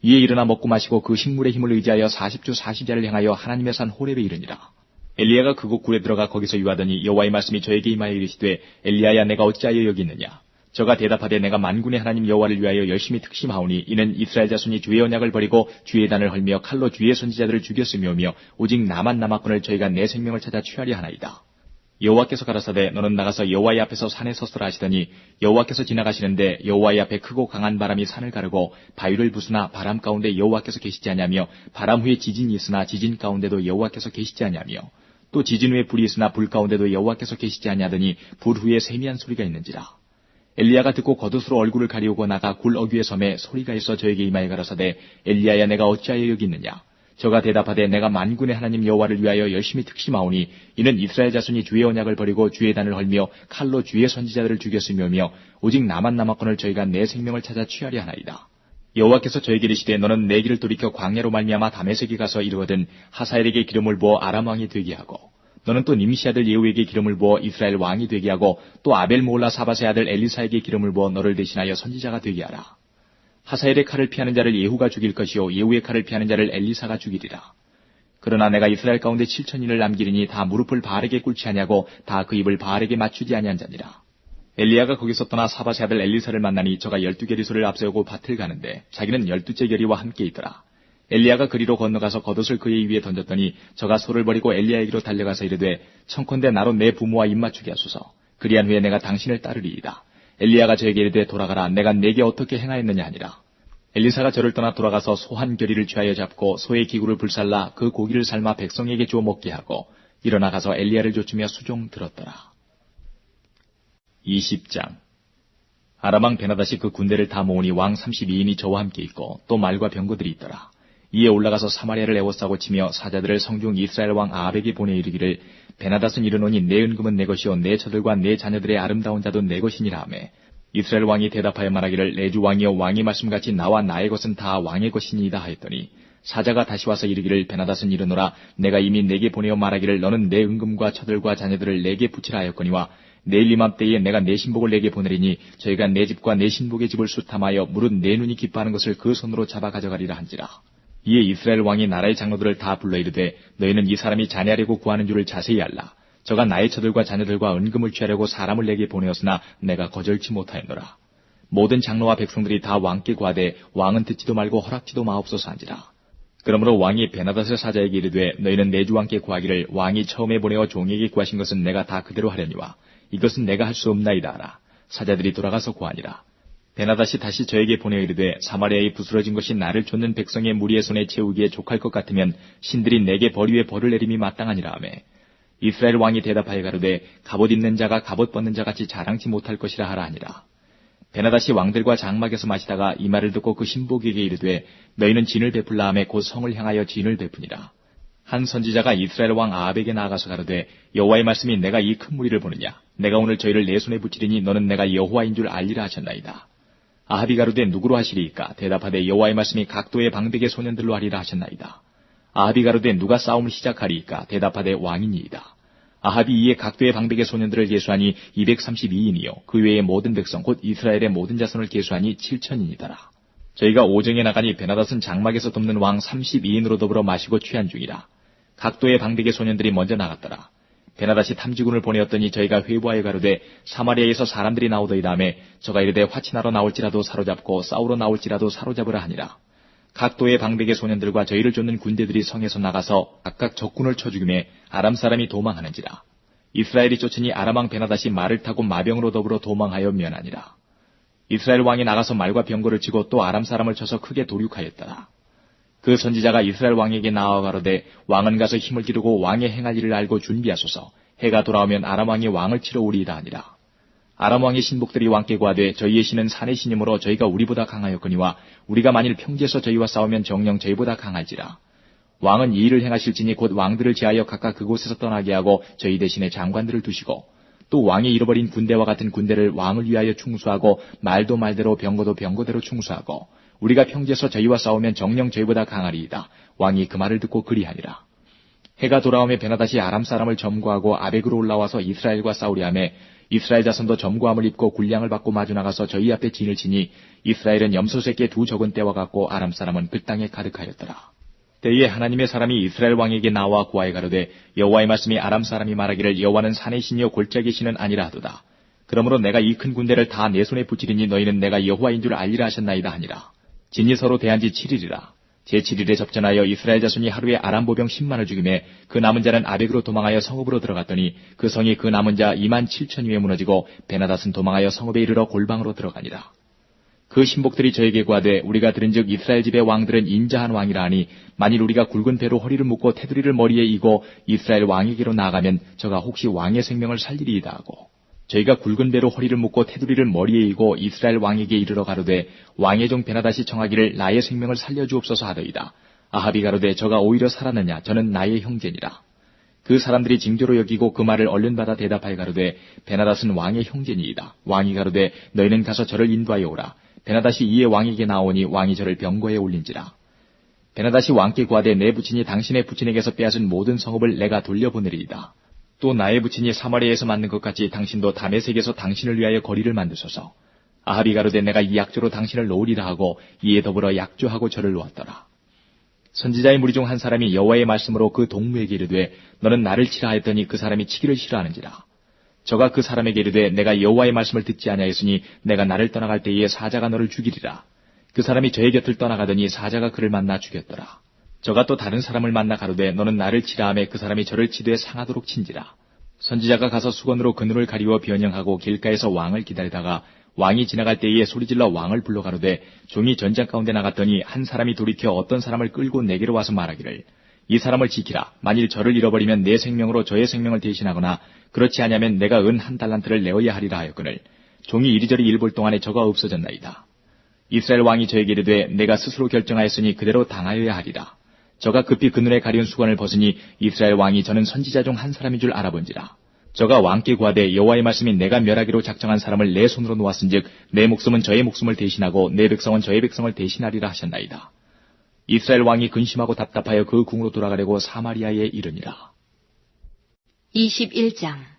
이에 일어나 먹고 마시고 그 식물의 힘을 의지하여 40주 40야를 행하여 하나님의 산 호렙에 이르니라. 엘리야가 그곳 굴에 들어가 거기서 유하더니 여호와의 말씀이 저에게 임하여 이르시되 엘리야야 내가 어찌하여 여기 있느냐. 저가 대답하되 내가 만군의 하나님 여호와를 위하여 열심히 특심하오니 이는 이스라엘 자손이 주의 언약을 버리고 주의 단을 헐며 칼로 주의 선지자들을 죽였으며며 오직 나만 남았거늘 저희가 내 생명을 찾아 취하려 하나이다. 여호와께서 가라사대 너는 나가서 여호와의 앞에서 산에 서서라 하시더니 여호와께서 지나가시는데 여호와의 앞에 크고 강한 바람이 산을 가르고 바위를 부수나 바람 가운데 여호와께서 계시지 아니하며 바람 후에 지진이 있으나 지진 가운데도 여호와께서 계시지 아니하며 또 지진 후에 불이 있으나 불 가운데도 여호와께서 계시지 아니하더니 불 후에 세미한 소리가 있는지라. 엘리야가 듣고 겉옷으로 얼굴을 가리우고 나가 굴 어귀에 섬에 소리가 있어 저에게 임하여 가라사대 엘리야야 내가 어찌하여 여기 있느냐. 저가 대답하되 내가 만군의 하나님 여호와를 위하여 열심히 특심하오니 이는 이스라엘 자손이 주의 언약을 버리고 주의 단을 헐며 칼로 주의 선지자들을 죽였으며며 오직 나만 남았거늘 저희가 내 생명을 찾아 취하려 하나이다. 여호와께서 저에게 이르시되 너는 내 길을 돌이켜 광야로 말미암아 다메섹에 가서 이르거든 하사엘에게 기름을 부어 아람 왕이 되게 하고 너는 또 님시 아들 예후에게 기름을 부어 이스라엘 왕이 되게 하고 또 아벨 모올라 사밧의 아들 엘리사에게 기름을 부어 너를 대신하여 선지자가 되게 하라. 하사엘의 칼을 피하는 자를 예후가 죽일 것이요 예후의 칼을 피하는 자를 엘리사가 죽이리라. 그러나 내가 이스라엘 가운데 7,000인을 남기리니 다 무릎을 바알에게 꿇지 아니하고 다 그 입을 바알에게 맞추지 아니한 자니라. 엘리야가 거기서 떠나 사밧의 아들 엘리사를 만나니 저가 12계리소를 앞세우고 밭을 가는데 자기는 12째 계리와 함께 있더라. 엘리야가 그리로 건너가서 겉옷을 그의 위에 던졌더니 저가 소를 버리고 엘리야에게로 달려가서 이르되 청컨대 나로 내 부모와 입맞추게 하소서. 그리한 후에 내가 당신을 따르리이다. 엘리야가 저에게 이르되 돌아가라. 내가 네게 어떻게 행하였느냐 하니라. 엘리사가 저를 떠나 돌아가서 소 한 겨리를 취하여 잡고 소의 기구를 불살라 그 고기를 삶아 백성에게 주어 먹게 하고 일어나 가서 엘리야를 좇으며 수종 들었더라. 20장. 아람왕 베나닷이 그 군대를 다 모으니 왕 32인이 저와 함께 있고 또 말과 병거들이 있더라. 이에 올라가서 사마리아를 에워싸고 치며 사자들을 성중 이스라엘 왕 아합에게 보내 이르기를 베나닷은 이르노니 내 은금은 내 것이요 내 처들과 내 자녀들의 아름다운 자도 내 것이니라 하매 이스라엘 왕이 대답하여 말하기를 내 주 왕이여 왕의 말씀같이 나와 나의 것은 다 왕의 것이니이다 하였더니 사자가 다시 와서 이르기를 베나닷은 이르노라 내가 이미 내게 보내어 말하기를 너는 내 은금과 처들과 자녀들을 내게 붙이라 하였거니와 내일 이맘때에 내가 내 신복을 내게 보내리니 저희가 내 집과 내 신복의 집을 수탐하여 무릇 내 눈이 기뻐하는 것을 그 손으로 잡아 가져가리라 한지라. 이에 이스라엘 왕이 나라의 장로들을 다 불러 이르되 너희는 이 사람이 자네하려고 구하는 줄을 자세히 알라. 저가 나의 처들과 자녀들과 은금을 취하려고 사람을 내게 보내었으나 내가 거절치 못하였노라. 모든 장로와 백성들이 다 왕께 구하되 왕은 듣지도 말고 허락지도 마옵소서 한지라. 그러므로 왕이 베나닷의 사자에게 이르되 너희는 내 주 왕께 구하기를 왕이 처음에 보내어 종에게 구하신 것은 내가 다 그대로 하려니와 이것은 내가 할 수 없나이다 하라. 사자들이 돌아가서 구하니라. 베나닷이 다시 저에게 보내어 이르되 사마리아에 부스러진 것이 나를 쫓는 백성의 무리의 손에 채우기에 족할 것 같으면 신들이 내게 벌 위에 벌을 내림이 마땅하니라 하며 이스라엘 왕이 대답하여 가로되 갑옷 입는 자가 갑옷 벗는 자같이 자랑치 못할 것이라 하라 하니라. 베나닷이 왕들과 장막에서 마시다가 이 말을 듣고 그 신복에게 이르되 너희는 진을 베풀라 하며 곧 성을 향하여 진을 베푸니라. 한 선지자가 이스라엘 왕 아합에게 나아가서 가로되 여호와의 말씀이 내가 이 큰 무리를 보느냐 내가 오늘 저희를 내 손에 붙이리니 너는 내가 여호와인 줄 알리라 하셨나이다. 아합이 가로되 누구로 하시리이까 대답하되 여호와의 말씀이 각도의 방백의 소년들로 하리라 하셨나이다. 아합이 가로되 누가 싸움을 시작하리이까 대답하되 왕이니이다. 아합이 이에 각도의 방백의 소년들을 계수하니 232인이요 그 외의 모든 백성 곧 이스라엘의 모든 자손을 계수하니 7천인이더라. 저희가 오정에 나가니 베나닷은 장막에서 돕는 왕 32인으로 더불어 마시고 취한 중이라. 각도의 방백의 소년들이 먼저 나갔더라. 베나닷이 탐지군을 보내었더니 저희가 회부하여 가로되 사마리아에서 사람들이 나오더이다 하며 저가 이르되 화친하러 나올지라도 사로잡고 싸우러 나올지라도 사로잡으라 하니라. 각도의 방백의 소년들과 저희를 쫓는 군대들이 성에서 나가서 각각 적군을 쳐 죽이매 아람 사람이 도망하는지라. 이스라엘이 쫓으니 아람왕 베나닷이 말을 타고 마병으로 더불어 도망하여 면하니라. 이스라엘 왕이 나가서 말과 병거를 치고 또 아람 사람을 쳐서 크게 도륙하였더라. 그 선지자가 이스라엘 왕에게 나와 가로되 왕은 가서 힘을 기르고 왕의 행할 일을 알고 준비하소서. 해가 돌아오면 아람 왕이 왕을 치러 오리이다 하니라. 아람 왕의 신복들이 왕께 구하되 저희의 신은 산의 신이므로 저희가 우리보다 강하였거니와 우리가 만일 평지에서 저희와 싸우면 정녕 저희보다 강할지라. 왕은 이 일을 행하실지니 곧 왕들을 제하여 각각 그곳에서 떠나게 하고 저희 대신에 장관들을 두시고 또 왕이 잃어버린 군대와 같은 군대를 왕을 위하여 충수하고 말도 말대로 병거도 병거대로 충수하고 우리가 평지에서 저희와 싸우면 정녕 저희보다 강하리이다. 왕이 그 말을 듣고 그리하니라. 해가 돌아오며 베나닷이 아람 사람을 점거하고 아벡으로 올라와서 이스라엘과 싸우려 하며 이스라엘 자손도 점거함을 입고 군량을 받고 마주 나가서 저희 앞에 진을 치니 이스라엘은 염소새끼 두 적은 떼와 같고 아람 사람은 그 땅에 가득하였더라. 때에 하나님의 사람이 이스라엘 왕에게 나와 구하여 가로되 여호와의 말씀이 아람 사람이 말하기를 여호와는 산의 신이요 골짜기의 신은 아니라 하도다. 그러므로 내가 이 큰 군대를 다 내 손에 붙이리니 너희는 내가 여호와인 줄 알리라 하셨나이다 하니라. 진이 서로 대한 지 7일이라. 제7일에 접전하여 이스라엘 자손이 하루에 아람 보병 10만을 죽이매 그 남은 자는 아벡으로 도망하여 성읍으로 들어갔더니 그 성이 그 남은 자 2만 7천위에 무너지고 베나닷은 도망하여 성읍에 이르러 골방으로 들어가니라. 그 신복들이 저에게 구하되 우리가 들은즉 이스라엘 집의 왕들은 인자한 왕이라 하니 만일 우리가 굵은 배로 허리를 묶고 테두리를 머리에 이고 이스라엘 왕에게로 나아가면 저가 혹시 왕의 생명을 살리리이다 하고 저희가 굵은 배로 허리를 묶고 테두리를 머리에 이고 이스라엘 왕에게 이르러 가로되 왕의 종 베나닷이 청하기를 나의 생명을 살려주옵소서 하더이다. 아합이 가로되 저가 오히려 살았느냐 저는 나의 형제니라. 그 사람들이 징조로 여기고 그 말을 얼른 받아 대답하여 가로되 베나닷은 왕의 형제니이다. 왕이 가로되 너희는 가서 저를 인도하여 오라. 베나닷이 이에 왕에게 나오니 왕이 저를 병거에 올린지라. 베나닷이 왕께 구하되 내 부친이 당신의 부친에게서 빼앗은 모든 성읍을 내가 돌려보내리이다. 또 나의 부친이 사마리아에서 만든 것 같이 당신도 다메섹에서 당신을 위하여 거리를 만드소서. 아합이 가로되 내가 이 약조로 당신을 놓으리라 하고 이에 더불어 약조하고 저를 놓았더라. 선지자의 무리 중 한 사람이 여호와의 말씀으로 그 동무에게 이르되 너는 나를 치라 하였더니 그 사람이 치기를 싫어하는지라. 저가 그 사람에게 이르되 내가 여호와의 말씀을 듣지 아니하였으니 내가 나를 떠나갈 때에 사자가 너를 죽이리라. 그 사람이 저의 곁을 떠나가더니 사자가 그를 만나 죽였더라. 저가 또 다른 사람을 만나 가로되 너는 나를 치라 하매 그 사람이 저를 치되 상하도록 친지라. 선지자가 가서 수건으로 그 눈을 가리워 변형하고 길가에서 왕을 기다리다가 왕이 지나갈 때에 소리질러 왕을 불러 가로되 종이 전장 가운데 나갔더니 한 사람이 돌이켜 어떤 사람을 끌고 내게로 와서 말하기를 이 사람을 지키라. 만일 저를 잃어버리면 내 생명으로 저의 생명을 대신하거나 그렇지 아니하면 내가 은 한 달란트를 내어야 하리라 하였거늘 종이 이리저리 일볼 동안에 저가 없어졌나이다. 이스라엘 왕이 저에게 이르되 내가 스스로 결정하였으니 그대로 당하여야 하리라. 저가 급히 그 눈에 가리운 수건을 벗으니 이스라엘 왕이 저는 선지자 중 한 사람인 줄 알아본지라. 저가 왕께 구하되 여호와의 말씀이 내가 멸하기로 작정한 사람을 내 손으로 놓았은즉 내 목숨은 저의 목숨을 대신하고 내 백성은 저의 백성을 대신하리라 하셨나이다. 이스라엘 왕이 근심하고 답답하여 그 궁으로 돌아가려고 사마리아에 이르니라. 21장.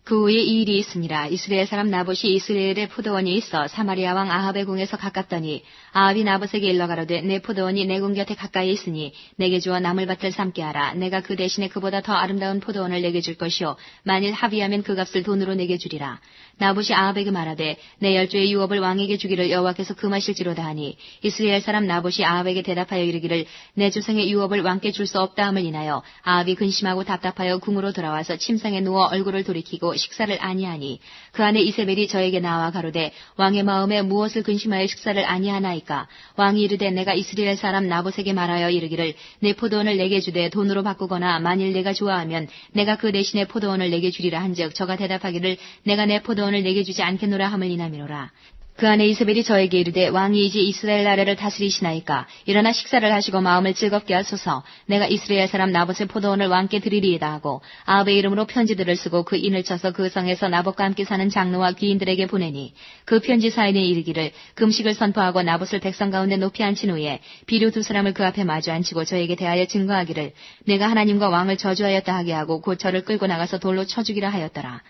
그 후에 이 일이 있으니라. 이스라엘 사람 나봇이 이스라엘의 포도원이 있어 사마리아 왕 아합의 궁에서 가깝더니 아합이 나봇에게 일러 가로되 내 포도원이 내 궁 곁에 가까이 있으니 내게 주어 나물밭을 삶게 하라. 내가 그 대신에 그보다 더 아름다운 포도원을 내게 줄 것이요 만일 합의하면 그 값을 돈으로 내게 주리라. 나봇이 아합에게 말하되 내 열조의 유업을 왕에게 주기를 여호와께서 금하실지로다 하니 이스라엘 사람 나봇이 아합에게 대답하여 이르기를 내 조상의 유업을 왕께 줄 수 없다 함을 인하여 아합이 근심하고 답답하여 궁으로 돌아와서 침상에 누워 얼굴을 돌이키고 식사를 아니하니 그 안에 이세벨이 저에게 나와 가로되 왕의 마음에 무엇을 근심하여 식사를 아니하나이까. 왕이 이르되 내가 이스라엘 사람 나봇에게 말하여 이르기를 내 포도원을 내게 주되 돈으로 바꾸거나 만일 내가 좋아하면 내가 그 대신에 포도원을 내게 주리라 한즉 저가 대답하기를 내가 내 포도원을 내게 주지 않겠노라 함을 인함이로라. 그 안에 이세벨이 저에게 이르되 왕이 이제 이스라엘 나라를 다스리시나이까. 일어나 식사를 하시고 마음을 즐겁게 하소서. 내가 이스라엘 사람 나봇의 포도원을 왕께 드리리이다 하고 아합의 이름으로 편지들을 쓰고 그 인을 쳐서 그 성에서 나봇과 함께 사는 장로와 귀인들에게 보내니 그 편지 사인에 이르기를 금식을 선포하고 나봇을 백성 가운데 높이 앉힌 후에 비류 두 사람을 그 앞에 마주 앉히고 저에게 대하여 증거하기를 내가 하나님과 왕을 저주하였다 하게 하고 곧 저를 끌고 나가서 돌로 쳐 죽이라 하였더라.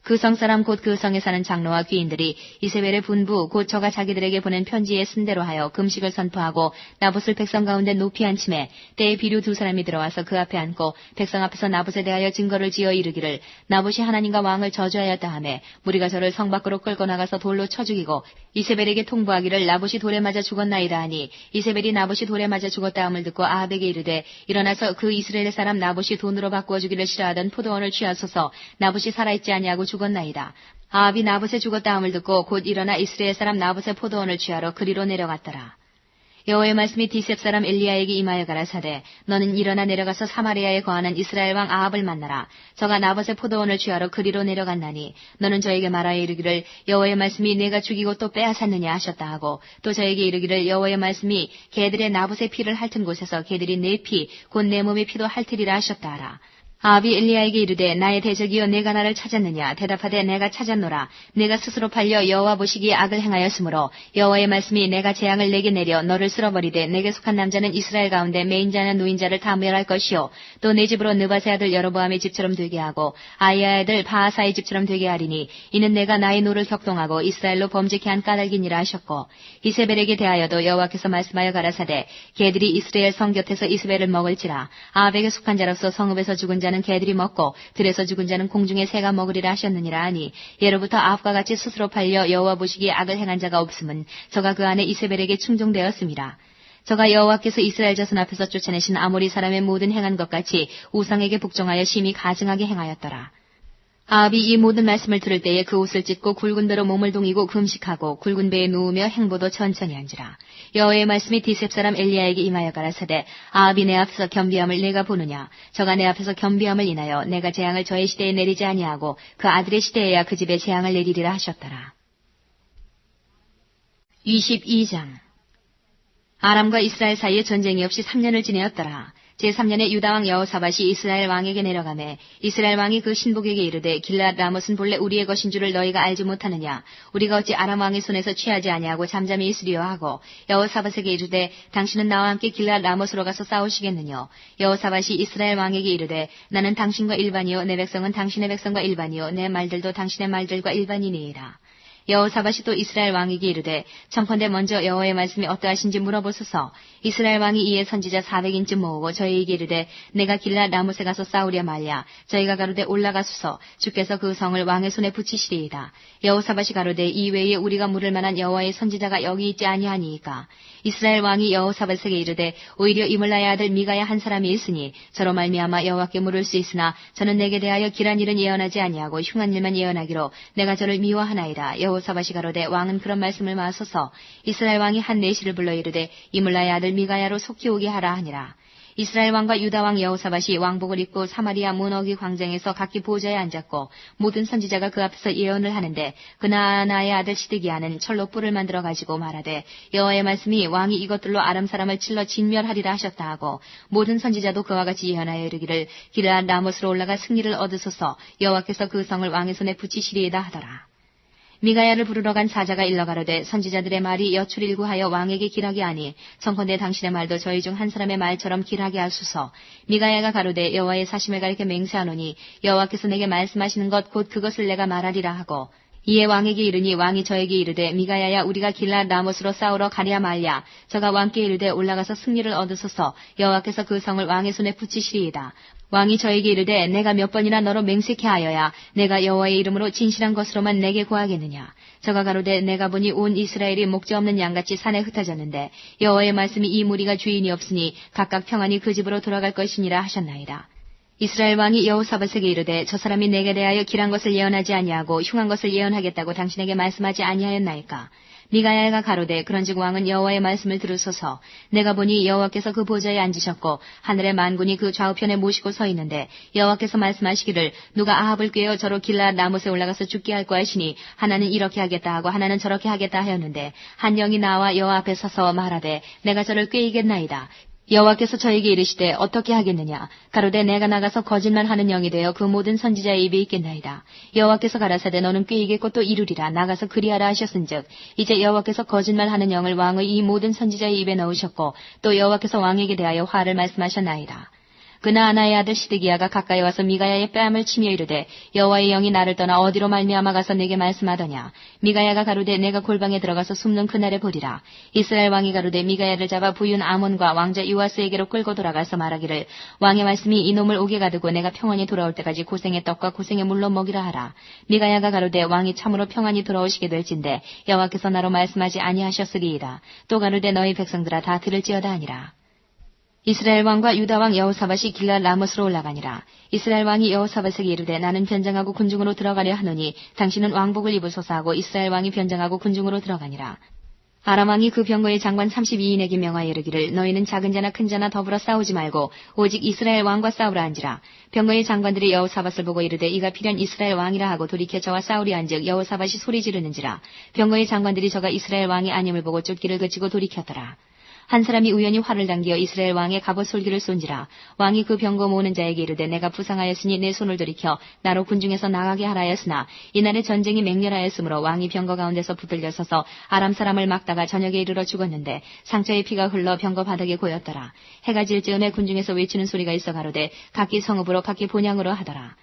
그 성사람 곧 그 성에 사는 장로와 귀인들이 이세벨의 분부 곧 저가 자기들에게 보낸 편지에 쓴 대로 하여 금식을 선포하고 나봇을 백성 가운데 높이 앉힘에 때에 비류 두 사람이 들어와서 그 앞에 앉고 백성 앞에서 나봇에 대하여 증거를 지어 이르기를 나봇이 하나님과 왕을 저주하였다 하매 무리가 저를 성 밖으로 끌고 나가서 돌로 쳐 죽이고 이세벨에게 통보하기를 나봇이 돌에 맞아 죽었나이다 하니 이세벨이 나봇이 돌에 맞아 죽었다 함을 듣고 아합에게 이르되 일어나서 그 이스라엘 사람 나봇이 돈으로 바꾸어 주기를 싫어하던 포도원을 취하소서. 나봇이 살아있지 아니하고 죽었나이다. 아합이 나봇에 죽었다 함을 듣고 곧 일어나 이스라엘 사람 나봇의 포도원을 취하러 그리로 내려갔더라. 여호와의 말씀이 디셉 사람 엘리야에게 임하여 가라사대 너는 일어나 내려가서 사마리아에 거하는 이스라엘 왕 아합을 만나라. 저가 나봇의 포도원을 취하러 그리로 내려갔나니 너는 저에게 말하여 이르기를 여호와의 말씀이 내가 죽이고 또 빼앗았느냐 하셨다 하고 또 저에게 이르기를 여호와의 말씀이 개들의 나봇의 피를 핥은 곳에서 개들이 내 피 곧 내 몸의 피도 핥으리라 하셨다 하라. 아합이 엘리야에게 이르되 나의 대적이여 내가 나를 찾았느냐. 대답하되 내가 찾았노라. 내가 스스로 팔려 여호와 보시기에 악을 행하였으므로 여호와의 말씀이 내가 재앙을 내게 내려 너를 쓸어버리되 내게 속한 남자는 이스라엘 가운데 매인자나 노인자를 다 멸할 것이요 또 내 집으로 느밧의 아들 여로보암의 집처럼 되게 하고 아이야의 아들 바하사의 집처럼 되게 하리니 이는 내가 나의 노를 격동하고 이스라엘로 범죄케 한 까닭이니라 하셨고 이세벨에게 대하여도 여호와께서 말씀하여 가라사대 개들이 이스라엘 성 곁에서 이세벨을 먹을지라. 아합에게 속한 자로서 성읍에서 죽은 자는 개들이 먹고 들에서 죽은 자는 공중의 새가 먹으리라 하셨느니라 하니 예로부터 아합과 같이 스스로 팔려 여호와 보시기에 악을 행한 자가 없음은 저가 그 안에 이세벨에게 충종되었음이라. 저가 여호와께서 이스라엘 자손 앞에서 쫓아내신 아모리 사람의 모든 행한 것 같이 우상에게 복종하여 심히 가증하게 행하였더라. 아합이 이 모든 말씀을 들을 때에 그 옷을 찢고 굵은 배로 몸을 동이고 금식하고 굵은 배에 누우며 행보도 천천히 한지라. 여호와의 말씀이 디셉 사람 엘리야에게 임하여 가라사대 아합이 내 앞에서 겸비함을 내가 보느냐. 저가 내 앞에서 겸비함을 인하여 내가 재앙을 저의 시대에 내리지 아니하고 그 아들의 시대에야 그 집에 재앙을 내리리라 하셨더라. 22장. 아람과 이스라엘 사이에 전쟁이 없이 3년을 지내었더라. 제3년에 유다왕 여호사밧이 이스라엘 왕에게 내려가매 이스라엘 왕이 그 신복에게 이르되 길앗 라못은 본래 우리의 것인 줄을 너희가 알지 못하느냐. 우리가 어찌 아람 왕의 손에서 취하지 아니하고 잠잠히 있으리요 하고 여호사밧에게 이르되 당신은 나와 함께 길앗 라못으로 가서 싸우시겠느냐. 여호사밧이 이스라엘 왕에게 이르되 나는 당신과 일반이요 내 백성은 당신의 백성과 일반이요 내 말들도 당신의 말들과 일반이니이다. 여호사밧이 또 이스라엘 왕에게 이르되 청컨대 먼저 여호와의 말씀이 어떠하신지 물어보소서. 이스라엘 왕이 이에 선지자 400인쯤 모으고 저희에게 이르되 내가 길랏 라못에 가서 싸우랴 말랴. 저희가 가로되 올라가소서. 주께서 그 성을 왕의 손에 붙이시리이다. 여호사밧이 가로되 이 외에 우리가 물을 만한 여호와의 선지자가 여기 있지 아니하니이까. 이스라엘 왕이 여호사밧에게 이르되 오히려 이물라의 아들 미가야 한 사람이 있으니 저로 말미암아 여호와께 물을 수 있으나 저는 내게 대하여 길한 일은 예언하지 아니하고 흉한 일만 예언하기로 내가 저를 미워하나이다. 여호사밧이 가로되 왕은 그런 말씀을 마소서. 이스라엘 왕이 한 내시를 불러 이르되 이물라의 아들 미가야로 속히 오게 하라 하니라. 이스라엘 왕과 유다 왕 여호사밧이 왕복을 입고 사마리아 문어기 광장에서 각기 보좌에 앉았고 모든 선지자가 그 앞에서 예언을 하는데 그나아나의 아들 시드기야는 철로 뿔을 만들어 가지고 말하되 여호와의 말씀이 왕이 이것들로 아람 사람을 칠러 진멸하리라 하셨다 하고 모든 선지자도 그와 같이 예언하여 이르기를 길랏 라못으로 올라가 승리를 얻으소서. 여호와께서 그 성을 왕의 손에 붙이시리이다 하더라. 미가야를 부르러 간 사자가 일러 가로되 선지자들의 말이 여출일구하여 왕에게 길하게 하니 청컨대 당신의 말도 저희 중 한 사람의 말처럼 길하게 하소서. 미가야가 가로되 여호와의 사심을 가리켜 맹세하노니 여호와께서 내게 말씀하시는 것 곧 그것을 내가 말하리라 하고 이에 왕에게 이르니 왕이 저에게 이르되 미가야야 우리가 길랏 라못으로 싸우러 가랴 말랴. 저가 왕께 이르되 올라가서 승리를 얻으소서. 여호와께서 그 성을 왕의 손에 붙이시리이다. 왕이 저에게 이르되 내가 몇 번이나 너로 맹세케 하여야 내가 여호와의 이름으로 진실한 것으로만 내게 구하겠느냐. 저가 가로되 내가 보니 온 이스라엘이 목자없는 양같이 산에 흩어졌는데 여호와의 말씀이 이 무리가 주인이 없으니 각각 평안히 그 집으로 돌아갈 것이니라 하셨나이다. 이스라엘 왕이 여호사밧에게 이르되 저 사람이 내게 대하여 길한 것을 예언하지 아니하고 흉한 것을 예언하겠다고 당신에게 말씀하지 아니하였나이까. 미가야가 가로되 그런즉 왕은 여호와의 말씀을 들으소서. 내가 보니 여호와께서 그 보좌에 앉으셨고 하늘의 만군이 그 좌우편에 모시고 서 있는데 여호와께서 말씀하시기를 누가 아합을 꾀어 저로 길랏 라못에 올라가서 죽게 할까 하시니 하나는 이렇게 하겠다 하고 하나는 저렇게 하겠다 하였는데 한 영이 나와 여호와 앞에 서서 말하되 내가 저를 꾀이겠나이다. 여호와께서 저에게 이르시되 어떻게 하겠느냐. 가로되 내가 나가서 거짓말하는 영이 되어 그 모든 선지자의 입에 있겠나이다. 여호와께서 가라사대 너는 꾀이겠고 또 이루리라. 나가서 그리하라 하셨은즉 이제 여호와께서 거짓말하는 영을 왕의 이 모든 선지자의 입에 넣으셨고 또 여호와께서 왕에게 대하여 화를 말씀하셨나이다. 그나아나의 아들 시드기야가 가까이 와서 미가야의 뺨을 치며 이르되 여호와의 영이 나를 떠나 어디로 말미암아 가서 내게 말씀하더냐. 미가야가 가로되 내가 골방에 들어가서 숨는 그날에 보리라. 이스라엘 왕이 가로되 미가야를 잡아 부윤 아몬과 왕자 요아스에게로 끌고 돌아가서 말하기를 왕의 말씀이 이놈을 옥에 가두고 내가 평안히 돌아올 때까지 고생의 떡과 고생의 물로 먹이라 하라. 미가야가 가로되 왕이 참으로 평안히 돌아오시게 될진데 여호와께서 나로 말씀하지 아니하셨으리이다. 또 가로되 너희 백성들아 다 들을지어다 하니라. 이스라엘 왕과 유다 왕 여호사밧이 길랏 라못으로 올라가니라. 이스라엘 왕이 여호사밧에게 이르되 나는 변장하고 군중으로 들어가려 하노니 당신은 왕복을 입으소서 하고 이스라엘 왕이 변장하고 군중으로 들어가니라. 아람 왕이 그 병거의 장관 32인에게 명하여 이르기를 너희는 작은 자나 큰 자나 더불어 싸우지 말고 오직 이스라엘 왕과 싸우라 한지라. 병거의 장관들이 여호사밧을 보고 이르되 이가 필연 이스라엘 왕이라 하고 돌이켜 저와 싸우리 한즉 여호사밧이 소리 지르는지라. 병거의 장관들이 저가 이스라엘 왕이 아님을 보고 쫓기를 그치고 돌이켰더라. 한 사람이 우연히 활을 당겨 이스라엘 왕의 갑옷 솔기를 쏜지라. 왕이 그 병거 모으는 자에게 이르되 내가 부상하였으니 내 손을 돌이켜 나로 군중에서 나가게 하라 하였으나 이날에 전쟁이 맹렬하였으므로 왕이 병거 가운데서 붙들려 서서 아람 사람을 막다가 저녁에 이르러 죽었는데 상처의 피가 흘러 병거 바닥에 고였더라. 해가 질 즈음에 군중에서 외치는 소리가 있어 가로되 각기 성읍으로 각기 본향으로 하더라.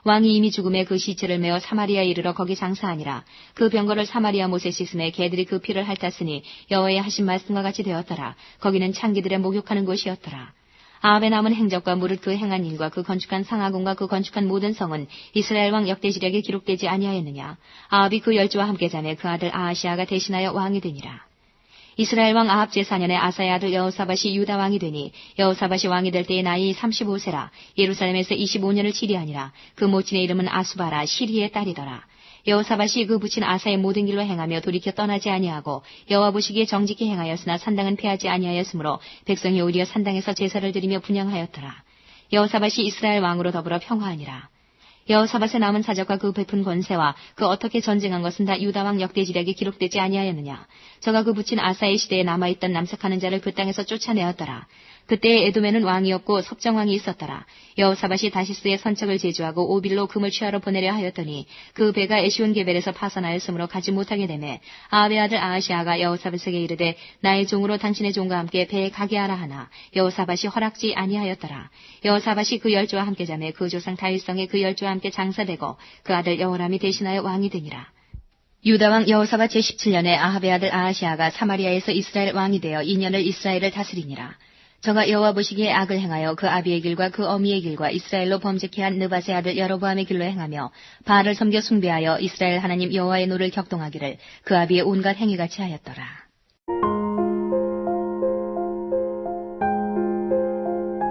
왕이 이미 죽음에 그 시체를 메어 사마리아에 이르러 거기 장사하니라. 그 병거를 사마리아 못에 씻음에 개들이 그 피를 핥았으니 여호와의 하신 말씀과 같이 되었더라. 거기는 창기들의 목욕하는 곳이었더라. 아합의 남은 행적과 무릇 그 행한 일과 그 건축한 상하궁과 그 건축한 모든 성은 이스라엘 왕 역대지략에 기록되지 아니하였느냐. 아합이 그 열조와 함께 자매 그 아들 아하시아가 대신하여 왕이 되니라. 이스라엘 왕 아합 제4년에 아사의 아들 여호사밧이 유다 왕이 되니 여호사밧이 왕이 될 때의 나이 35세라. 예루살렘에서 25년을 치리하니라. 그 모친의 이름은 아수바라 시리의 딸이더라. 여호사밧이 그 부친 아사의 모든 길로 행하며 돌이켜 떠나지 아니하고 여호와 보시기에 정직히 행하였으나 산당은 패하지 아니하였으므로 백성이 오히려 산당에서 제사를 드리며 분향하였더라. 여호사밧이 이스라엘 왕으로 더불어 평화하니라. 여호사밧의 남은 사적과 그 베푼 권세와 그 어떻게 전쟁한 것은 다 유다 왕 역대지략에 기록되지 아니하였느냐. 저가 그 부친 아사의 시대에 남아있던 남색하는 자를 그 땅에서 쫓아내었더라. 그때에 에돔에는 왕이 없고 섭정왕이 있었더라. 여호사밧이 다시스의 선척을 제주하고 오빌로 금을 취하러 보내려 하였더니 그 배가 에시온 게벨에서 파선하였으므로 가지 못하게 되매 아합의 아들 아하시아가 여호사밧에게 이르되 나의 종으로 당신의 종과 함께 배에 가게 하라 하나 여호사밧이 허락지 아니하였더라. 여호사밧이 그 열조와 함께 자매 그 조상 다윗성에 그 열조와 함께 장사되고 그 아들 여호람이 대신하여 왕이 되니라. 유다왕 여호사밧 제17년에 아합의 아들 아하시아가 사마리아에서 이스라엘 왕이 되어 2년을 이스라엘을 다스리니라. 저가 여호와 보시기에 악을 행하여 그 아비의 길과 그 어미의 길과 이스라엘로 범죄케 한 느밧의 아들 여로보암의 길로 행하며 바알을 섬겨 숭배하여 이스라엘 하나님 여호와의 노를 격동하기를 그 아비의 온갖 행위같이 하였더라.